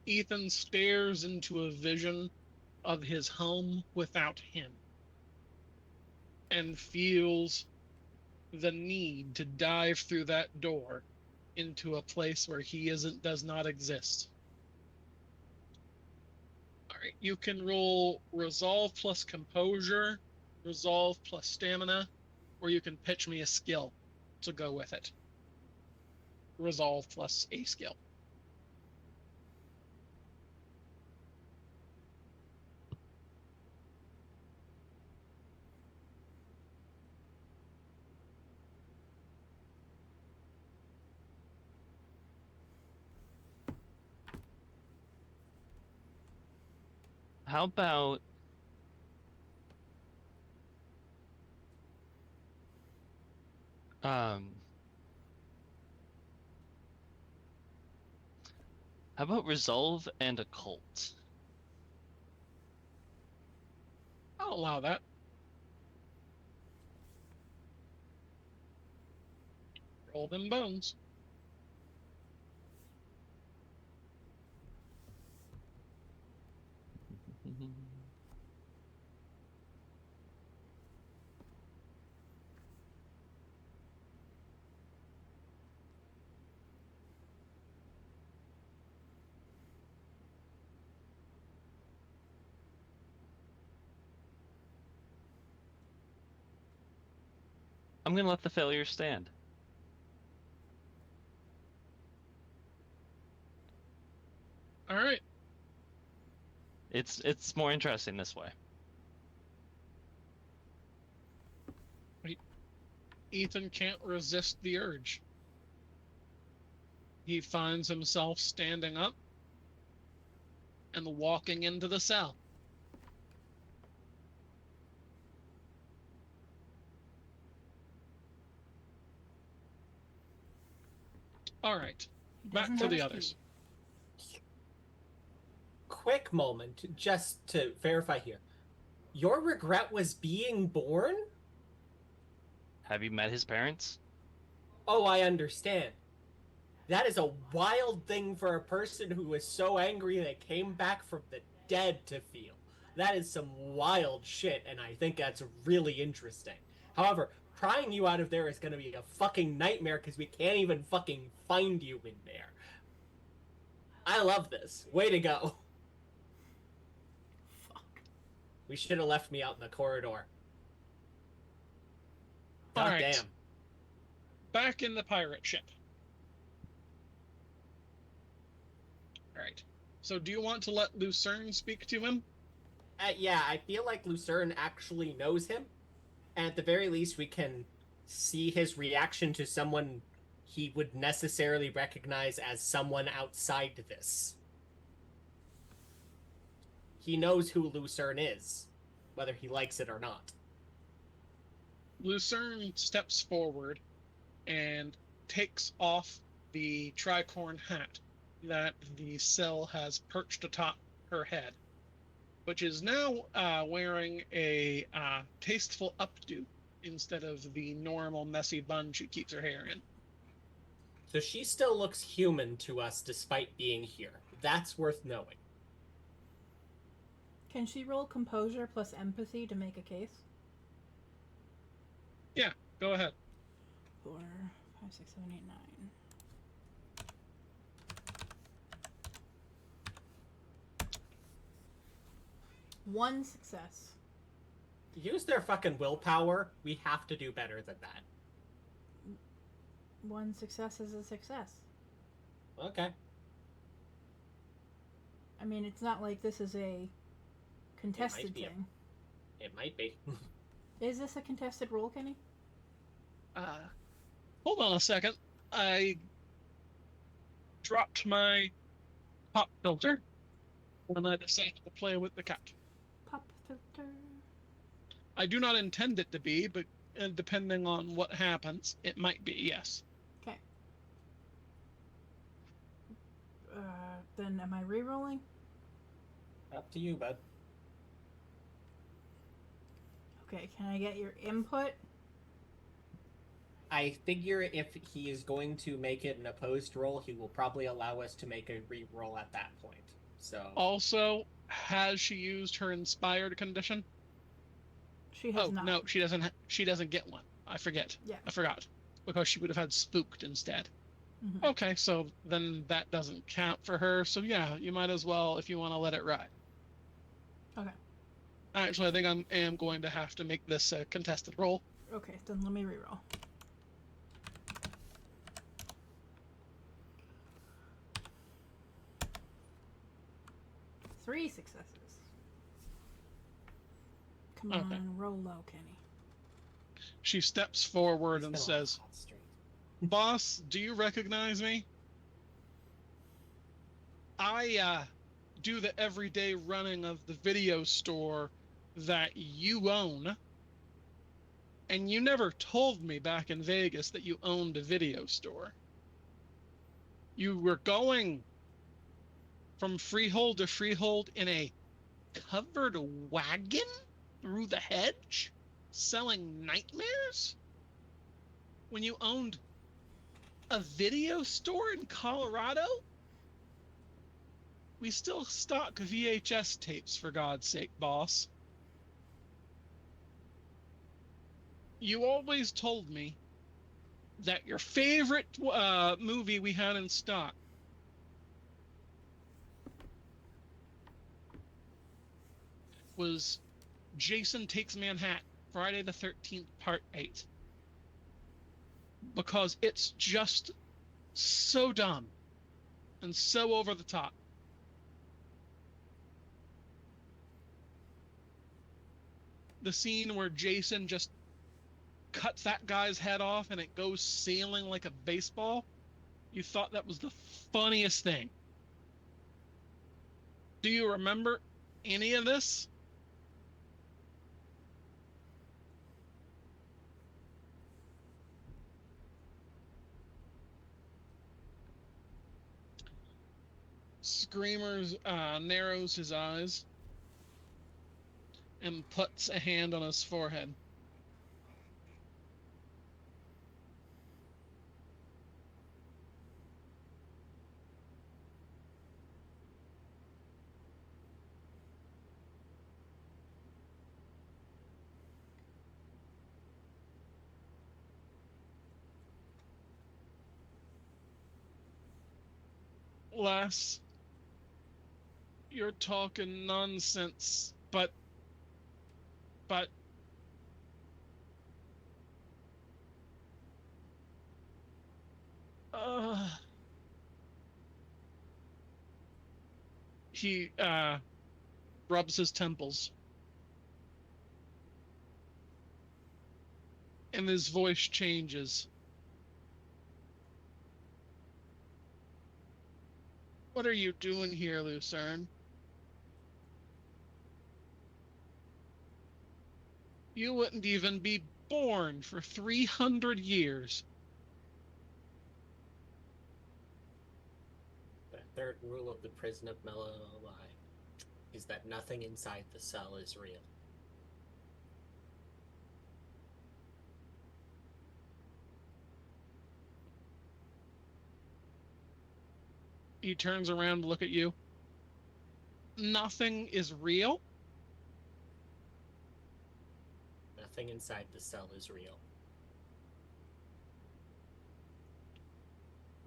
Ethan stares into a vision of his home without him and feels the need to dive through that door into a place where he does not exist. All right, you can roll resolve plus composure, resolve plus stamina, or you can pitch me a skill to go with it. Resolve plus a skill. How about um how about resolve and occult? I'll allow that. Roll them bones. I'm gonna let the failure stand. All right. It's more interesting this way. Ethan can't resist the urge. He finds himself standing up and walking into the cell. All right, He back doesn't to have the a others. key. Quick moment, just to verify here. Your regret was being born? Have you met his parents? Oh, I understand. That is a wild thing for a person who was so angry they came back from the dead to feel. That is some wild shit, and I think that's really interesting. However, prying you out of there is going to be a fucking nightmare because we can't even fucking find you in there. I love this. Way to go. Fuck. We should have left me out in the corridor. All God right. damn. Back in the pirate ship. All right. So do you want to let Lucerne speak to him? Yeah, I feel like Lucerne actually knows him. And at the very least, we can see his reaction to someone he would necessarily recognize as someone outside this. He knows who Lucerne is, whether he likes it or not. Lucerne steps forward and takes off the tricorn hat that the cell has perched atop her head, which is now wearing a tasteful updo instead of the normal messy bun she keeps her hair in. So she still looks human to us despite being here. That's worth knowing. Can she roll composure plus empathy to make a case? Yeah, go ahead. 4, 5, 6, 7, 8, 9. One success. Use their fucking willpower. We have to do better than that. One success is a success. Okay. I mean, it's not like this is a contested be thing. It might be. Is this a contested roll, Kenny? Hold on a second. I dropped my pop filter when I decided to play with the cat. Pop filter. I do not intend it to be, but depending on what happens, it might be, yes. Okay. Then am I re-rolling? Up to you, bud. Okay, can I get your input? I figure if he is going to make it an opposed roll, he will probably allow us to make a re-roll at that point. So. Also, has she used her inspired condition? She has not. No, she doesn't. She doesn't get one. I forget. Yeah. I forgot because she would have had spooked instead. Mm-hmm. Okay, so then that doesn't count for her. So yeah, you might as well if you want to let it ride. Okay. Actually, I think I am going to have to make this a contested roll. Okay, then let me re-roll. Three successes. Come on, Okay. roll low, Kenny. She steps forward It's and been a long says, hot streak. "Boss, do you recognize me? I do the everyday running of the video store that you own, and you never told me back in Vegas that you owned a video store. You were going from freehold to freehold in a covered wagon through the hedge, selling nightmares? When you owned a video store in Colorado? We still stock VHS tapes, for God's sake, boss. You always told me that your favorite movie we had in stock was Jason Takes Manhattan, Friday the 13th, Part 8. Because it's just so dumb and so over the top. The scene where Jason just cuts that guy's head off and it goes sailing like a baseball, you thought that was the funniest thing. Do you remember any of this? Screamers narrows his eyes and puts a hand on his forehead. Les, you're talking nonsense, but he rubs his temples and his voice changes. What are you doing here, Lucerne? You wouldn't even be born for 300 years. The third rule of the prison of Melilai is that nothing inside the cell is real. He turns around to look at you. Nothing is real? Nothing inside the cell is real.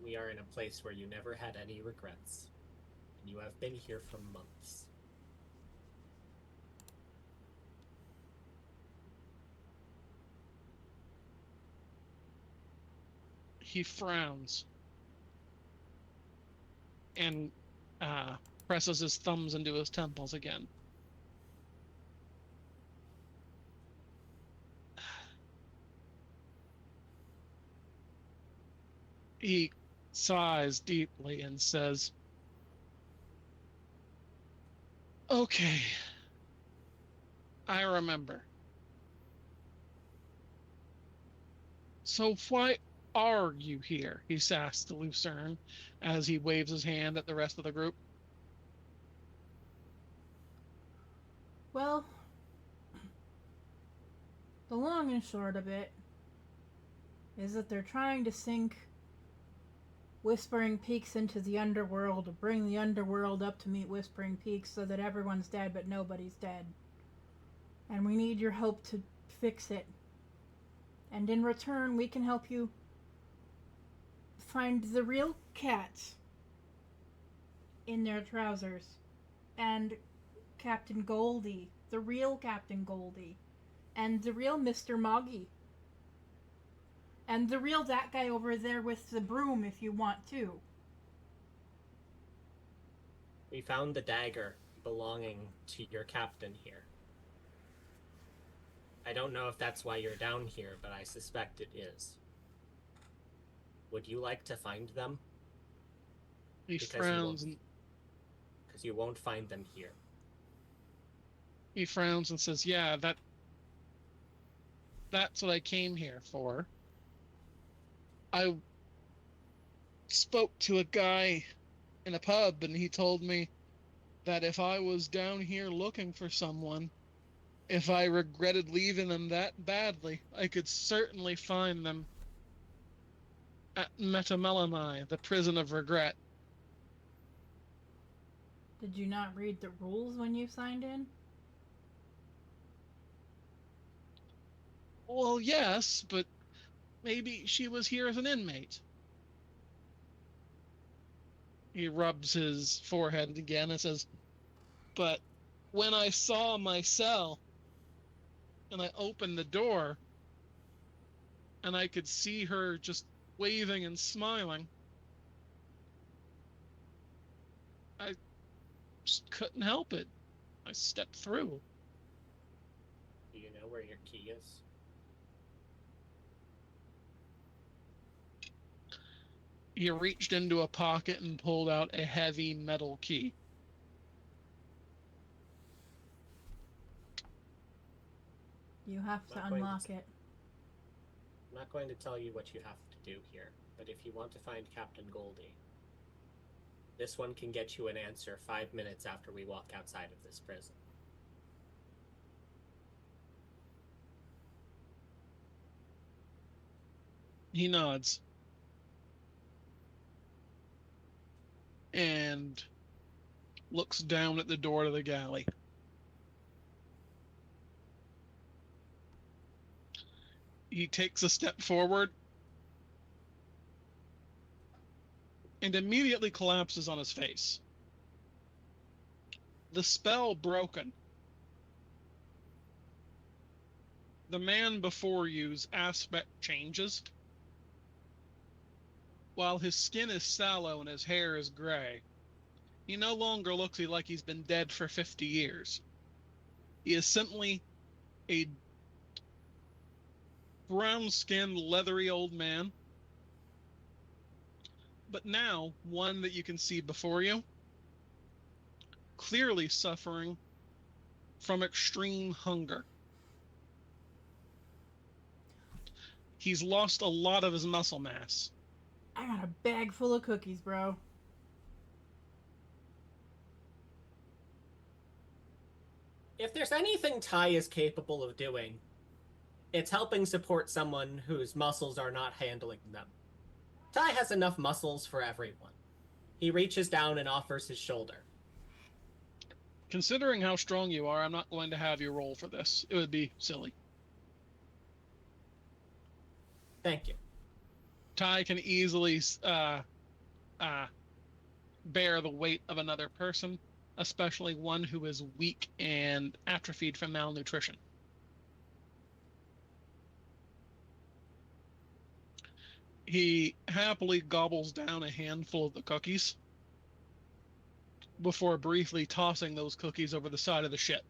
We are in a place where you never had any regrets. And you have been here for months. He frowns and presses his thumbs into his temples again. He sighs deeply and says, "Okay, I remember. So why are you here?" he asks to Lucerne as he waves his hand at the rest of the group. Well, the long and short of it is that they're trying to sink Whispering Peaks into the Underworld, to bring the Underworld up to meet Whispering Peaks so that everyone's dead but nobody's dead. And we need your help to fix it. And in return, we can help you find the real cats in their trousers. And Captain Goldie, the real Captain Goldie. And the real Mr. Moggy. And the real that guy over there with the broom if you want to. We found the dagger belonging to your captain here. I don't know if that's why you're down here, but I suspect it is. Would you like to find them? He frowns and Because you won't find them here. he frowns and says, "Yeah, that's what I came here for. I spoke to a guy in a pub, and he told me that if I was down here looking for someone, if I regretted leaving them that badly, I could certainly find them at Metamelani, the prison of regret." Did you not read the rules when you signed in? Well, yes, but maybe she was here as an inmate. He rubs his forehead again and says, "But when I saw my cell and I opened the door and I could see her just waving and smiling, I just couldn't help it. I stepped through." Do you know where your key is? He reached into a pocket and pulled out a heavy metal key. You have to Not going to unlock it. I'm not going to tell you what you have to do here, but if you want to find Captain Goldie, this one can get you an answer 5 minutes after we walk outside of this prison. He nods and looks down at the door to the galley. He takes a step forward and immediately collapses on his face. The spell broken. The man before you's aspect changes. While his skin is sallow and his hair is gray, he no longer looks like he's been dead for 50 years. He is simply a brown-skinned, leathery old man, but now one that you can see before you, clearly suffering from extreme hunger. He's lost a lot of his muscle mass. I got a bag full of cookies, bro. If there's anything Ty is capable of doing, it's helping support someone whose muscles are not handling them. Ty has enough muscles for everyone. He reaches down and offers his shoulder. Considering how strong you are, I'm not going to have you roll for this. It would be silly. Thank you. Ty can easily bear the weight of another person, especially one who is weak and atrophied from malnutrition. He happily gobbles down a handful of the cookies before briefly tossing those cookies over the side of the ship.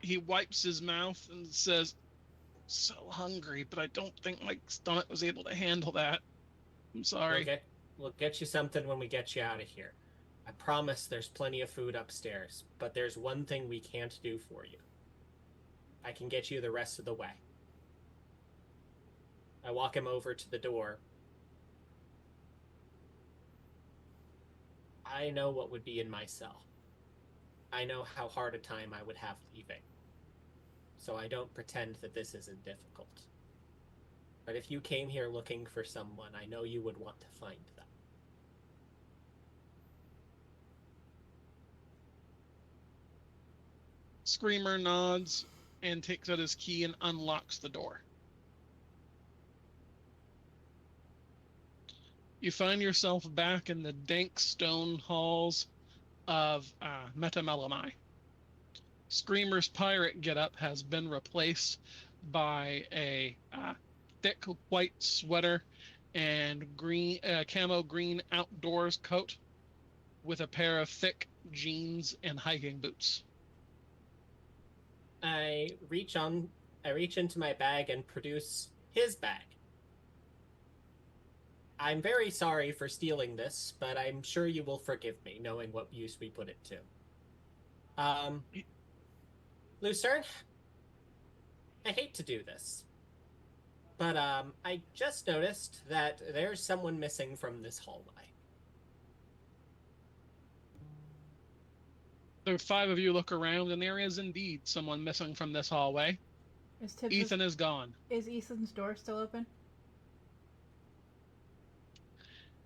He wipes his mouth and says, "So hungry, but I don't think my stomach was able to handle that. I'm sorry." We'll get you something when we get you out of here. I promise there's plenty of food upstairs, but there's one thing we can't do for you. I can get you the rest of the way. I walk him over to the door. I know what would be in my cell. I know how hard a time I would have leaving. So I don't pretend that this isn't difficult. But if you came here looking for someone, I know you would want to find them. Screamer nods and takes out his key and unlocks the door. You find yourself back in the dank stone halls of Metamelomai. Screamer's pirate getup has been replaced by a thick white sweater and camo green outdoors coat with a pair of thick jeans and hiking boots. I reach into my bag and produce his bag. I'm very sorry for stealing this, but I'm sure you will forgive me, knowing what use we put it to. Lucerne, I hate to do this, but I just noticed that there's someone missing from this hallway. The five of you look around, and there is indeed someone missing from this hallway. Ethan is gone. Is Ethan's door still open?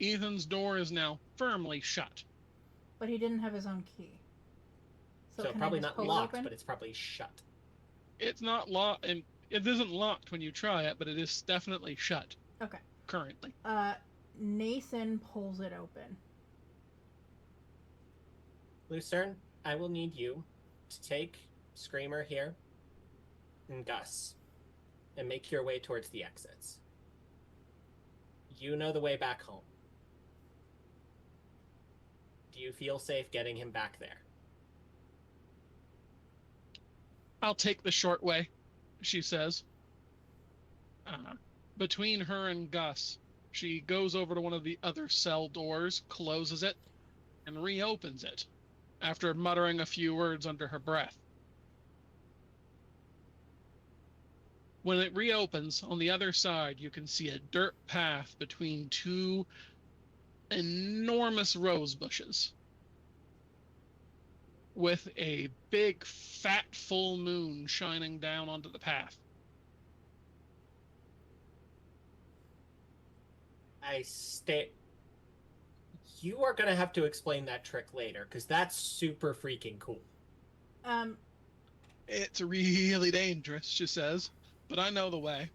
Ethan's door is now firmly shut. But he didn't have his own key. So probably not locked, but it's probably shut. It's not locked, and it isn't locked when you try it, but it is definitely shut. Okay. Currently. Nathan pulls it open. Lucerne, I will need you to take Screamer here and Gus and make your way towards the exits. You know the way back home. Do you feel safe getting him back there? I'll take the short way, she says. Between her and Gus, she goes over to one of the other cell doors, closes it, and reopens it, after muttering a few words under her breath. When it reopens, on the other side, you can see a dirt path between two enormous rose bushes, with a big, fat, full moon shining down onto the path. You are going to have to explain that trick later, because that's super freaking cool. It's really dangerous, she says, but I know the way.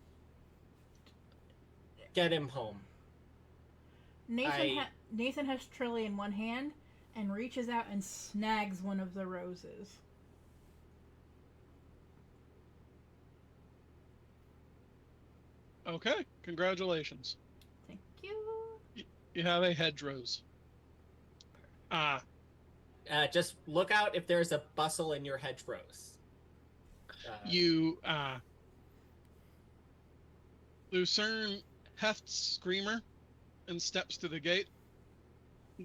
Get him home. Nathan has Trilly in one hand and reaches out and snags one of the roses. Okay, congratulations. Thank you. You have a hedgerose. Just look out if there's a bustle in your hedgerows. Lucerne hefts Screamer and steps to the gate.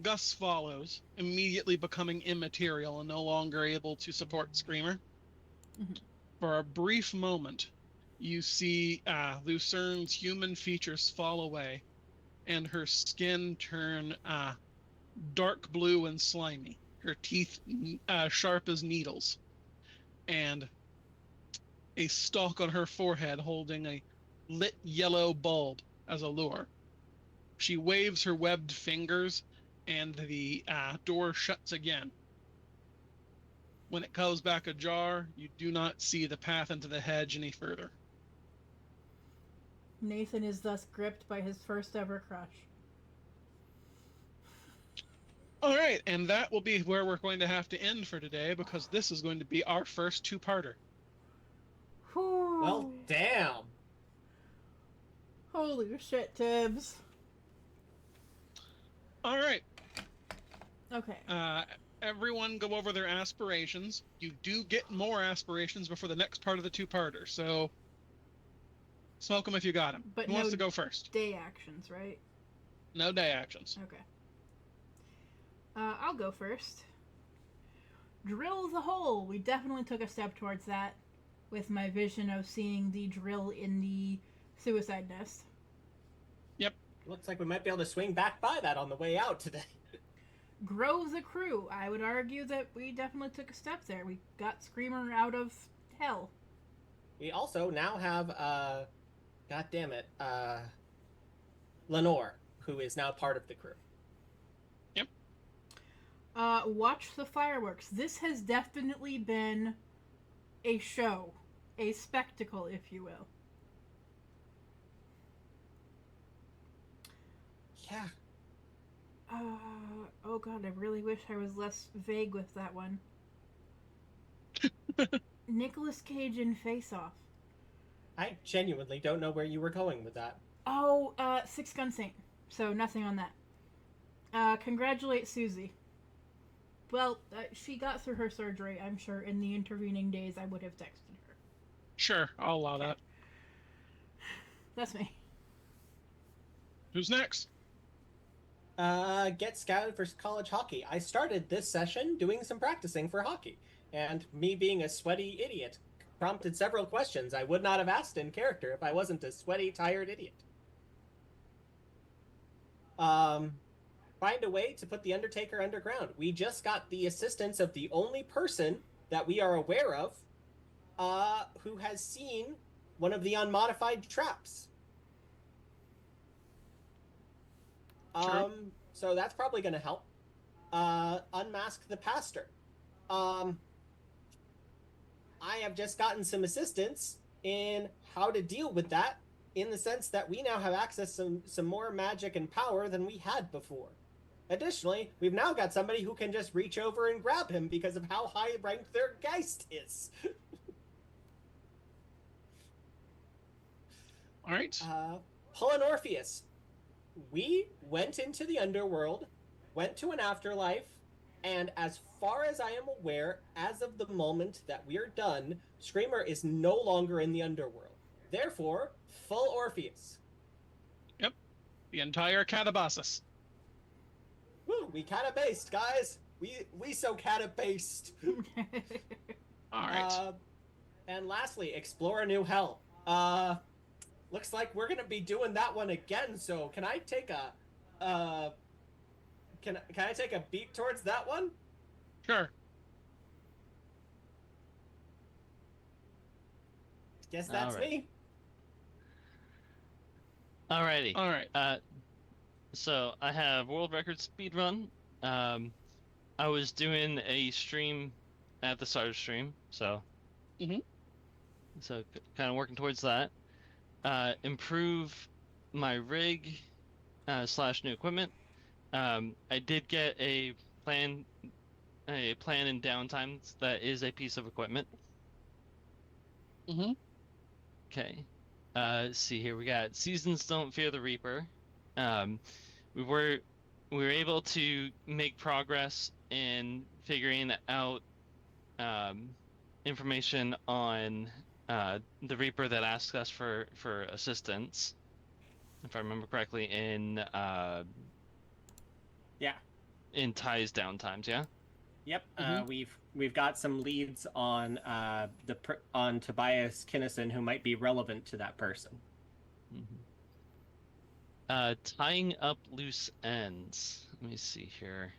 Gus follows, immediately becoming immaterial and no longer able to support Screamer. Mm-hmm. For a brief moment, you see Lucerne's human features fall away and her skin turn dark blue and slimy, her teeth sharp as needles, and a stalk on her forehead holding a lit yellow bulb as a lure. She waves her webbed fingers, and the door shuts again. When it goes back ajar, you do not see the path into the hedge any further. Nathan is thus gripped by his first ever crush. All right, and that will be where we're going to have to end for today, because this is going to be our first two-parter. Whew. Well, damn. Holy shit, Tibbs. All right. Okay. Everyone go over their aspirations. You do get more aspirations before the next part of the two-parter, so smoke them if you got them. But Who wants to go first? Day actions, right? No day actions. Okay. I'll go first. Drill the hole. We definitely took a step towards that with my vision of seeing the drill in the suicide nest. Yep. Looks like we might be able to swing back by that on the way out today. Grow the crew. I would argue that we definitely took a step there. We got Screamer out of hell. We also now have, god damn it, Lenore, who is now part of the crew. Yep. Watch the fireworks. This has definitely been a show. A spectacle, if you will. Yeah. Oh god, I really wish I was less vague with that one. Nicolas Cage in Face Off. I genuinely don't know where you were going with that. Oh, Six Gun Saint. So nothing on that. Congratulate Susie. Well, she got through her surgery. I'm sure in the intervening days I would have texted her. Sure, I'll allow that. That's me. Who's next? Get scouted for college hockey. I started this session doing some practicing for hockey, and me being a sweaty idiot prompted several questions I would not have asked in character if I wasn't a sweaty, tired idiot. Find a way to put the Undertaker underground. We just got the assistance of the only person that we are aware of who has seen one of the unmodified traps. Sure. So that's probably going to help. Unmask the pastor. I have just gotten some assistance in how to deal with that, in the sense that we now have access to some more magic and power than we had before. Additionally, we've now got somebody who can just reach over and grab him because of how high ranked their Geist is. All right. Paul and Orpheus. We went into the Underworld, went to an afterlife, and as far as I am aware, as of the moment that we're done, Screamer is no longer in the Underworld. Therefore, full Orpheus. Yep. The entire Catabasis. Woo, we cata-based, guys. We so cata-based. All right. And lastly, explore a new hell. Looks like we're gonna be doing that one again. So can I take a can I take a beat towards that one? Sure. Guess that's Alright. me. Alrighty. All right. So I have world record speed run. I was doing a stream at the start of stream, so so kind of working towards that. Improve my rig slash new equipment. I did get a plan in downtimes that is a piece of equipment. Okay. Let's see here. We got Seasons Don't Fear the Reaper. We were able to make progress in figuring out information on the Reaper that asked us for assistance, if I remember correctly, in Yeah. in Ty's downtimes. Yeah. Yep. We've got some leads on on Tobias Kinnison who might be relevant to that person. Tying up loose ends. Let me see here.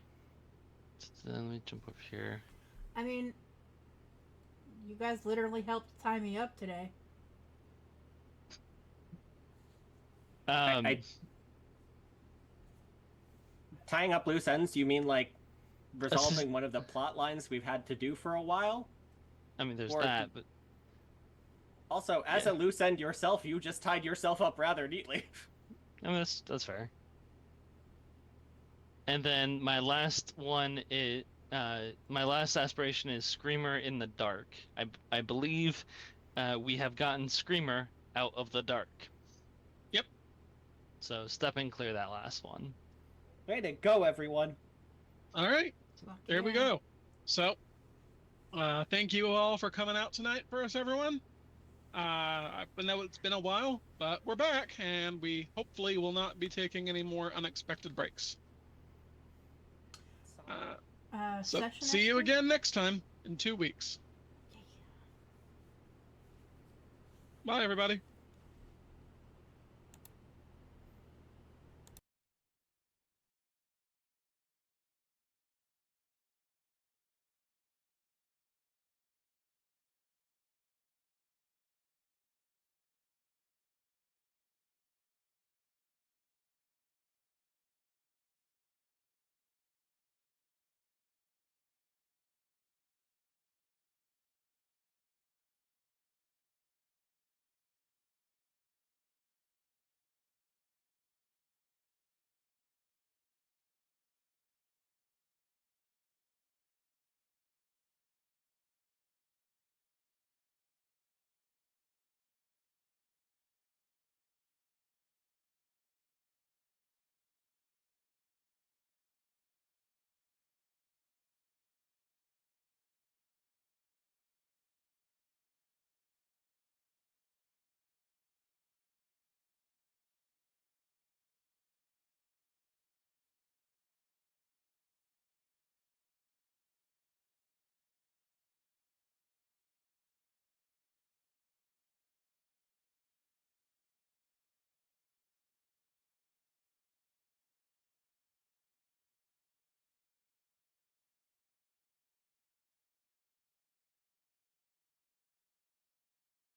Let me jump over here. I mean, you guys literally helped tie me up today. tying up loose ends, you mean like resolving one of the plot lines we've had to do for a while? I mean, there's Or that, but Also, as a loose end yourself, you just tied yourself up rather neatly. I mean, that's fair. And then my last one is my last aspiration is Screamer in the dark. I believe we have gotten Screamer out of the dark. Yep. So step and clear that last one. Way to go, everyone. All right. Fuck There we yeah. go. So, thank you all for coming out tonight for us, everyone. I know it's been a while, but we're back, and we hopefully will not be taking any more unexpected breaks. So, Session see you next week? again next time in 2 weeks. Yeah. Bye, everybody.